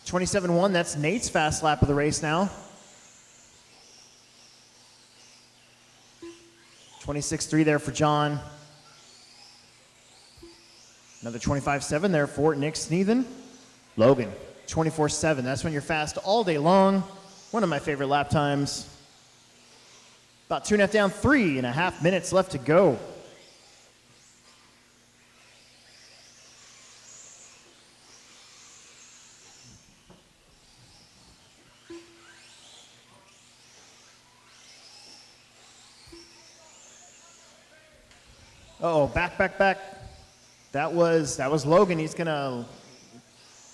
27.1, that's Nate's fast lap of the race now. 26.3 there for John. Another 25.7 there for Nick Sneathen. Logan, 24.7. That's when you're fast all day long. One of my favorite lap times. About 2.5 down, 3.5 minutes left to go. Uh-oh, back. That was Logan. He's gonna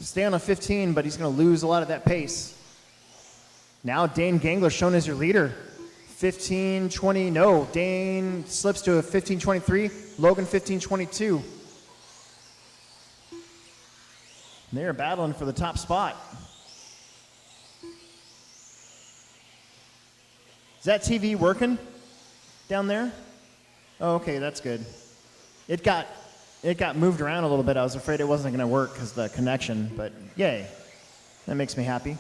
stay on a 15, but he's gonna lose a lot of that pace. Now Dane Gangler shown as your leader. 15:20, no, Dane slips to a 15:23, Logan 15:22. They're battling for the top spot. Is that TV working down there? Oh, okay, that's good. It got moved around a little bit. I was afraid it wasn't going to work because of the connection, but yay. That makes me happy.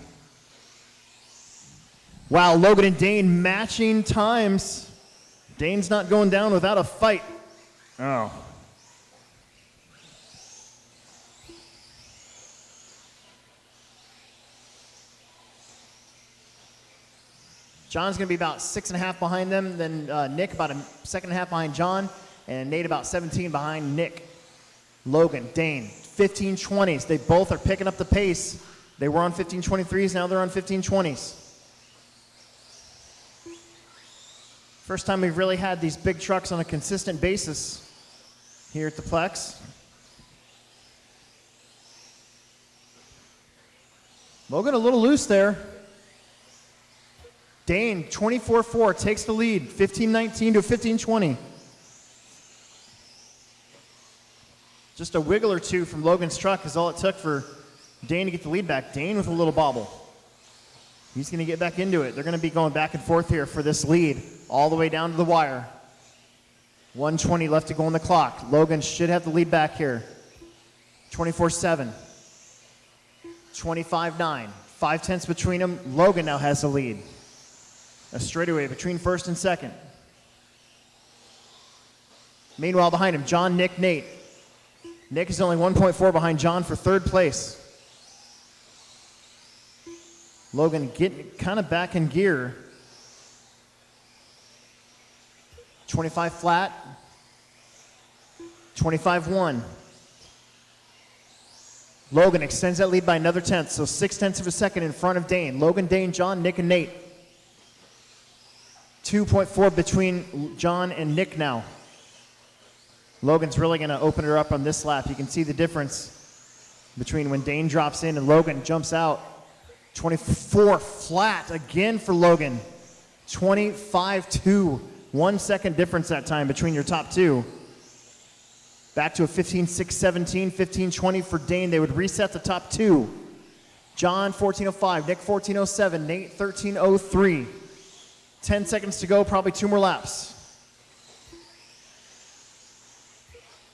Wow, Logan and Dane matching times. Dane's not going down without a fight. Oh. John's going to be about 6.5 behind them, then Nick about a 2.5 behind John, and Nate about 17 behind Nick. Logan, Dane, 15:20s. They both are picking up the pace. They were on 15:23s, now they're on 15:20s. First time we've really had these big trucks on a consistent basis here at the Plex. Logan a little loose there. Dane, 24.4, takes the lead, 15:19 to 15:20. Just a wiggle or two from Logan's truck is all it took for Dane to get the lead back. Dane with a little bobble. He's going to get back into it. They're going to be going back and forth here for this lead all the way down to the wire. 1:20 left to go on the clock. Logan should have the lead back here. 24.7. 25.9. 5/10 between them. Logan now has the lead. A straightaway between first and second. Meanwhile, behind him, John, Nick, Nate. Nick is only 1.4 behind John for third place. Logan getting kind of back in gear. 25 flat. 25.1. Logan extends that lead by another 1/10, so 0.6 of a second in front of Dane. Logan, Dane, John, Nick, and Nate. 2.4 between John and Nick now. Logan's really going to open her up on this lap. You can see the difference between when Dane drops in and Logan jumps out. 24 flat again for Logan. 25.2. 1 second difference that time between your top two. Back to a 15.617, 15.20 for Dane. They would reset the top two. John 14.05, Nick 14.07, Nate 13.03. 10 seconds to go, probably 2 more laps.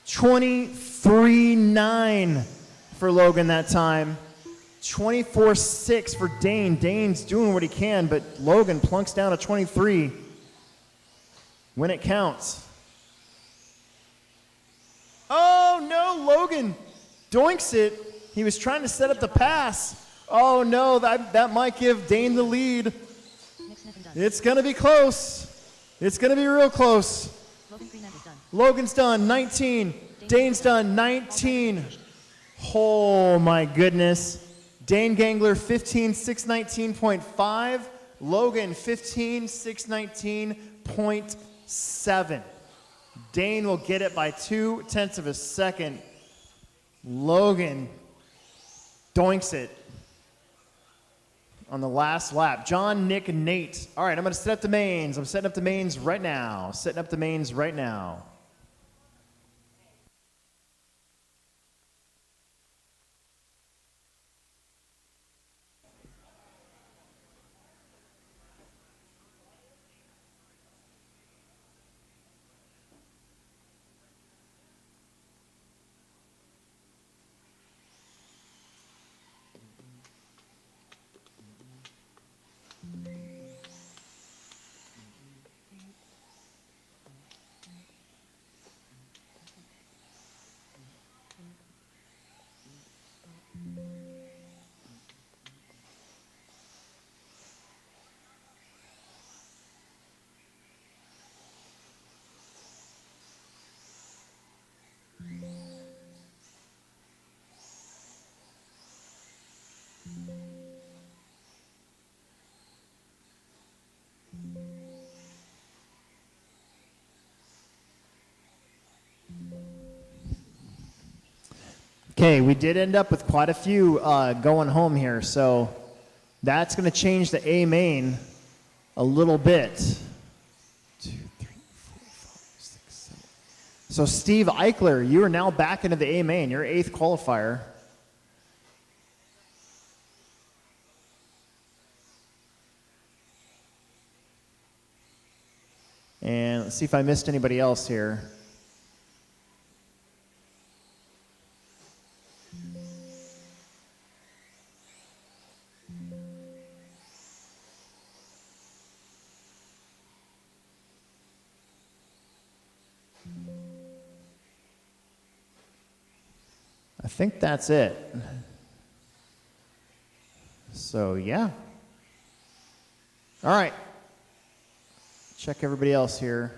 23.9 for Logan that time. 24.6 for Dane. Dane's doing what he can, but Logan plunks down to 23 when it counts. Oh no, Logan doinks it. He was trying to set up the pass. Oh no, that might give Dane the lead. Nick Sniffen done. It's gonna be close. It's gonna be real close. Logan Greenland is done. Logan's done, 19. Dane's done, 19. Oh my goodness. Dane Gangler, 15,619.5. Logan, 15,619.7. Dane will get it by 0.2 of a second. Logan doinks it on the last lap. John, Nick, and Nate. All right, I'm going to set up the mains. I'm setting up the mains right now. Setting up the mains right now. Okay, we did end up with quite a few going home here, so that's going to change the A main a little bit. 2, 3, 4, 5, 6, 7. So Steve Eichler, you are now back into the A main. You're 8th qualifier. And let's see if I missed anybody else here. I think that's it. So, yeah. All right. Check everybody else here.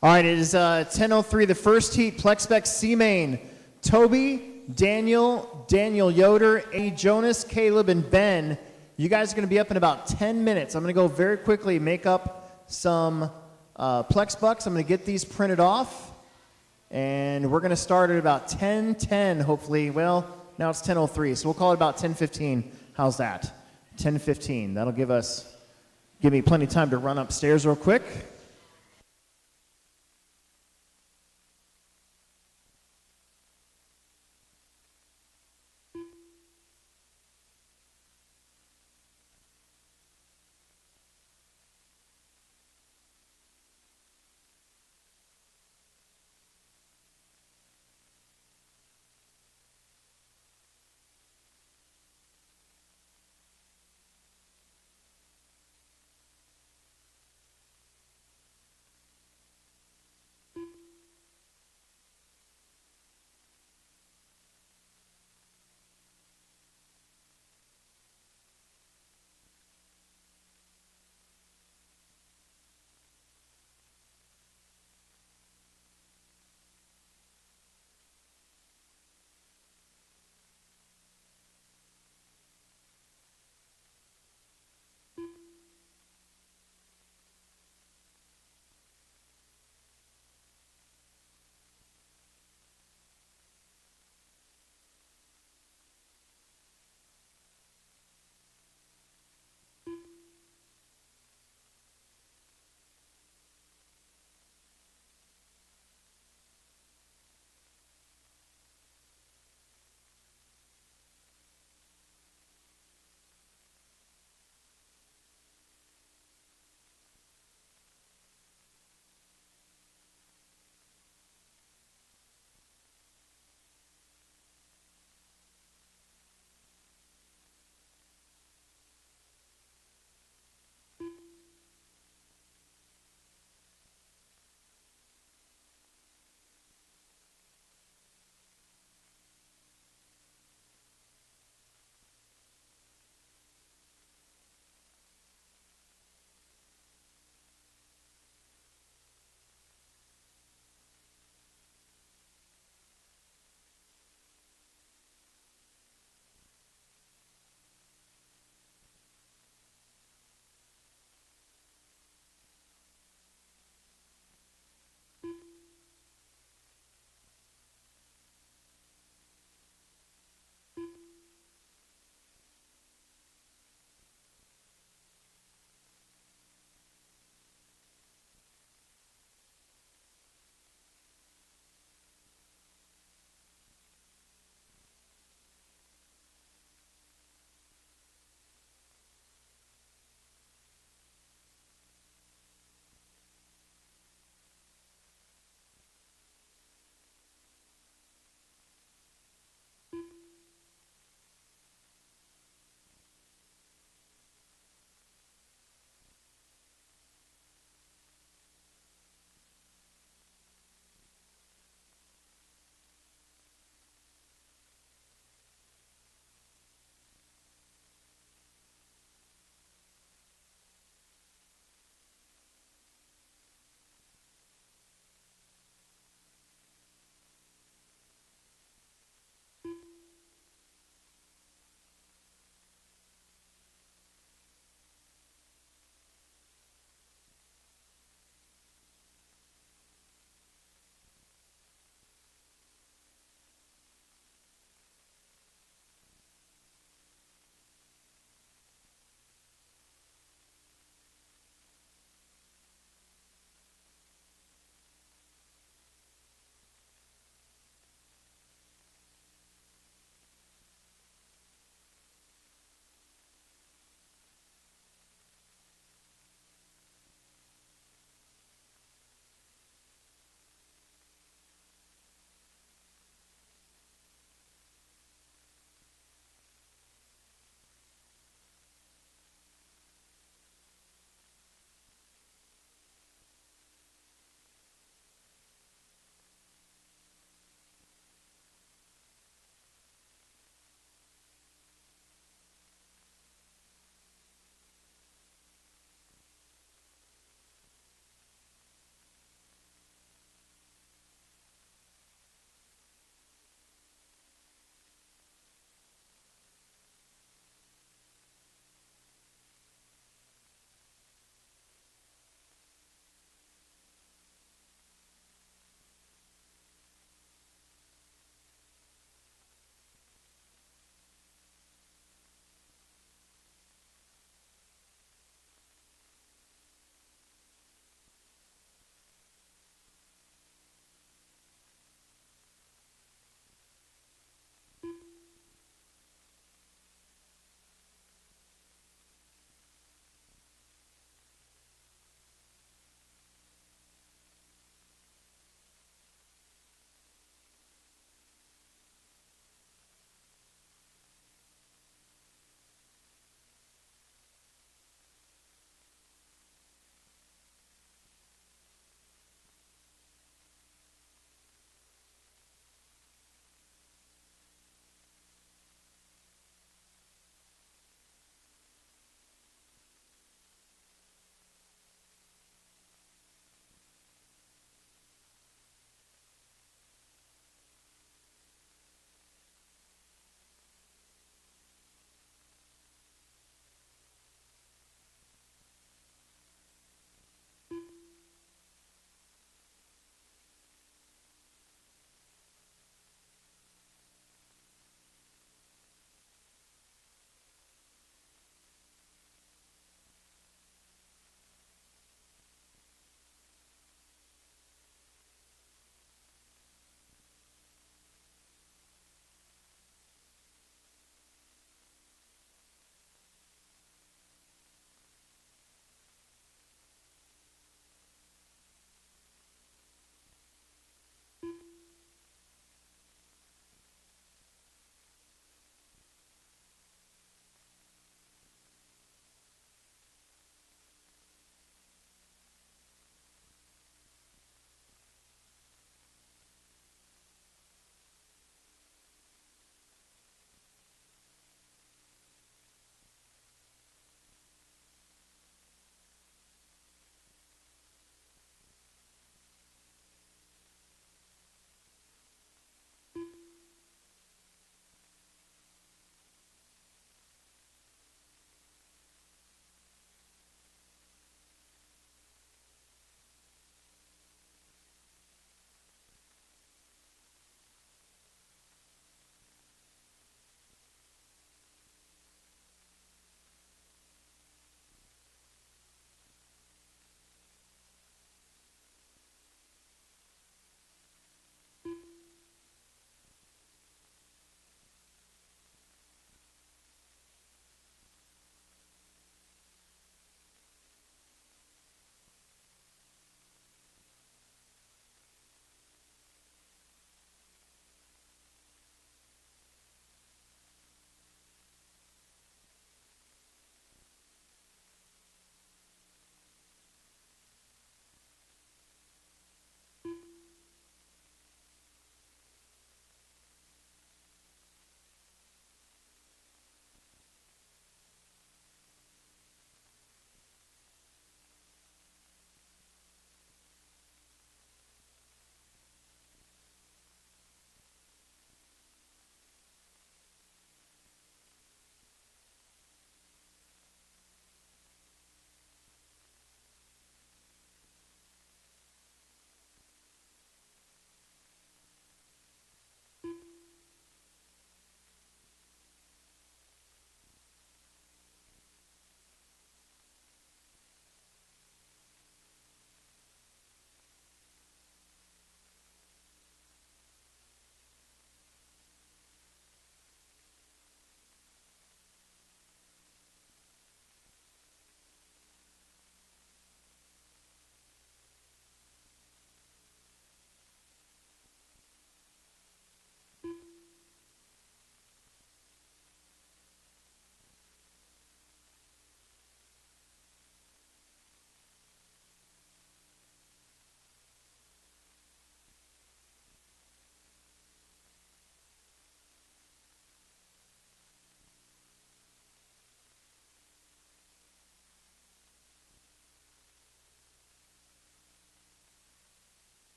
All right, it is 10:03, the first heat, Plex spec C main. Toby, Daniel, Daniel Yoder, A. Jonas, Caleb, and Ben. You guys are going to be up in about 10 minutes. I'm going to go very quickly, make up some Plex bucks. I'm going to get these printed off, and we're going to start at about 10:10, hopefully. Well, now it's 10:03, so we'll call it about 10:15. How's that? 10:15. That'll give me plenty of time to run upstairs real quick.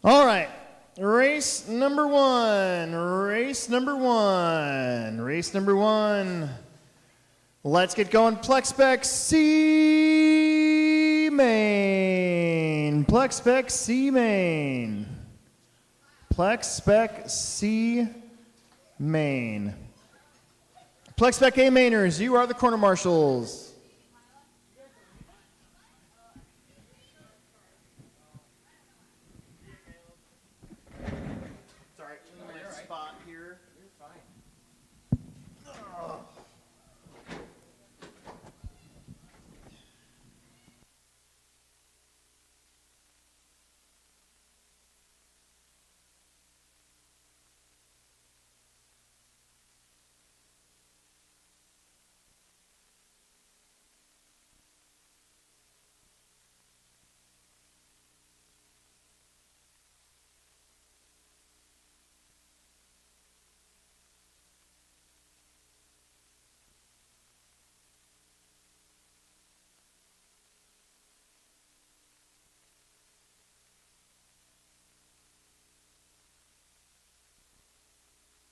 All right. Race number one. Race number one. Race number one. Let's get going. Plex spec C main. Plex spec C main. Plex spec C main. Plex spec A mainers, you are the corner marshals. Sorry, my spot here. You're fine.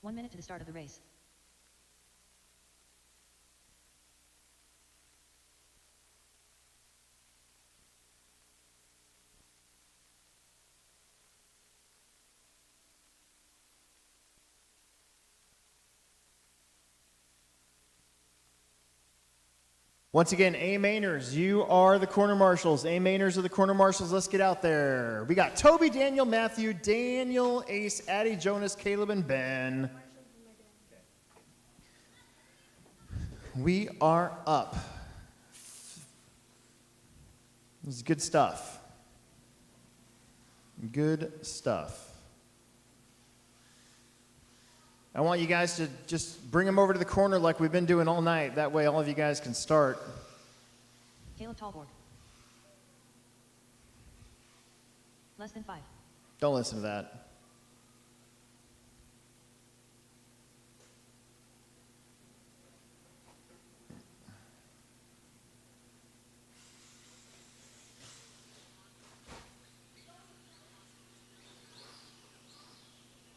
One minute to the start of the race. Once again, A mainers, you are the corner marshals. A mainers are the corner marshals. Let's get out there. We got Toby, Daniel, Matthew, Daniel, Ace, Addie, Jonas, Caleb, and Ben. We are up. This is good stuff. Good stuff. I want you guys to just bring them over to the corner like we've been doing all night. That way all of you guys can start. Caleb Tallborg. Less than 5. Don't listen to that.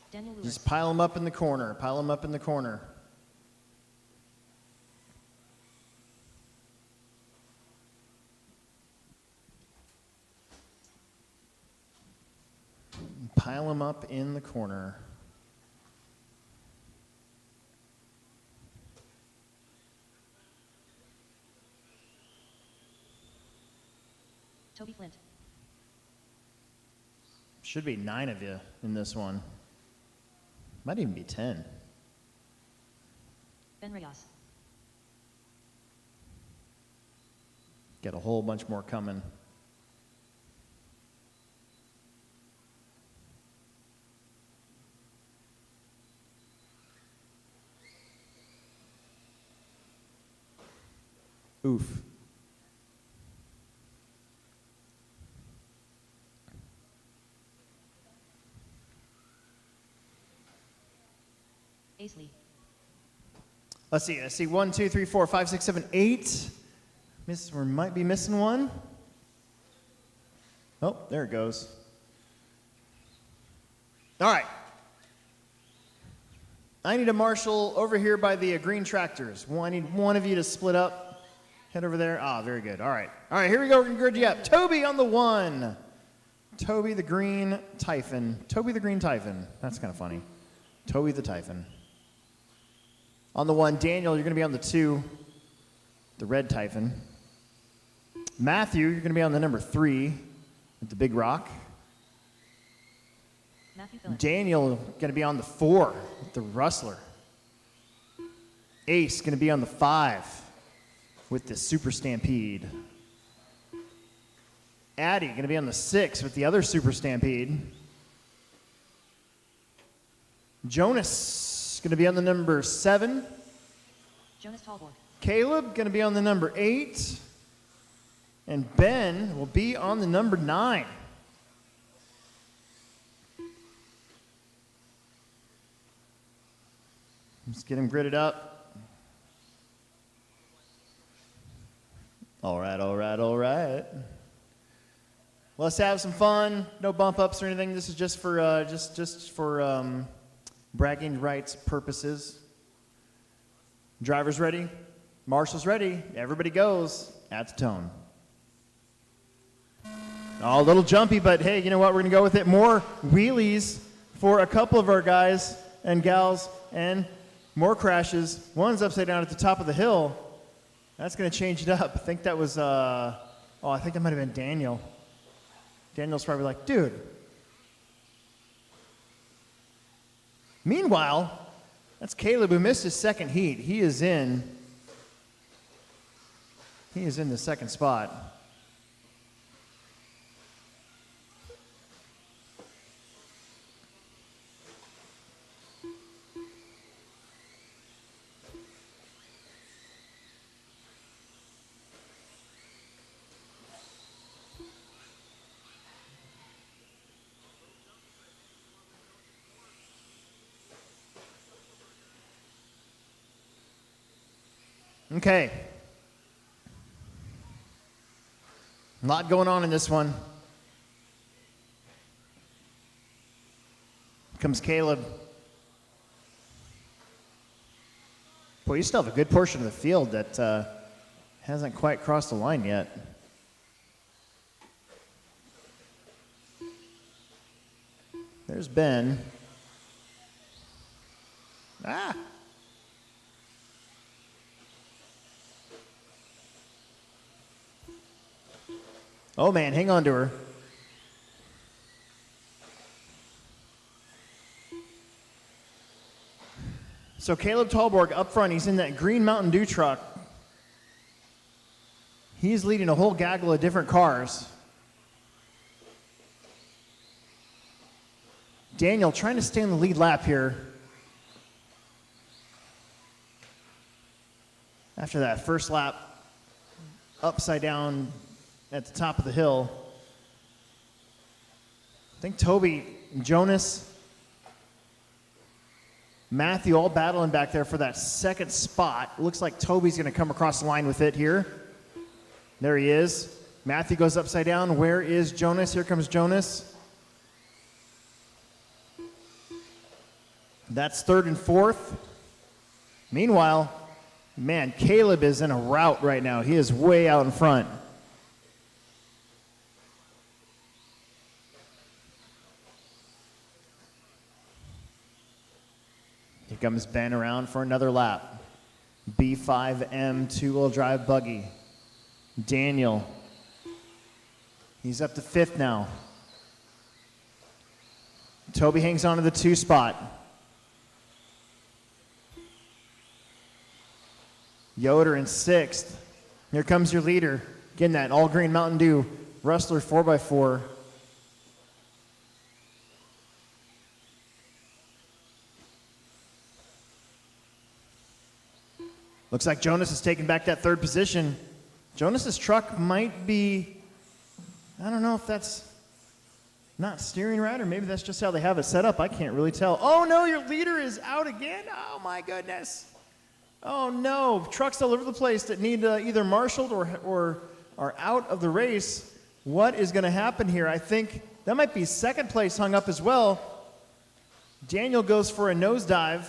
Daniel Lewis. Just pile them up in the corner. Pile them up in the corner. Pile them up in the corner. Toby Flint. Should be 9 of you in this one. Might even be 10. Ben Reyes. Get a whole bunch more coming. Oof. Ace Lee. Let's see. I see 1, 2, 3, 4, 5, 6, 7, 8. We might be missing one. Oh, there it goes. All right. I need a marshal over here by the green tractors. I need one of you to split up. Head over there. Ah, very good. All right. All right, here we go. We're going to grid you up. Toby on the 1. Toby the Green Typhon. Toby the Green Typhon. That's kind of funny. Toby the Typhon. On the 1, Daniel, you're going to be on the 2, the red Typhon. Matthew, you're going to be on the number 3 with the big rock. Matthew Phillips. Daniel going to be on the 4 with the rustler. Ace going to be on the 5 with the super stampede. Addie going to be on the 6 with the other super stampede. Jonas going to be on the number 7. Jonas Tallborg. Caleb going to be on the number 8. And Ben will be on the number 9. Let's get him gridded up. All right, all right, all right. Let's have some fun. No bump ups or anything. This is just for just for bragging rights purposes. Driver's ready. Marshal's ready. Everybody goes. At the tone. Oh, a little jumpy, but hey, you know what? We're going to go with it. More wheelies for a couple of our guys and gals, and more crashes. One's upside down at the top of the hill. That's going to change it up. I think that was, I think that might have been Daniel. Daniel's probably like, dude. Meanwhile, that's Caleb who missed his second heat. He is in the second spot. Okay. A lot going on in this one. Comes Caleb. Boy, you still have a good portion of the field that hasn't quite crossed the line yet. There's Ben. Ah! Oh man, hang on to her. So Caleb Tallborg up front, he's in that green Mountain Dew truck. He's leading a whole gaggle of different cars. Daniel trying to stay on the lead lap here. After that first lap, upside down at the top of the hill. I think Toby, Jonas, Matthew all battling back there for that second spot. Looks like Toby's going to come across the line with it here. There he is. Matthew goes upside down. Where is Jonas? Here comes Jonas. That's third and fourth. Meanwhile, man, Caleb is in a rout right now. He is way out in front. Here comes Ben around for another lap. B5M two-wheel drive buggy. Daniel. He's up to fifth now. Toby hangs on to the 2 spot. Yoder in 6th. Here comes your leader. Getting that all-green Mountain Dew Rustler 4x4. Looks like Jonas is taking back that 3rd position. Jonas's truck might be, I don't know if that's not steering right or maybe that's just how they have it set up. I can't really tell. Oh no, your leader is out again. Oh my goodness. Oh no, trucks all over the place that need either marshaled or are out of the race. What is going to happen here? I think that might be 2nd place hung up as well. Daniel goes for a nosedive.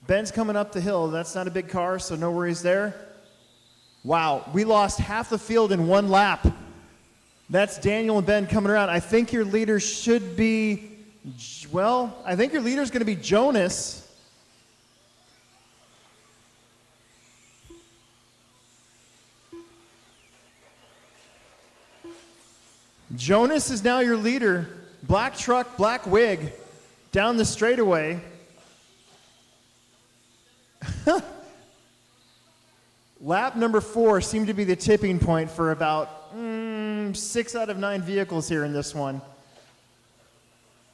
Ben's coming up the hill. That's not a big car, so no worries there. Wow, we lost half the field in 1 lap. That's Daniel and Ben coming around. I think your leader should be, well, I think your leader is going to be Jonas. Jonas is now your leader. Black truck, black wig, down the straightaway. Lap number 4 seemed to be the tipping point for about 6 out of 9 vehicles here in this one.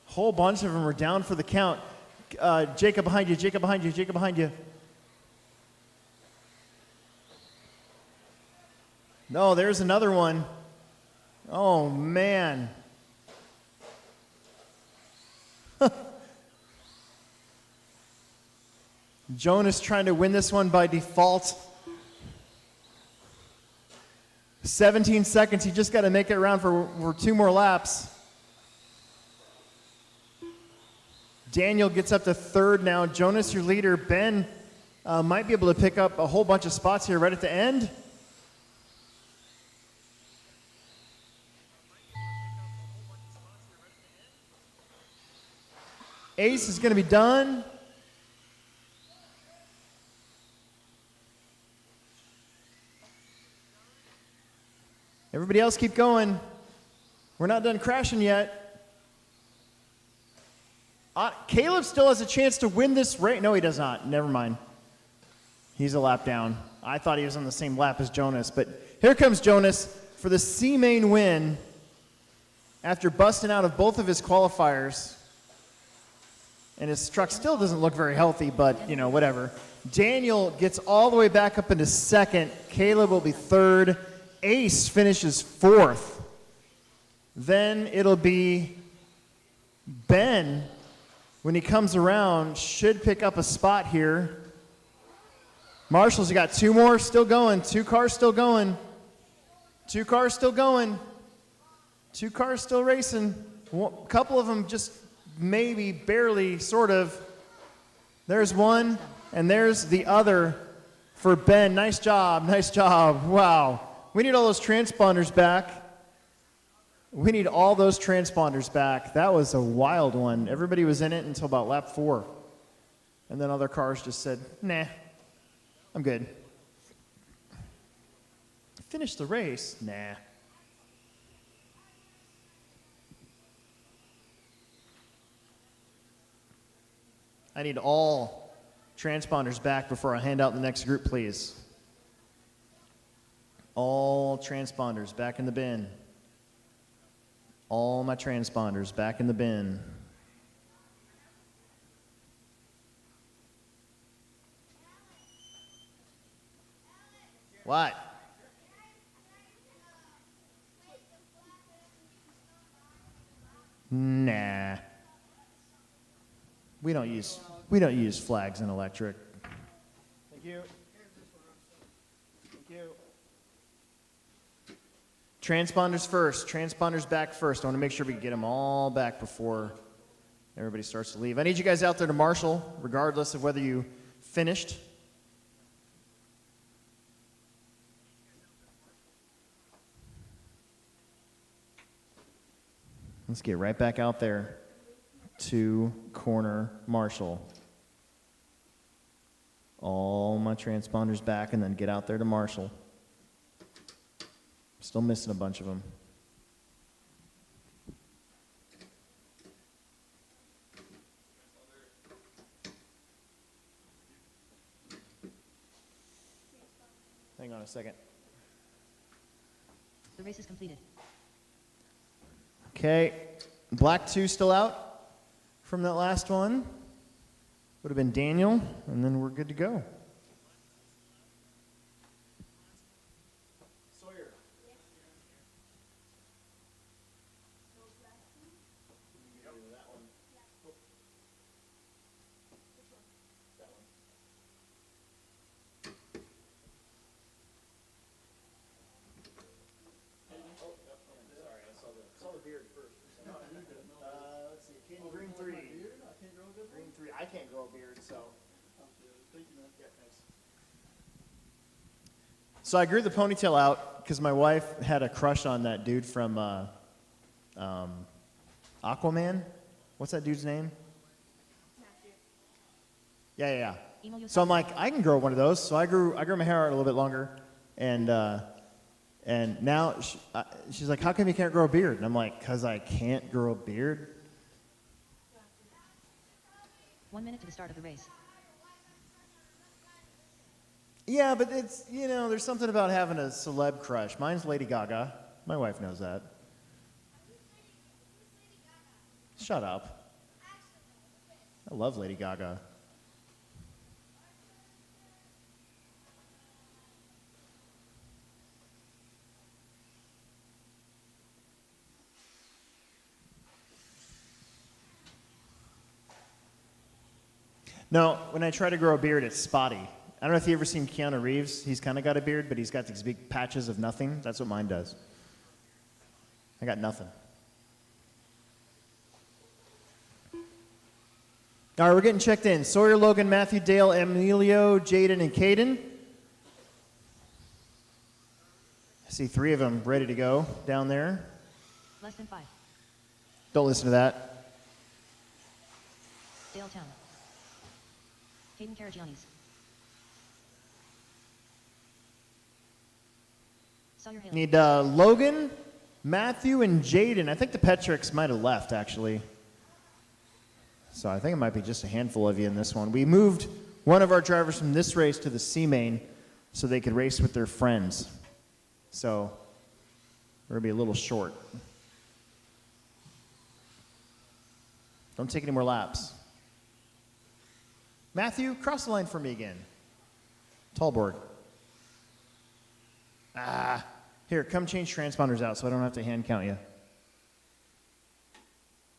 A whole bunch of them are down for the count. Jacob behind you, Jacob behind you, Jacob behind you. No, there's another one. Oh, man. Jonas trying to win this one by default. 17 seconds. He just got to make it around for 2 more laps. Daniel gets up to third now. Jonas, your leader. Ben might be able to pick up a whole bunch of spots here right at the end. Ace is going to be done. Everybody else keep going. We're not done crashing yet. Caleb still has a chance to win this race. No, he does not. Never mind. He's a lap down. I thought he was on the same lap as Jonas, but here comes Jonas for the C-Main win after busting out of both of his qualifiers. And his truck still doesn't look very healthy, but, you know, whatever. Daniel gets all the way back up into second. Caleb will be third. Ace finishes fourth. Then it'll be Ben, when he comes around, should pick up a spot here. Marshall's got 2 more still going. 2 cars still going. 2 cars still going. 2 cars still racing. A couple of them just maybe, barely, sort of. There's one, and there's the other for Ben. Nice job, nice job. Wow. We need all those transponders back. We need all those transponders back. That was a wild one. Everybody was in it until about lap 4. And then other cars just said, nah, I'm good. Finish the race? Nah. I need all transponders back before I hand out the next group, please. All transponders back in the bin. All my transponders back in the bin. What? Nah. We don't use flags in electric. Thank you. Thank you. Transponders first. Transponders back first. I want to make sure we get them all back before everybody starts to leave. I need you guys out there to marshal, regardless of whether you finished. Let's get right back out there to corner marshal. All my transponders back, and then get out there to marshal. Still missing a bunch of them. Hang on a second. The race is completed. Okay, black 2 still out from that last one. Would have been Daniel, and then we're good to go. Sawyer. That one. That one. Sorry, I saw the beard first. Let's see. Green 3. Green 3. I can't grow a beard, so. Yeah, thanks. So I grew the ponytail out because my wife had a crush on that dude from Aquaman. What's that dude's name? Yeah. So I'm like, I can grow one of those. So I grew my hair out a little bit longer, and now she's like, how come you can't grow a beard? And I'm like, because I can't grow a beard. 1 minute to the start of the race. Yeah, but it's, you know, there's something about having a celeb crush. Mine's Lady Gaga. My wife knows that. Shut up. I love Lady Gaga. No, when I try to grow a beard, it's spotty. I don't know if you've ever seen Keanu Reeves. He's kind of got a beard, but he's got these big patches of nothing. That's what mine does. I got nothing. All right, we're getting checked in. Sawyer, Logan, Matthew, Dale, Emilio, Jaden, and Caden. I see 3 of them ready to go down there. Less than 5. Don't listen to that. Dale Town. Hayden Karagiannis. Sawyer Haley. Need Logan, Matthew, and Jaden. I think the Petricks might have left, actually. So I think it might be just a handful of you in this one. We moved one of our drivers from this race to the C main so they could race with their friends. So we're going to be a little short. Don't take any more laps. Matthew, cross the line for me again. Tallboard. Here, come change transponders out so I don't have to hand count you.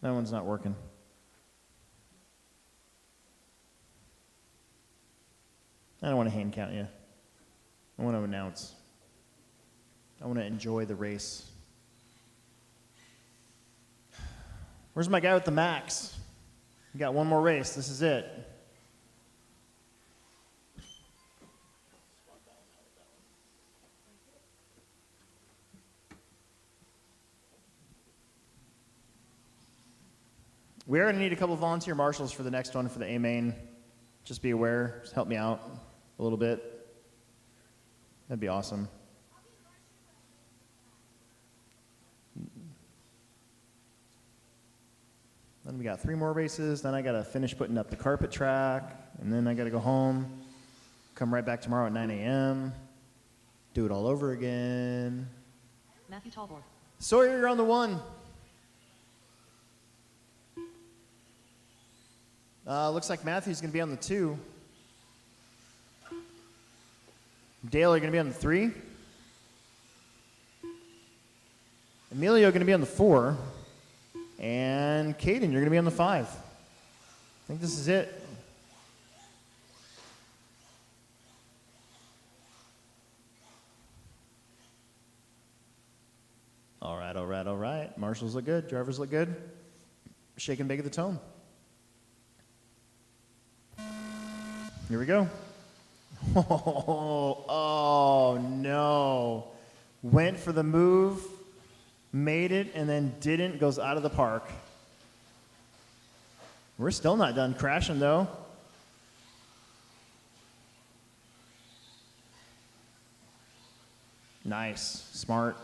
That one's not working. I don't want to hand count you. I want to announce. I want to enjoy the race. Where's my guy with the max? We got one more race. This is it. We are going to need a couple of volunteer marshals for the next one for the A main. Just be aware. Just help me out a little bit. That'd be awesome. Then we got 3 more races. Then I got to finish putting up the carpet track. And then I got to go home. Come right back tomorrow at 9 a.m. Do it all over again. Matthew Tallboard. Sawyer, you're on the 1. Looks like Matthew's going to be on the 2. Dale, you're going to be on the 3. Emilio going to be on the 4. And Caden, you're going to be on the 5. I think this is it. All right, all right, all right. Marshals look good. Drivers look good. Shake and bake of the tone. Here we go. Oh, no. Went for the move, made it, and then didn't. Goes out of the park. We're still not done crashing, though. Nice. Smart.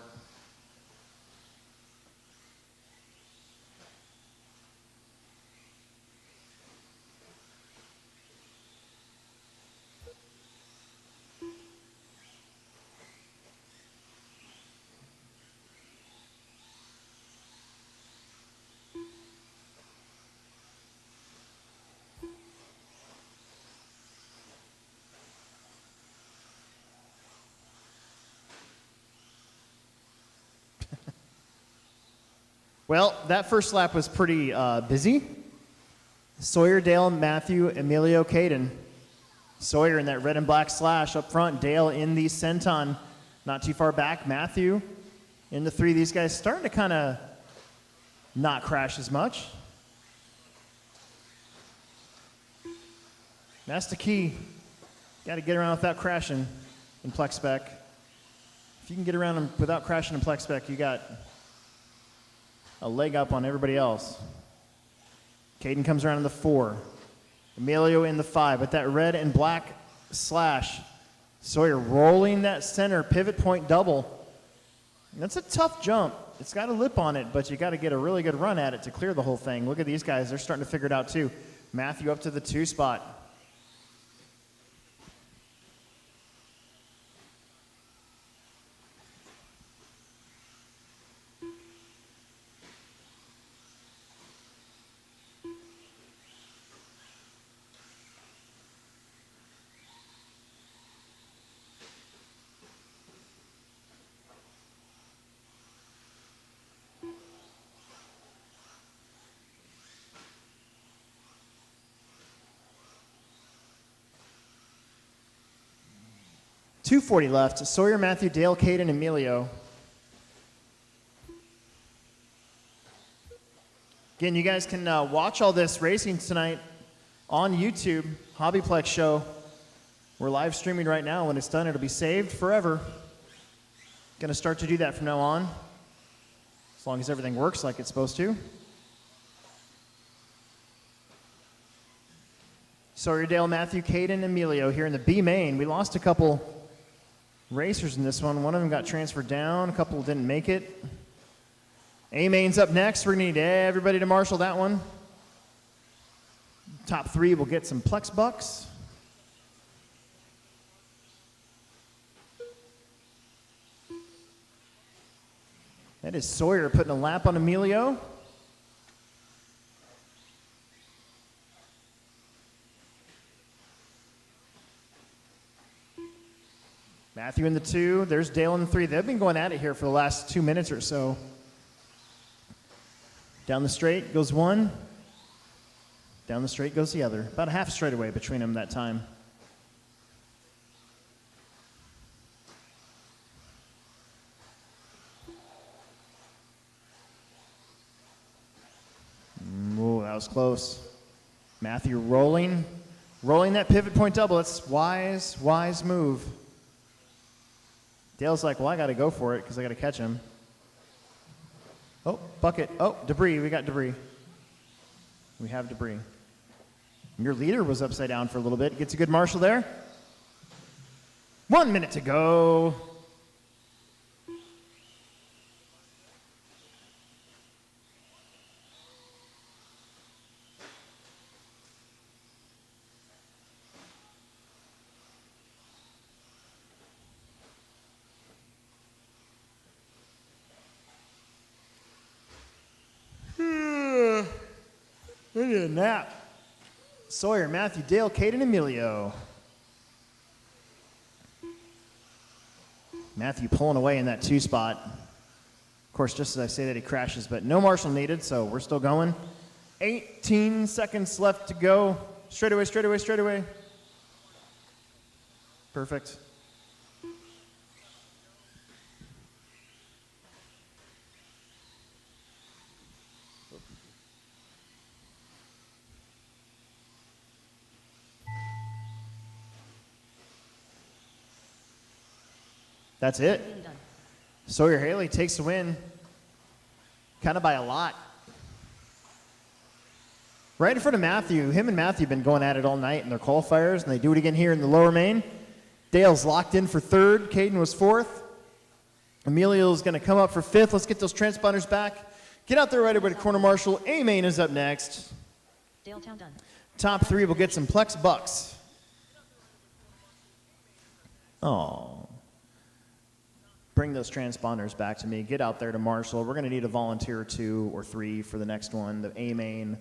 Well, that first lap was pretty busy. Sawyer, Dale, Matthew, Emilio, Caden. Sawyer in that red and black slash up front. Dale in the Centon, not too far back. Matthew in the 3. These guys starting to kind of not crash as much. That's the key. Got to get around without crashing in Plex spec. If you can get around them without crashing in Plex spec, you got a leg up on everybody else. Caden comes around in the 4. Emilio in the 5. With that red and black slash. Sawyer rolling that center pivot point double. That's a tough jump. It's got a lip on it, but you got to get a really good run at it to clear the whole thing. Look at these guys. They're starting to figure it out too. Matthew up to the 2 spot. 240 left. Sawyer, Matthew, Dale, Caden, Emilio. Again, you guys can watch all this racing tonight on YouTube, HobbyPlex show. We're live streaming right now. When it's done, it'll be saved forever. Gonna start to do that from now on, as long as everything works like it's supposed to. Sawyer, Dale, Matthew, Caden, Emilio here in the B main. We lost a couple racers in this one. One of them got transferred down. A couple didn't make it. A main's up next. We're gonna need everybody to marshal that one. Top three will get some Plex bucks. That is Sawyer putting a lap on Emilio. Matthew in the 2. There's Dale in the 3. They've been going at it here for the last 2 minutes or so. Down the straight goes one. Down the straight goes the other. About a half straightaway between them that time. Ooh, that was close. Matthew rolling that pivot point double. That's wise move. Dale's like, well, I got to go for it because I got to catch him. Oh, bucket. Oh, debris. We got debris. We have debris. Your leader was upside down for a little bit. Gets a good marshal there. 1 minute to go. I need a nap. Sawyer, Matthew, Dale, Caden, Emilio. Matthew pulling away in that 2 spot. Of course, just as I say that, he crashes, but no marshal needed, so we're still going. 18 seconds left to go. Straightaway, straightaway, straightaway. Perfect. That's it. Really done. Sawyer Haley takes the win, kind of by a lot. Right in front of Matthew. Him and Matthew have been going at it all night in their qualifiers, and they do it again here in the lower main. Dale's locked in for 3rd. Caden was 4th. Emilio's going to come up for 5th. Let's get those transponders back. Get out there right away to corner marshal. A main is up next. Daletown done. Top 3 will get some Plex bucks. Oh. Bring those transponders back to me. Get out there to marshal. We're going to need a volunteer or 2 or 3 for the next one, the A main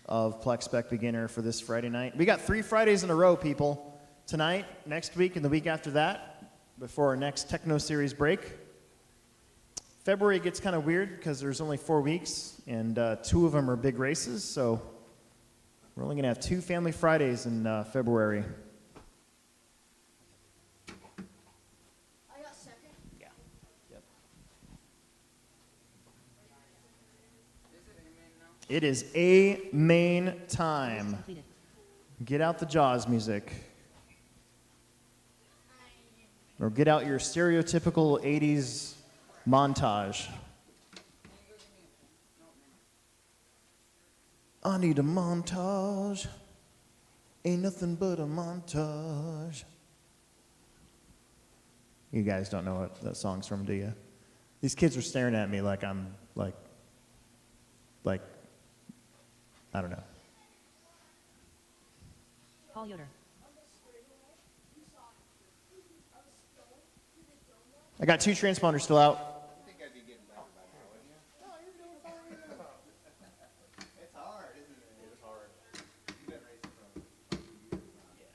of Plex Spec Beginner for this Friday night. We got 3 Fridays in a row, people. Tonight, next week, and the week after that, before our next Techno Series break. February gets kind of weird because there's only 4 weeks, and 2 of them are big races, so we're only going to have 2 Family Fridays in February. I got second. Yeah. Yep. It is A main time. Completed. Get out the Jaws music. Or get out your stereotypical 80s montage. I need a montage. Ain't nothing but a montage. You guys don't know what that song's from, do you? These kids are staring at me like I'm like I don't know. Paul Yoder. I got 2 transponders still out. I think I'd be getting better by now, wouldn't you? No, you're doing fine. It's hard, isn't it? It is hard. You've been racing for a few years now. Yeah.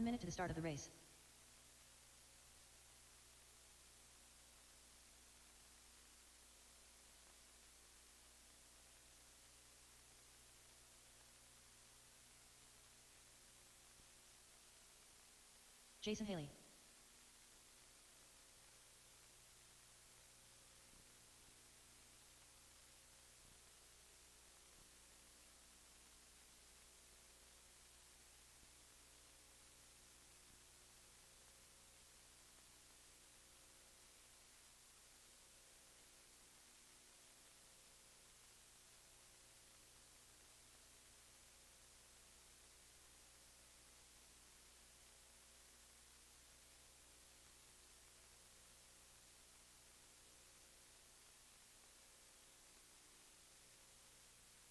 1 minute to the start of the race. Jason Haley.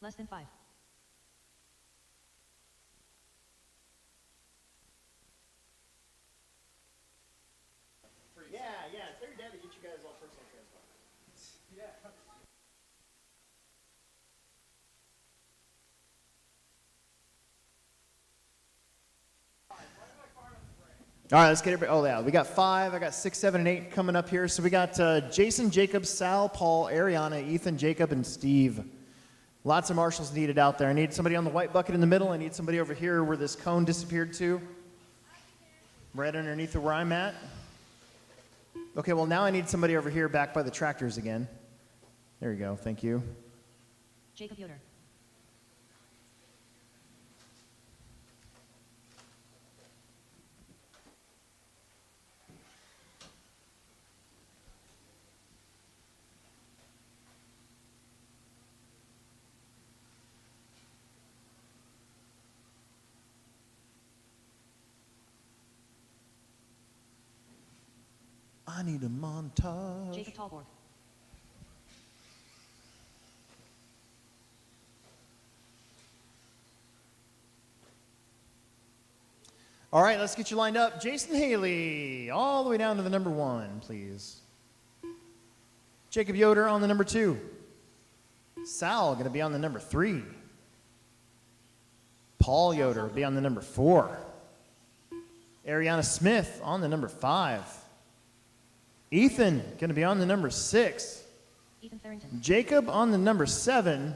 Less than 5. Yeah, it's very dead to get you guys all personal transponders. Yeah. All right, let's get it. Oh, yeah, we got 5. I got 6, 7, and 8 coming up here. So we got Jason, Jacob, Sal, Paul, Ariana, Ethan, Jacob, and Steve. Lots of marshals needed out there. I need somebody on the white bucket in the middle. I need somebody over here where this cone disappeared to. Right underneath where I'm at. Okay, well, now I need somebody over here back by the tractors again. There you go. Thank you. Jacob Yoder. I need a montage. Jacob Tallborg. All right, let's get you lined up. Jason Haley, all the way down to the number 1, please. Jacob Yoder on the number 2. Sal going to be on the number 3. Paul Yoder will be on the number 4. Ariana Smith on the number 5. Ethan going to be on the number 6. Ethan Farrington. Jacob on the number 7.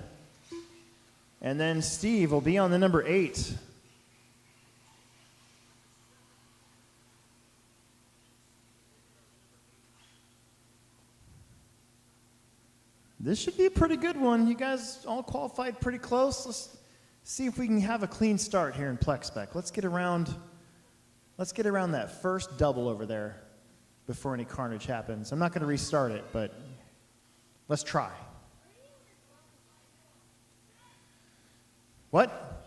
And then Steve will be on the number 8. This should be a pretty good one. You guys all qualified pretty close. Let's see if we can have a clean start here in Plex spec. Let's get around that first double over there before any carnage happens. I'm not going to restart it, but let's try. What?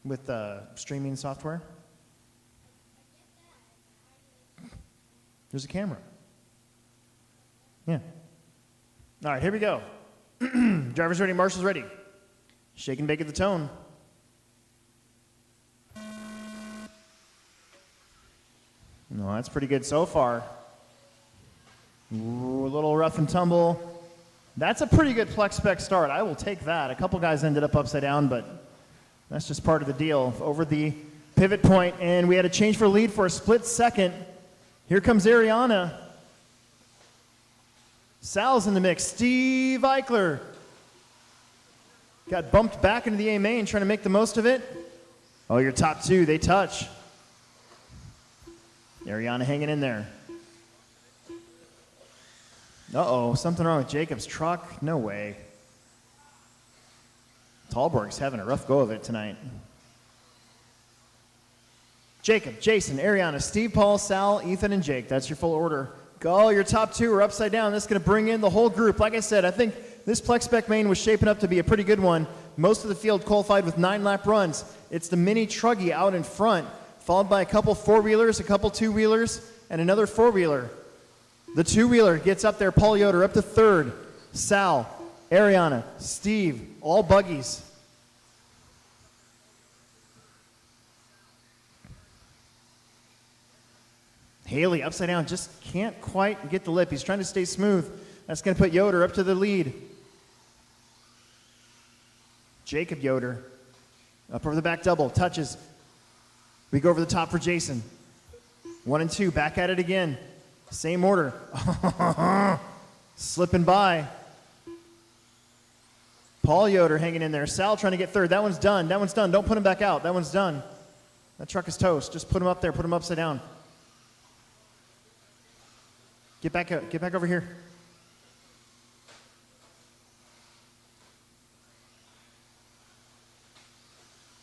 With streaming software? There's a camera. Yeah. All right, here we go. Drivers ready, marshals ready. Shake and bake at the tone. No, that's pretty good so far. Ooh, a little rough and tumble. That's a pretty good Plex spec start. I will take that. A couple guys ended up upside down, but that's just part of the deal. Over the pivot point, and we had a change for lead for a split second. Here comes Ariana. Sal's in the mix. Steve Eichler got bumped back into the A main, trying to make the most of it. Oh, your top 2, they touch. Ariana hanging in there. Uh-oh, something wrong with Jacob's truck? No way. Tallborg's having a rough go of it tonight. Jacob, Jason, Ariana, Steve, Paul, Sal, Ethan, and Jake. That's your full order. Go, your top 2 are upside down. This is going to bring in the whole group. Like I said, I think this Plex spec main was shaping up to be a pretty good one. Most of the field qualified with 9-lap runs. It's the mini truggy out in front, followed by a couple 4-wheelers, a couple 2-wheelers, and another 4-wheeler. The 2-wheeler gets up there. Paul Yoder up to 3rd. Sal, Ariana, Steve, all buggies. Haley upside down, just can't quite get the lip. He's trying to stay smooth. That's going to put Yoder up to the lead. Jacob Yoder up over the back double, touches We go over the top for Jason. 1 and 2, back at it again. Same order. Slipping by. Paul Yoder hanging in there. Sal trying to get third. That one's done. That one's done. Don't put him back out. That one's done. That truck is toast. Just put him up there. Put him upside down. Get back out. Get back over here.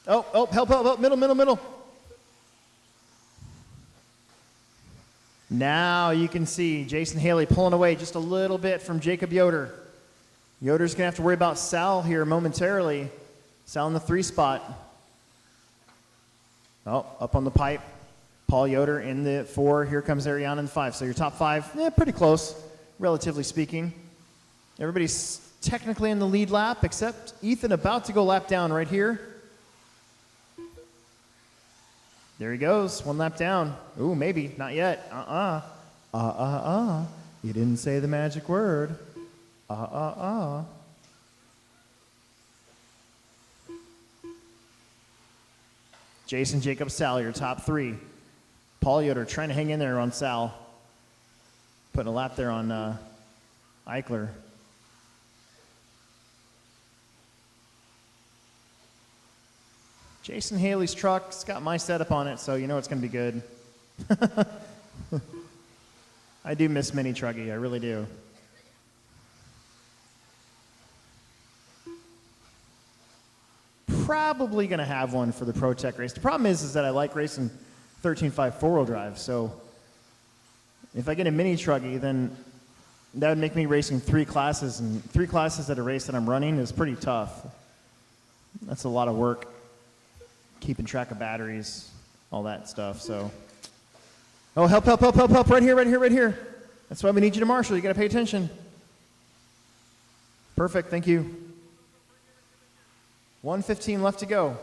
Oh, help. Middle. Now you can see Jason Haley pulling away just a little bit from Jacob Yoder. Yoder's going to have to worry about Sal here momentarily. Sal in the 3 spot. Oh, up on the pipe. Paul Yoder in the 4. Here comes Ariana in the 5. So your top 5, pretty close, relatively speaking. Everybody's technically in the lead lap, except Ethan about to go lap down right here. There he goes, 1 lap down. Ooh, maybe, not yet. You didn't say the magic word. Jason, Jacob, Sal, your top 3. Paul Yoder trying to hang in there on Sal. Putting a lap there on Eichler. Jason Haley's truck's got my setup on it, so you know it's going to be good. I do miss Mini Truggy, I really do. Probably going to have one for the Pro Tech race. The problem is that I like racing 13.5 4-wheel drive, so if I get a Mini Truggy, then that would make me racing 3 classes, and 3 classes at a race that I'm running is pretty tough. That's a lot of work. Keeping track of batteries, all that stuff, so. Oh, help, right here. That's why we need you to marshal, you gotta pay attention. Perfect, thank you. 1:15 left to go.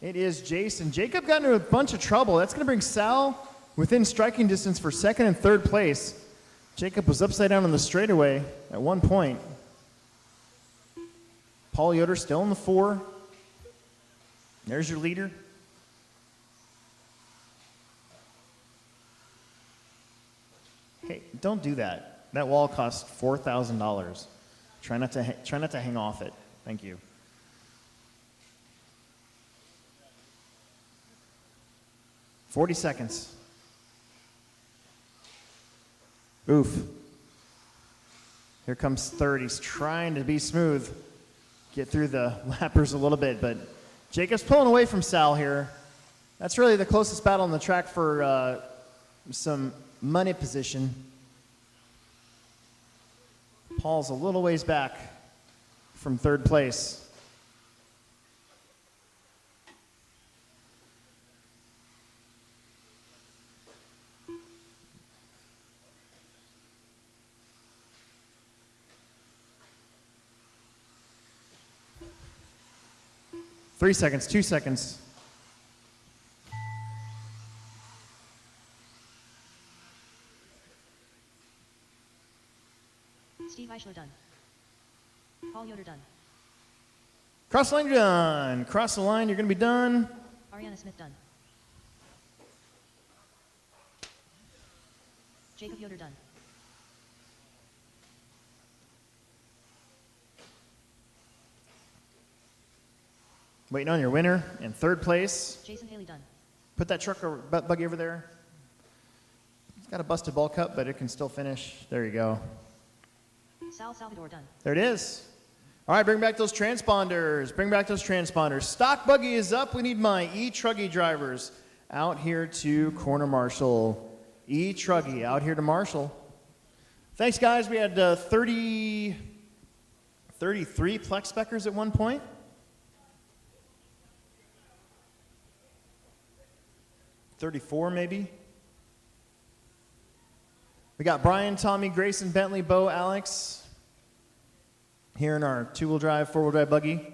It is Jason. Jacob got into a bunch of trouble. That's gonna bring Sal within striking distance for 2nd and 3rd place. Jacob was upside down on the straightaway at one point. Paul Yoder still in the 4. There's your leader. Hey, don't do that. That wall cost $4,000. Try not to hang off it. Thank you. $40 seconds. Oof. Here comes 3rd. He's trying to be smooth. Get through the lappers a little bit, but Jacob's pulling away from Sal here. That's really the closest battle on the track for some money position. Paul's a little ways back from 3rd place. Three seconds, 2 seconds. Steve Eichler done. Paul Yoder done. Cross the line, you're done. Cross the line, you're going to be done. Ariana Smith done. Jacob Yoder done. Waiting on your winner in 3rd place. Jason Haley done. Put that truck or buggy over there. It's got a busted ball cup, but it can still finish. There you go. Sal Salvador done. There it is. All right, bring back those transponders. Bring back those transponders. Stock buggy is up. We need my E-truggy drivers out here to corner marshal. E-truggy out here to marshal. Thanks, guys. We had 33 Plex speckers at one point. $34 maybe. We got Brian, Tommy, Grayson, Bentley, Bo, Alex here in our 2-wheel drive, 4-wheel drive buggy.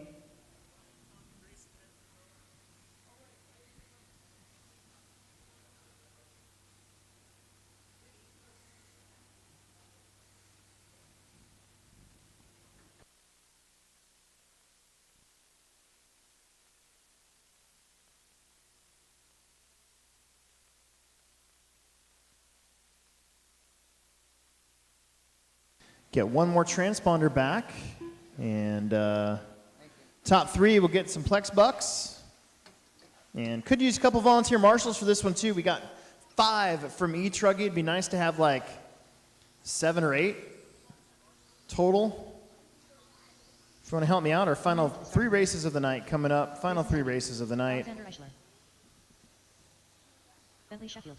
Get one more transponder back. And top 3 will get some Plex bucks. And could use a couple volunteer marshals for this one too. We got 5 from E-truggy. It'd be nice to have like 7 or 8 total. If you want to help me out, our final 3 races of the night coming up. Final 3 races of the night. Alexander Eichler. Bentley Sheffield.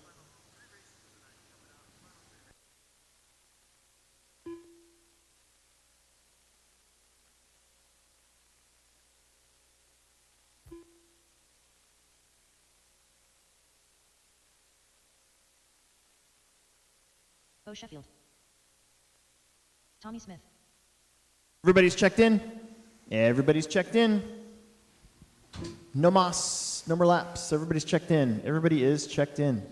Bo Sheffield. Tommy Smith. Everybody's checked in? Everybody's checked in. No mas, no more laps. Everybody's checked in. Everybody is checked in.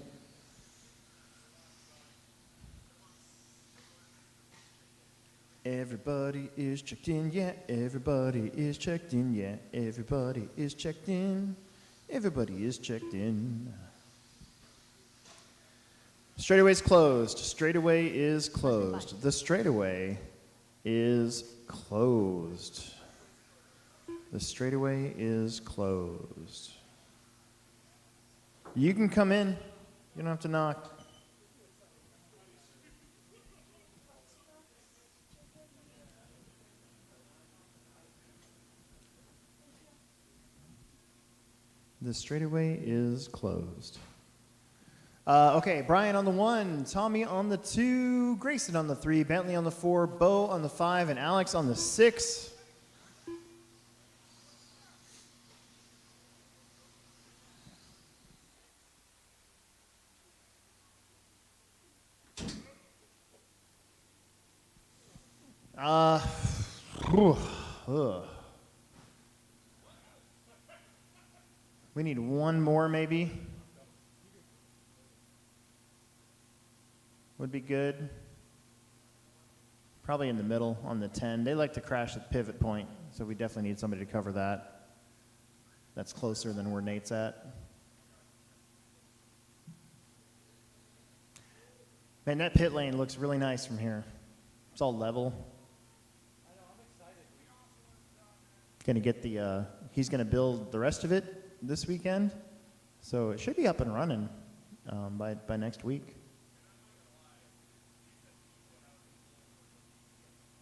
Everybody is checked in, yeah. Everybody is checked in, yeah. Everybody is checked in. Everybody is checked in. Straightaway is closed. Straightaway is closed. The straightaway is closed. The straightaway is closed. You can come in. You don't have to knock. The straightaway is closed. Okay, Brian on the 1, Tommy on the 2, Grayson on the 3, Bentley on the 4, Bo on the 5, and Alex on the 6. We need one more maybe. Would be good. Probably in the middle on the 10. They like to crash at pivot point, so we definitely need somebody to cover that. That's closer than where Nate's at. Man, that pit lane looks really nice from here. It's all level. Gonna get the, he's gonna build the rest of it this weekend, so it should be up and running by next week.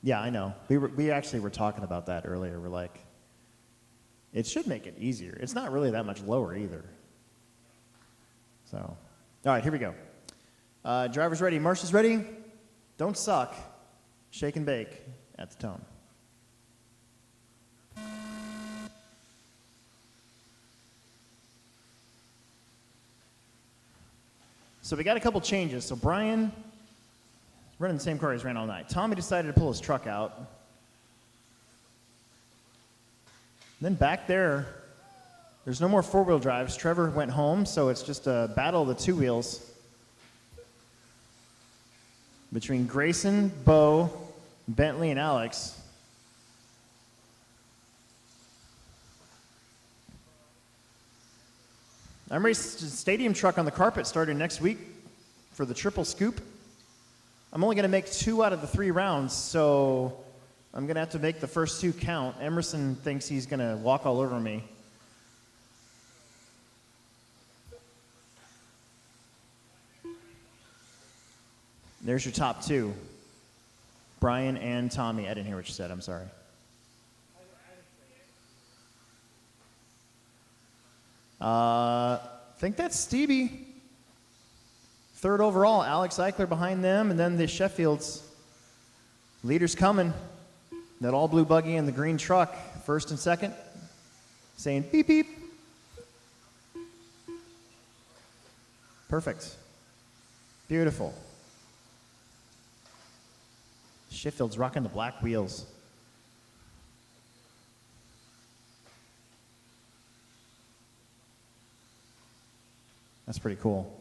Yeah, I know. We actually were talking about that earlier. We're like, it should make it easier. It's not really that much lower either. So, all right, here we go. Driver's ready. Marshal's ready. Don't suck. Shake and bake at the tone. So we got a couple changes. So Brian, running the same car he's ran all night. Tommy decided to pull his truck out. Then back there, there's no more four-wheel drives. Trevor went home, so it's just a battle of the two wheels between Grayson, Bo, Bentley, and Alex. I'm racing a stadium truck on the carpet starting next week for the triple scoop. I'm only going to make 2 out of the 3 rounds, so I'm going to have to make the first 2 count. Emerson thinks he's going to walk all over me. There's your top 2. Brian and Tommy. I didn't hear what you said. I'm sorry. I think that's Stevie. 3rd overall, Alex Eichler behind them, and then the Sheffields. Leaders coming. That all blue buggy and the green truck, 1st and 2nd, saying beep beep. Perfect. Beautiful. Sheffield's rocking the black wheels. That's pretty cool.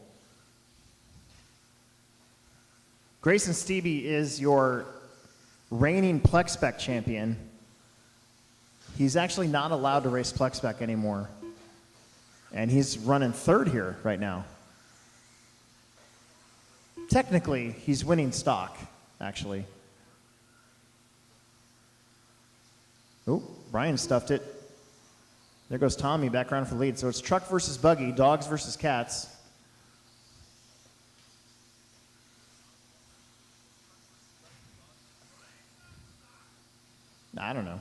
Grayson Stevie is your reigning Plex spec champion. He's actually not allowed to race Plex spec anymore. And he's running 3rd here right now. Technically, he's winning stock, actually. Oh, Brian stuffed it. There goes Tommy back around for the lead. So it's truck versus buggy, dogs versus cats. I don't know.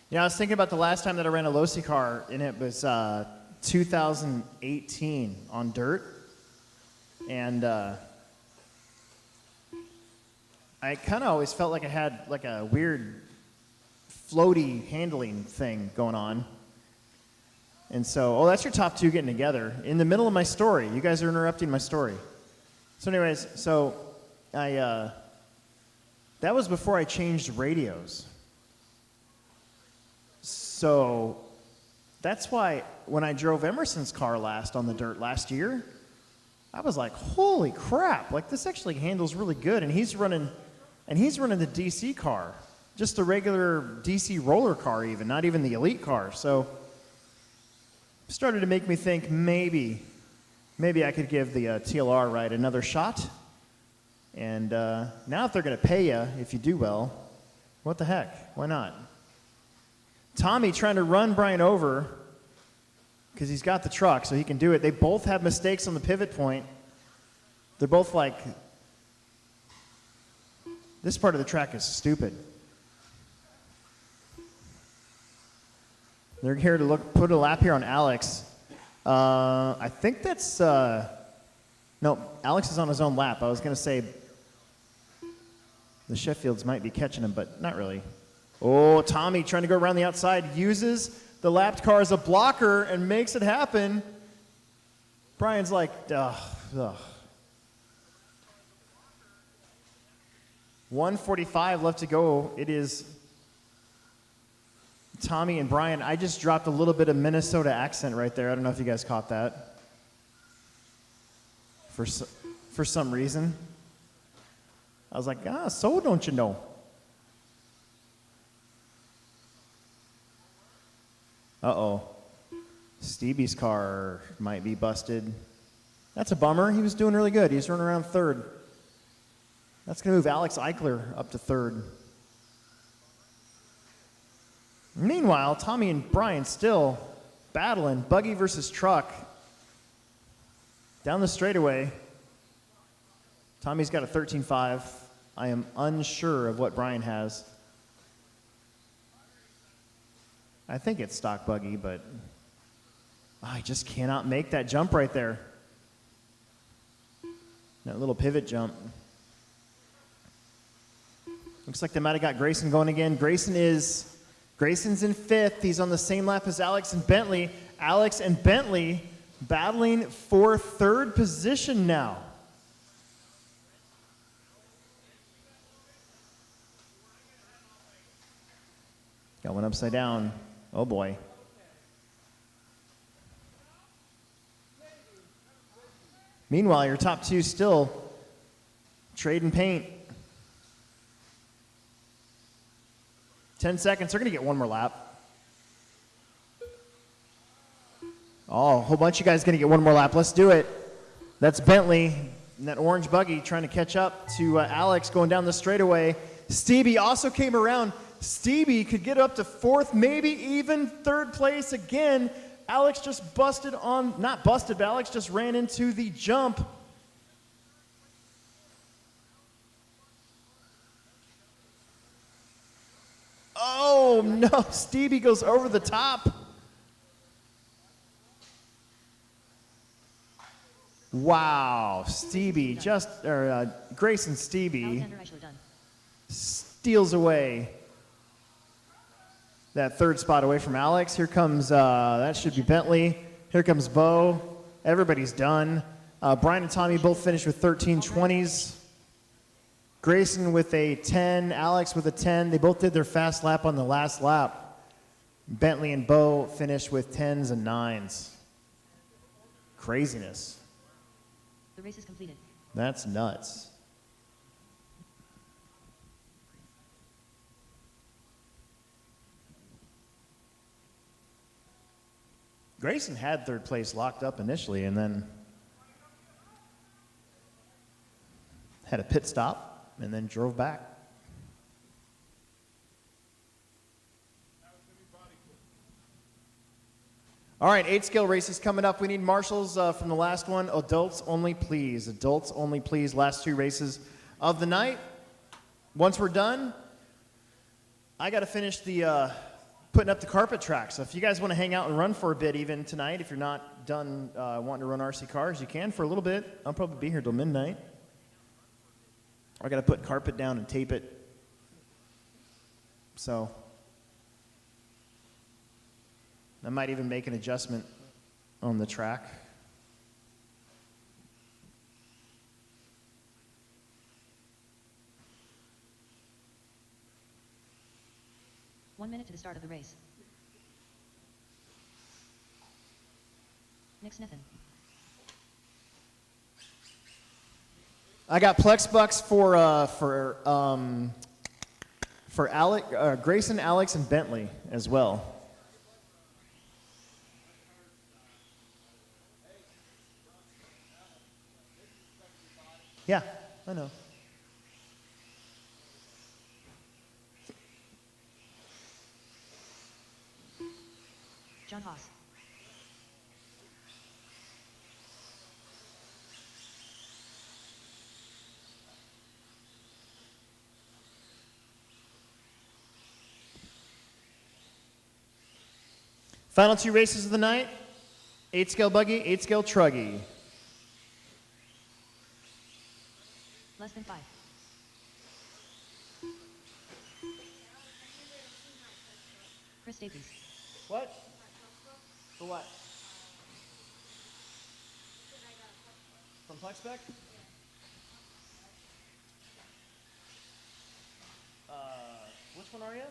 Yeah, I was thinking about the last time that I ran a Losi car, and it was 2018 on dirt. And I kind of always felt like I had like a weird floaty handling thing going on. And so, oh, that's your top two getting together. In the middle of my story. You guys are interrupting my story. So anyways, so that was before I changed radios. So that's why when I drove Emerson's car last on the dirt last year, I was like, holy crap, like this actually handles really good. And he's running the DC car, just a regular DC roller car even, not even the elite car. So it started to make me think maybe I could give the TLR ride another shot. And now if they're going to pay you if you do well, what the heck? Why not? Tommy trying to run Brian over because he's got the truck so he can do it. They both have mistakes on the pivot point. They're both like, this part of the track is stupid. They're here to put a lap here on Alex. I think that's, no, Alex is on his own lap. I was going to say the Sheffields might be catching him, but not really. Oh, Tommy trying to go around the outside, uses the lapped car as a blocker and makes it happen. Brian's like, ugh. 1:45 left to go. It is Tommy and Brian. I just dropped a little bit of Minnesota accent right there. I don't know if you guys caught that. For some reason. I was like, so don't you know? Uh-oh. Stevie's car might be busted. That's a bummer. He was doing really good. He's running around third. That's going to move Alex Eichler up to third. Meanwhile, Tommy and Brian still battling. Buggy versus truck. Down the straightaway. Tommy's got a 13.5. I am unsure of what Brian has. I think it's stock buggy, but I just cannot make that jump right there. That little pivot jump. Looks like they might have got Grayson going again. Grayson's in fifth. He's on the same lap as Alex and Bentley. Alex and Bentley battling for third position now. Got one upside down. Oh boy. Meanwhile, your top two still trading paint. 10 seconds. They're going to get one more lap. Oh, a whole bunch of you guys going to get one more lap. Let's do it. That's Bentley in that orange buggy trying to catch up to Alex going down the straightaway. Stevie also came around. Stevie could get up to fourth, maybe even third place again. Alex just busted on, not busted, but Alex just ran into the jump. Oh no, Stevie goes over the top. Wow, Stevie Grayson Stevie Alexander Eichler done. steals away that third spot away from Alex. Here comes, that should be Bentley. Here comes Bo. Everybody's done. Brian and Tommy both finished with 13:20s. Grayson with a 10, Alex with a 10. They both did their fast lap on the last lap. Bentley and Bo finished with 10s and 9s. Craziness. The race is completed. That's nuts. Grayson had third place locked up initially and then had a pit stop and then drove back. All right, 8-scale races coming up. We need marshals from the last one. Adults only, please. Adults only, please. Last 2 races of the night. Once we're done, I got to finish the putting up the carpet track. So if you guys want to hang out and run for a bit even tonight, if you're not done wanting to run RC cars, you can for a little bit. I'll probably be here till midnight. I got to put carpet down and tape it. So I might even make an adjustment on the track. One minute to the start of the race. Nick Sniffen. I got Plex bucks for Grayson, Alex, and Bentley as well. Yeah, I know. John Haas. Final 2 races of the night. 8-scale buggy, 8-scale truggy. Less than 5. Chris Davies. What? For what? From Plex spec? Which one are you?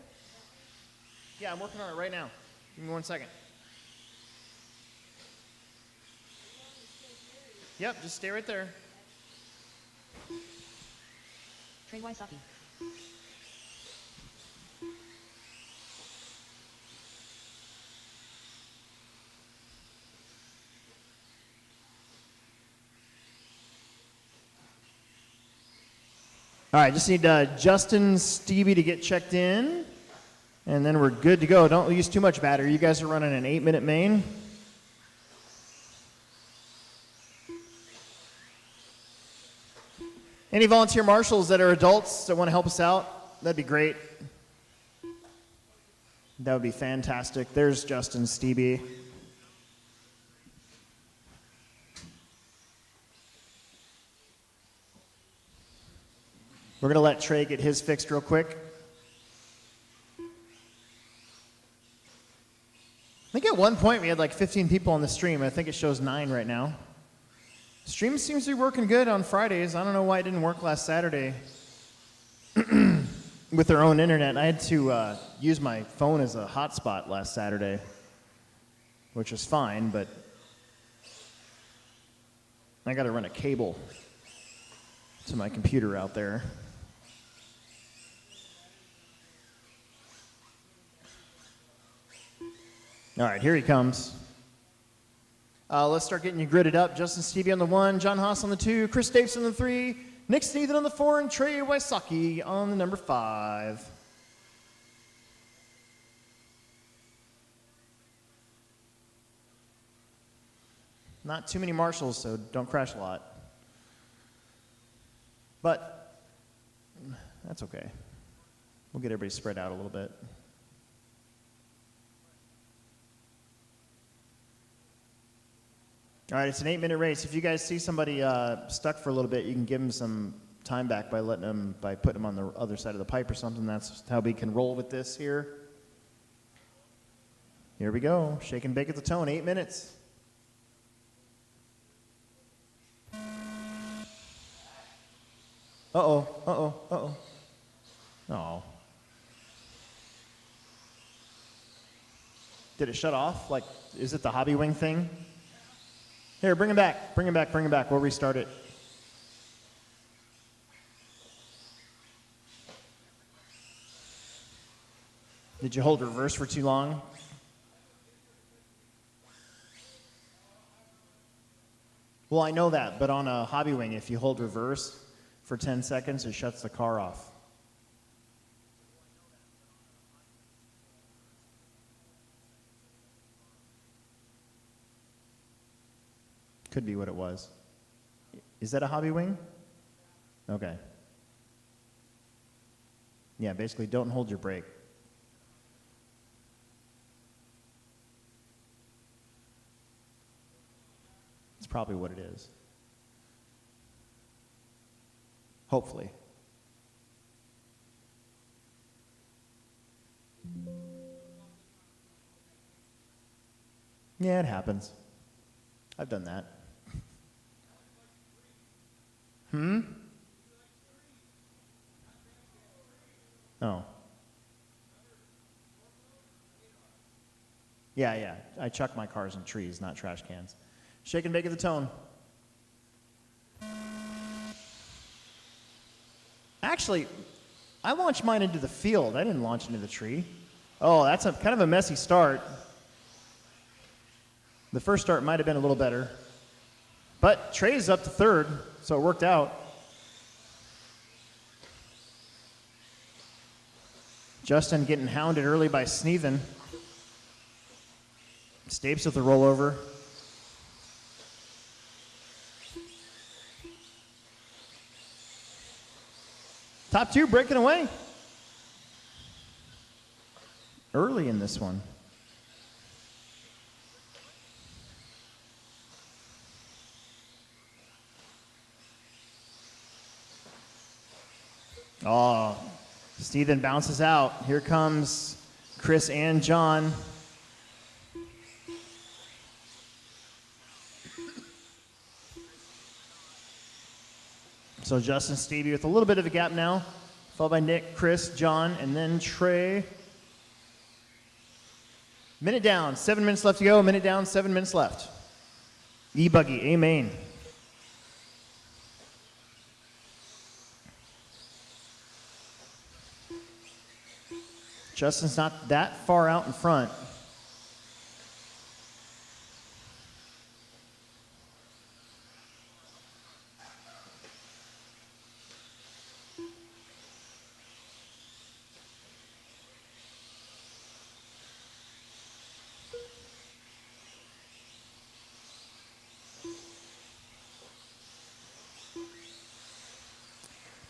Yeah, I'm working on it right now. Give me 1 second. Yep, just stay right there. Trey Wysocki. All right, just need Justin Stevie to get checked in, and then we're good to go. Don't use too much battery. You guys are running an 8-minute main. Any volunteer marshals that are adults that want to help us out, that'd be great. That would be fantastic. There's Justin Stevie. We're going to let Trey get his fixed real quick. I think at one point we had like 15 people on the stream. I think it shows 9 right now. Stream seems to be working good on Fridays. I don't know why it didn't work last Saturday with their own internet. I had to use my phone as a hotspot last Saturday, which was fine, but I got to run a cable to my computer out there. All right, here he comes. Let's start getting you gridded up. Justin Stevie on the 1, John Haas on the 2, Chris Davis on the 3, Nick Sneathen on the 4, and Trey Wysocki on the number 5. Not too many marshals, so don't crash a lot. But that's okay. We'll get everybody spread out a little bit. All right, it's an 8-minute race. If you guys see somebody stuck for a little bit, you can give them some time back by putting them on the other side of the pipe or something. That's how we can roll with this here. Here we go. Shake and bake at the tone. 8 minutes. Uh-oh, uh-oh, uh-oh. Oh. Did it shut off? Like, is it the Hobby Wing thing? Here, bring him back. Bring him back. Bring him back. We'll restart it. Did you hold reverse for too long? Well, I know that, but on a hobby wing, if you hold reverse for 10 seconds, it shuts the car off. Could be what it was. Is that a hobby wing? Okay. Yeah, basically don't hold your brake. It's probably what it is. Hopefully. Yeah, it happens. I've done that. Oh. Yeah. I chuck my cars in trees, not trash cans. Shake and bake at the tone. Actually, I launched mine into the field. I didn't launch into the tree. Oh, that's kind of a messy start. The first start might have been a little better. But Trey's up to third, so it worked out. Justin getting hounded early by Sneven. Stapes with the rollover. Top two breaking away. Early in this one. Oh, Steven bounces out. Here comes Chris and John. So Justin, Stevie with a little bit of a gap now, followed by Nick, Chris, John, and then Trey. Minute down, 7 minutes left to go. Minute down, 7 minutes left. E-buggy, amen. Justin's not that far out in front.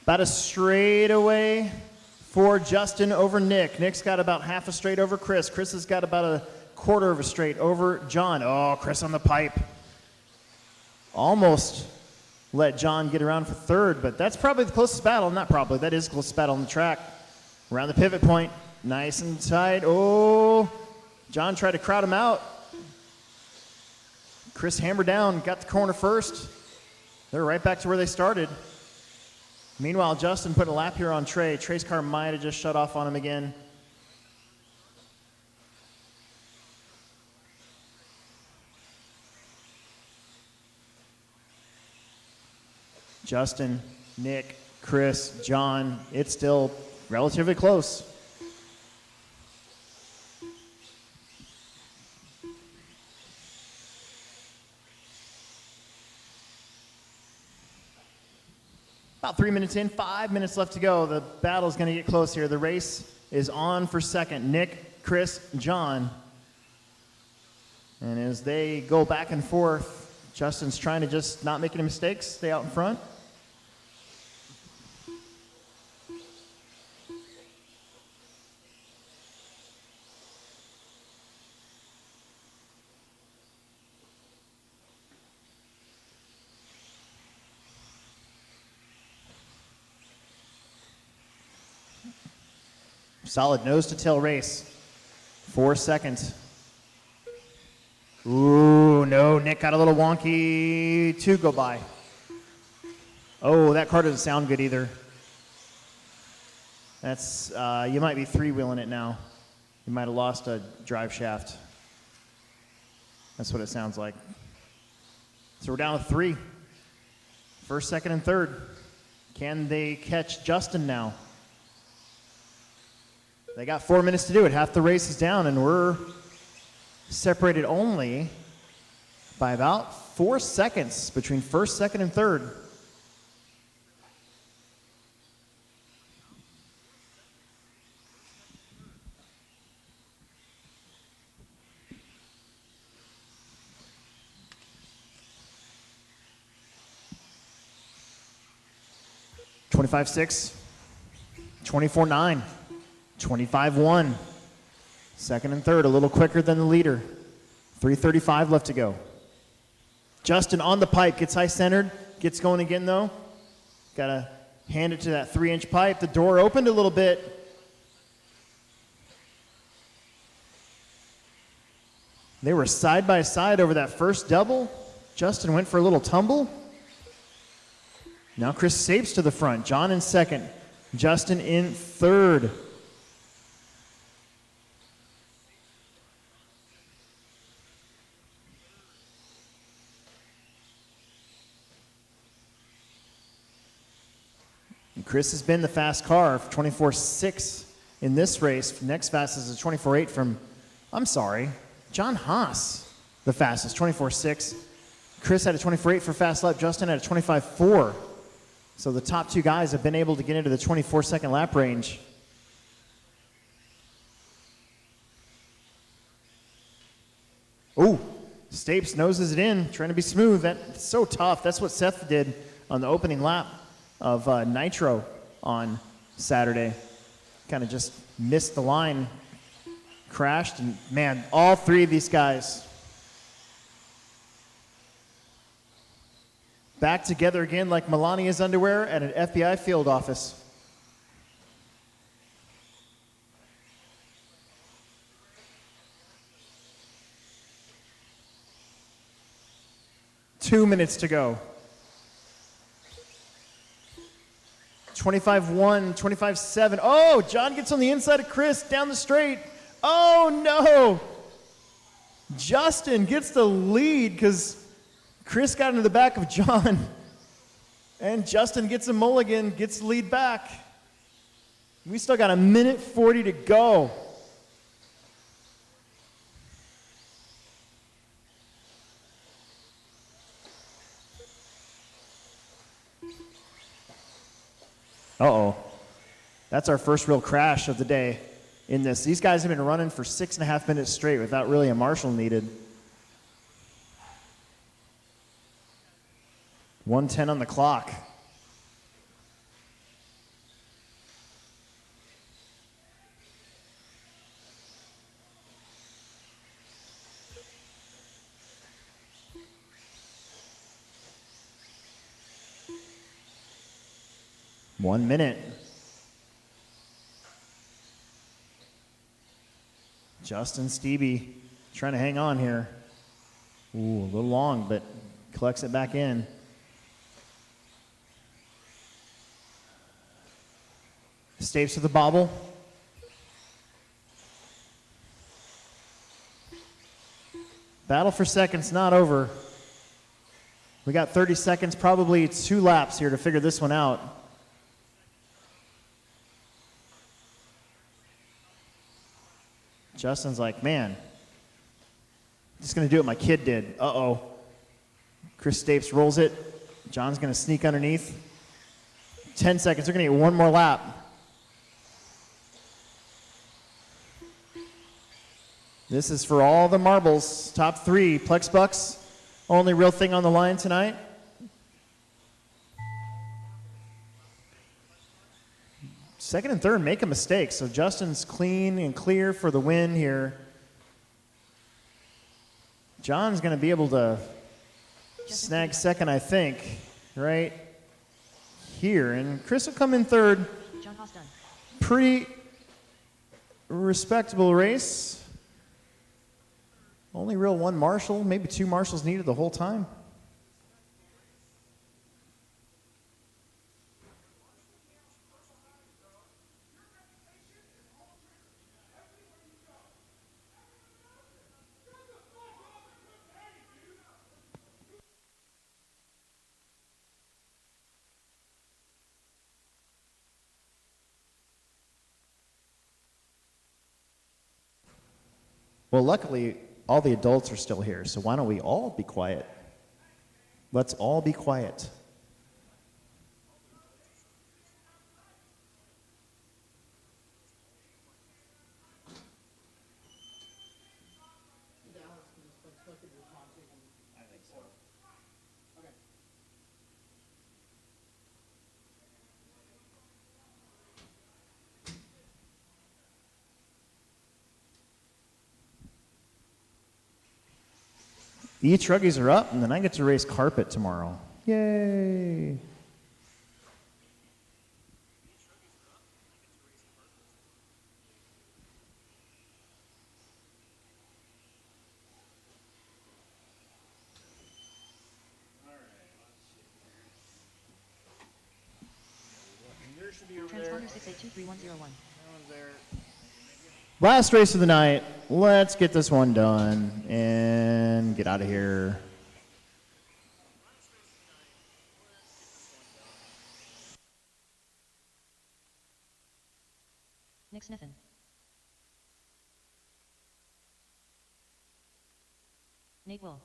About a straightaway for Justin over Nick. Nick's got about half a straight over Chris. Chris has got about a quarter of a straight over John. Oh, Chris on the pipe. Almost let John get around for third, but that's probably the closest battle. Not probably, that is the closest battle on the track. Around the pivot point, nice and tight. Oh, John tried to crowd him out. Chris hammered down, got the corner first. They're right back to where they started. Meanwhile, Justin put a lap here on Trey. Trey's car might have just shut off on him again. Justin, Nick, Chris, John, it's still relatively close. About 3 minutes in, 5 minutes left to go. The battle's going to get close here. The race is on for second. Nick, Chris, John. And as they go back and forth, Justin's trying to just not make any mistakes, stay out in front. Solid nose-to-tail race. 4 seconds. Ooh, no, Nick got a little wonky. 2 go by. Oh, that car doesn't sound good either. That's, you might be 3-wheeling it now. You might have lost a drive shaft. That's what it sounds like. So we're down to 3. First, second, and third. Can they catch Justin now? They got 4 minutes to do it. Half the race is down, and we're separated only by about 4 seconds between first, second, and third. $25.6, $24.9, $25.1. Second and third, a little quicker than the leader. 3:35 left to go. Justin on the pipe, gets high-centered, gets going again though. Gotta hand it to that 3-inch pipe. The door opened a little bit. They were side by side over that first double. Justin went for a little tumble. Now Chris Sapes to the front. John in second. Justin in third. And Chris has been the fast car for 24.6 in this race. Next fastest is a 24.8 from, John Haas, the fastest, 24.6. Chris had a 24.8 for fast lap. Justin had a 25.4. So the top two guys have been able to get into the 24-second lap range. Ooh, Stapes noses it in, trying to be smooth. That's so tough. That's what Seth did on the opening lap of Nitro on Saturday. Kind of just missed the line, crashed, and man, all three of these guys back together again like Melania's underwear at an FBI field office. Two minutes to go. 25.1, 25.7. Oh, John gets on the inside of Chris down the straight. Oh no! Justin gets the lead because Chris got into the back of John, and Justin gets a mulligan, gets the lead back. We still got 1:40 to go. Uh-oh. That's our first real crash of the day in this. These guys have been running for 6.5 minutes straight without really a marshal needed. 1:10 on the clock. One minute. Justin Stevie trying to hang on here. Ooh, a little long, but collects it back in. Stapes to the bobble. Battle for second's not over. We got 30 seconds, probably 2 laps here to figure this one out. Justin's like, man, just gonna do what my kid did. Uh-oh. Chris Stapes rolls it. John's gonna sneak underneath. 10 seconds, they're gonna get one more lap. This is for all the marbles. Top 3, Plex Bucks. Only real thing on the line tonight. Second and third make a mistake, so Justin's clean and clear for the win here. John's going to be able to snag second, I think, right here. And Chris will come in third. John Haas done. Pretty respectable race. Only real one marshal, maybe 2 marshals needed the whole time. Well, luckily, all the adults are still here, so why don't we all be quiet? Let's all be quiet. I think so. Okay. E-truggies are up, and then I get to race carpet tomorrow. Yay! Yours should be over there. Transponder 6823101. That one's there. Last race of the night. Let's get this one done and get out of here. Nick Sniffen. Nate Will.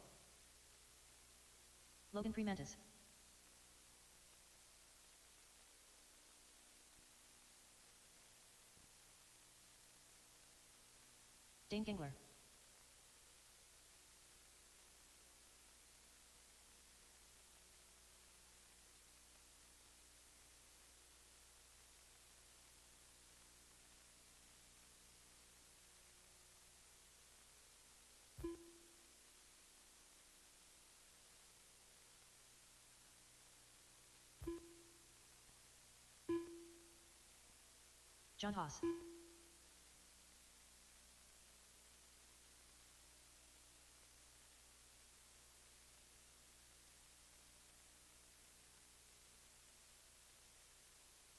Logan Fremantis. Dane Gingler. John Haas.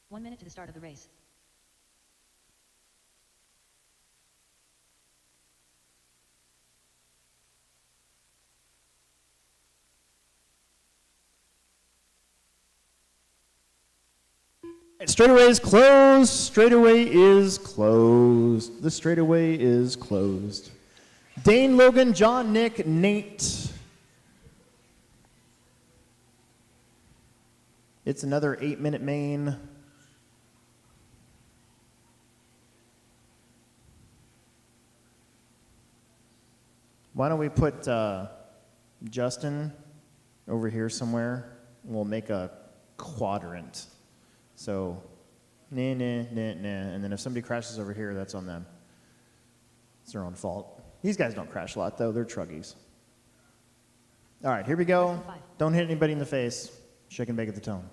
One minute to the start of the race. Straightaway is closed. Straightaway is closed. The straightaway is closed. Dane, Logan, John, Nick, Nate. It's another 8-minute main. Why don't we put Justin over here somewhere? We'll make a quadrant. So, nah, nah, nah, nah. And then if somebody crashes over here, that's on them. It's their own fault. These guys don't crash a lot, though. They're truggies. All right, here we go. Don't hit anybody in the face. Shake and bake at the tone.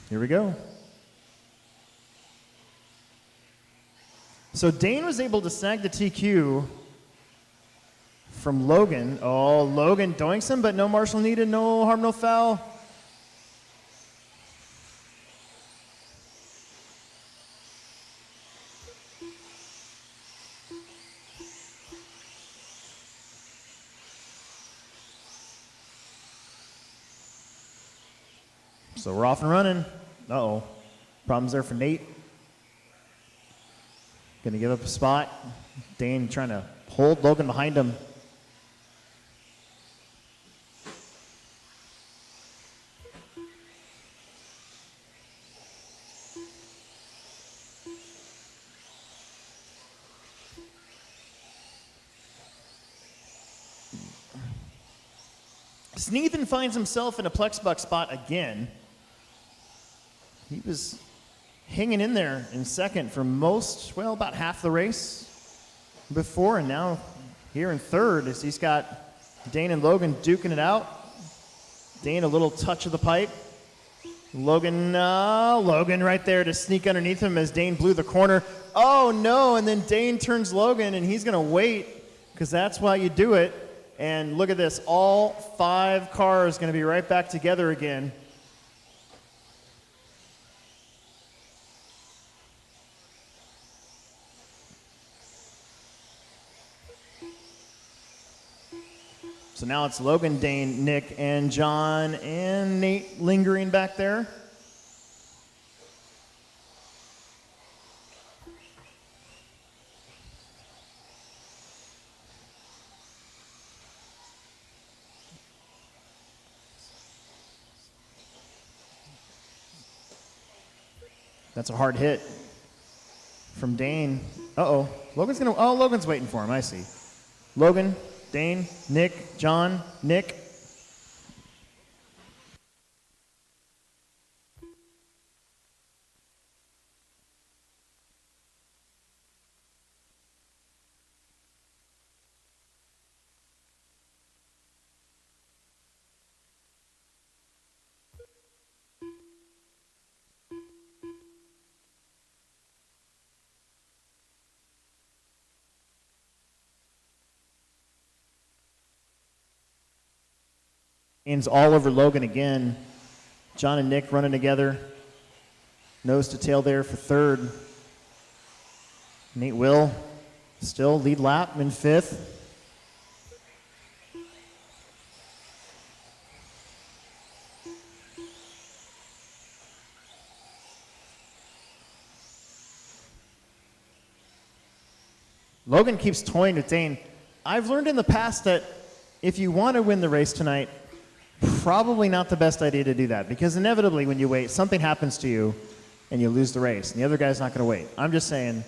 Here we go. So Dane was able to snag the TQ from Logan. Oh, Logan doinks him, but no marshal needed, no harm, no foul. So we're off and running. Uh-oh. Problems there for Nate. Gonna give up a spot. Dane trying to hold Logan behind him. Sneathen finds himself in a Plex buck spot again. He was hanging in there in second for most, well, about half the race before, and now here in third as he's got Dane and Logan duking it out. Dane a little touch of the pipe. Logan right there to sneak underneath him as Dane blew the corner. Oh no, and then Dane turns Logan and he's gonna wait because that's why you do it. And look at this, all 5 cars gonna be right back together again. So now it's Logan, Dane, Nick, and John, and Nate lingering back there. That's a hard hit from Dane. Uh-oh. Logan's waiting for him. I see. Logan, Dane, Nick, John, Nick. Dane's all over Logan again. John and Nick running together. Nose to tail there for third. Nate Will still lead lap in fifth. Logan keeps toying with Dane. I've learned in the past that if you want to win the race tonight, probably not the best idea to do that, because inevitably when you wait, something happens to you and you lose the race, and the other guy's not going to wait. I'm just saying.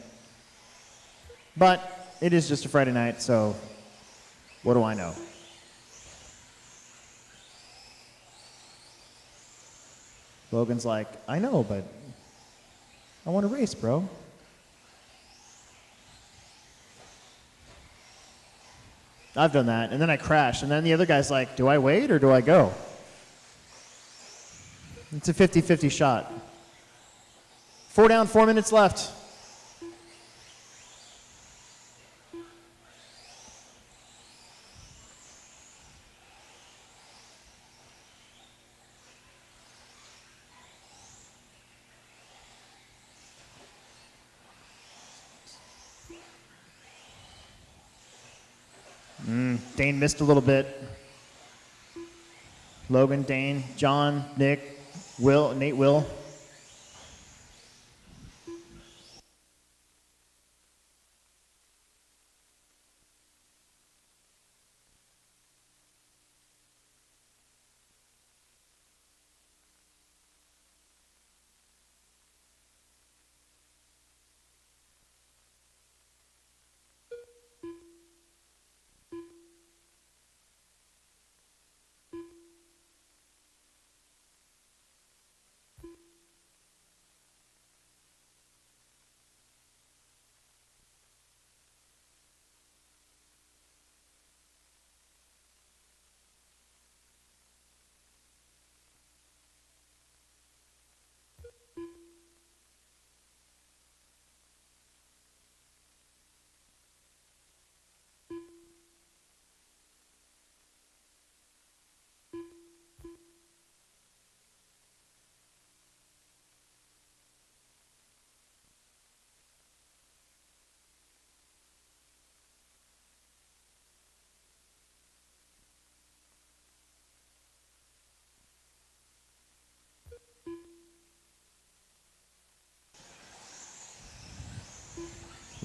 But it is just a Friday night, so what do I know? Logan's like, I know, but I want to race, bro. I've done that, and then I crash, and then the other guy's like, do I wait or do I go? It's a 50-50 shot. 4 down, 4 minutes left. Dane missed a little bit. Logan, Dane, John, Nick, Nate Will.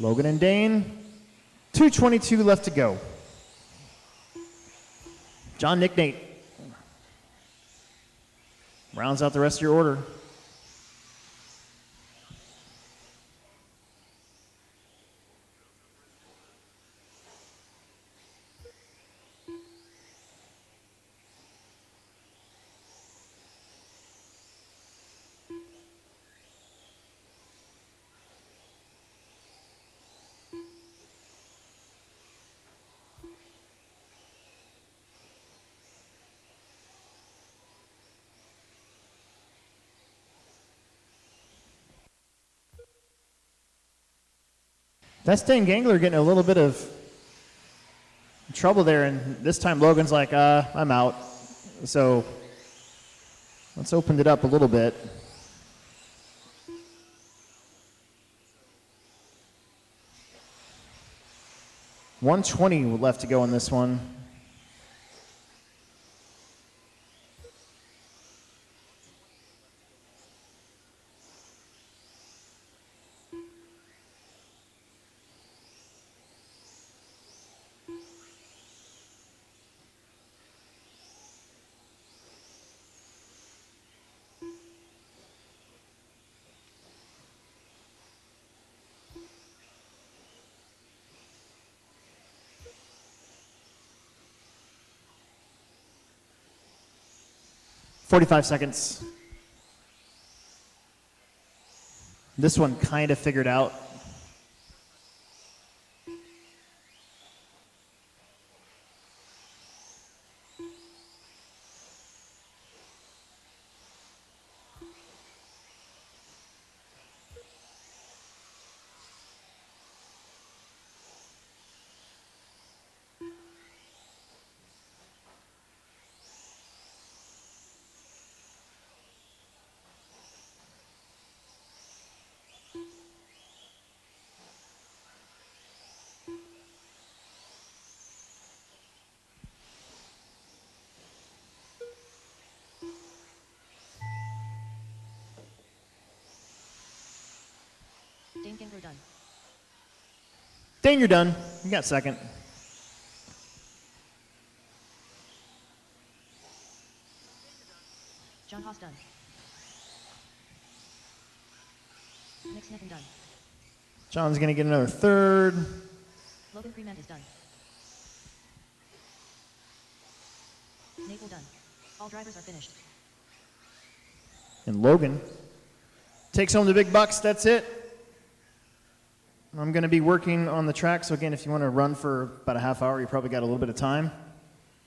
Logan and Dane, 2:22 left to go. John, Nick, Nate. Rounds out the rest of your order. That's Dane Gangler getting a little bit of trouble there, and this time Logan's like, I'm out. So let's open it up a little bit. $120 left to go on this one. 45 seconds. This one kind of figured out. Dane Gangler done. Dane, you're done. You got second. John Haas done. Nick Sniffen done. John's going to get another third. Logan Crement is done. Naval done. All drivers are finished. And Logan takes home the big bucks. That's it. I'm going to be working on the track, so again, if you want to run for about a half hour, you probably got a little bit of time.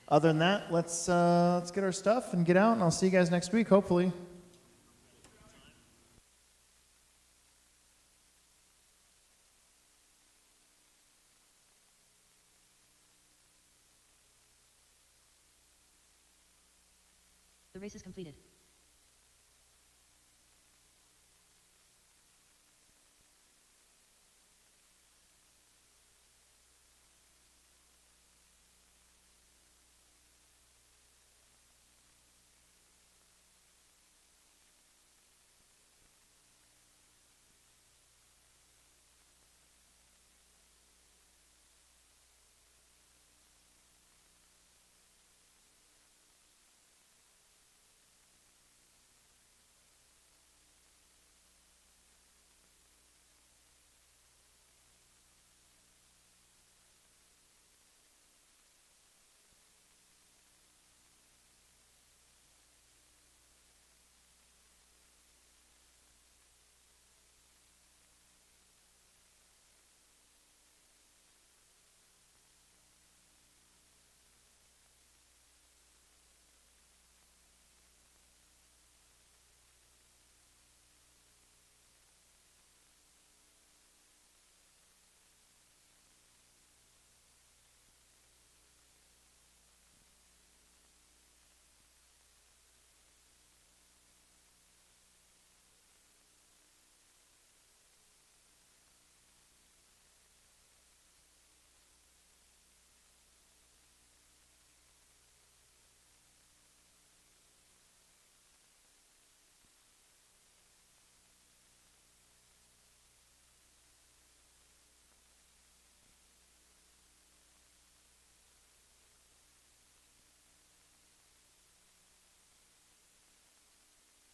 Other than that, let's get our stuff and get out, and I'll see you guys next week, hopefully. The race is completed.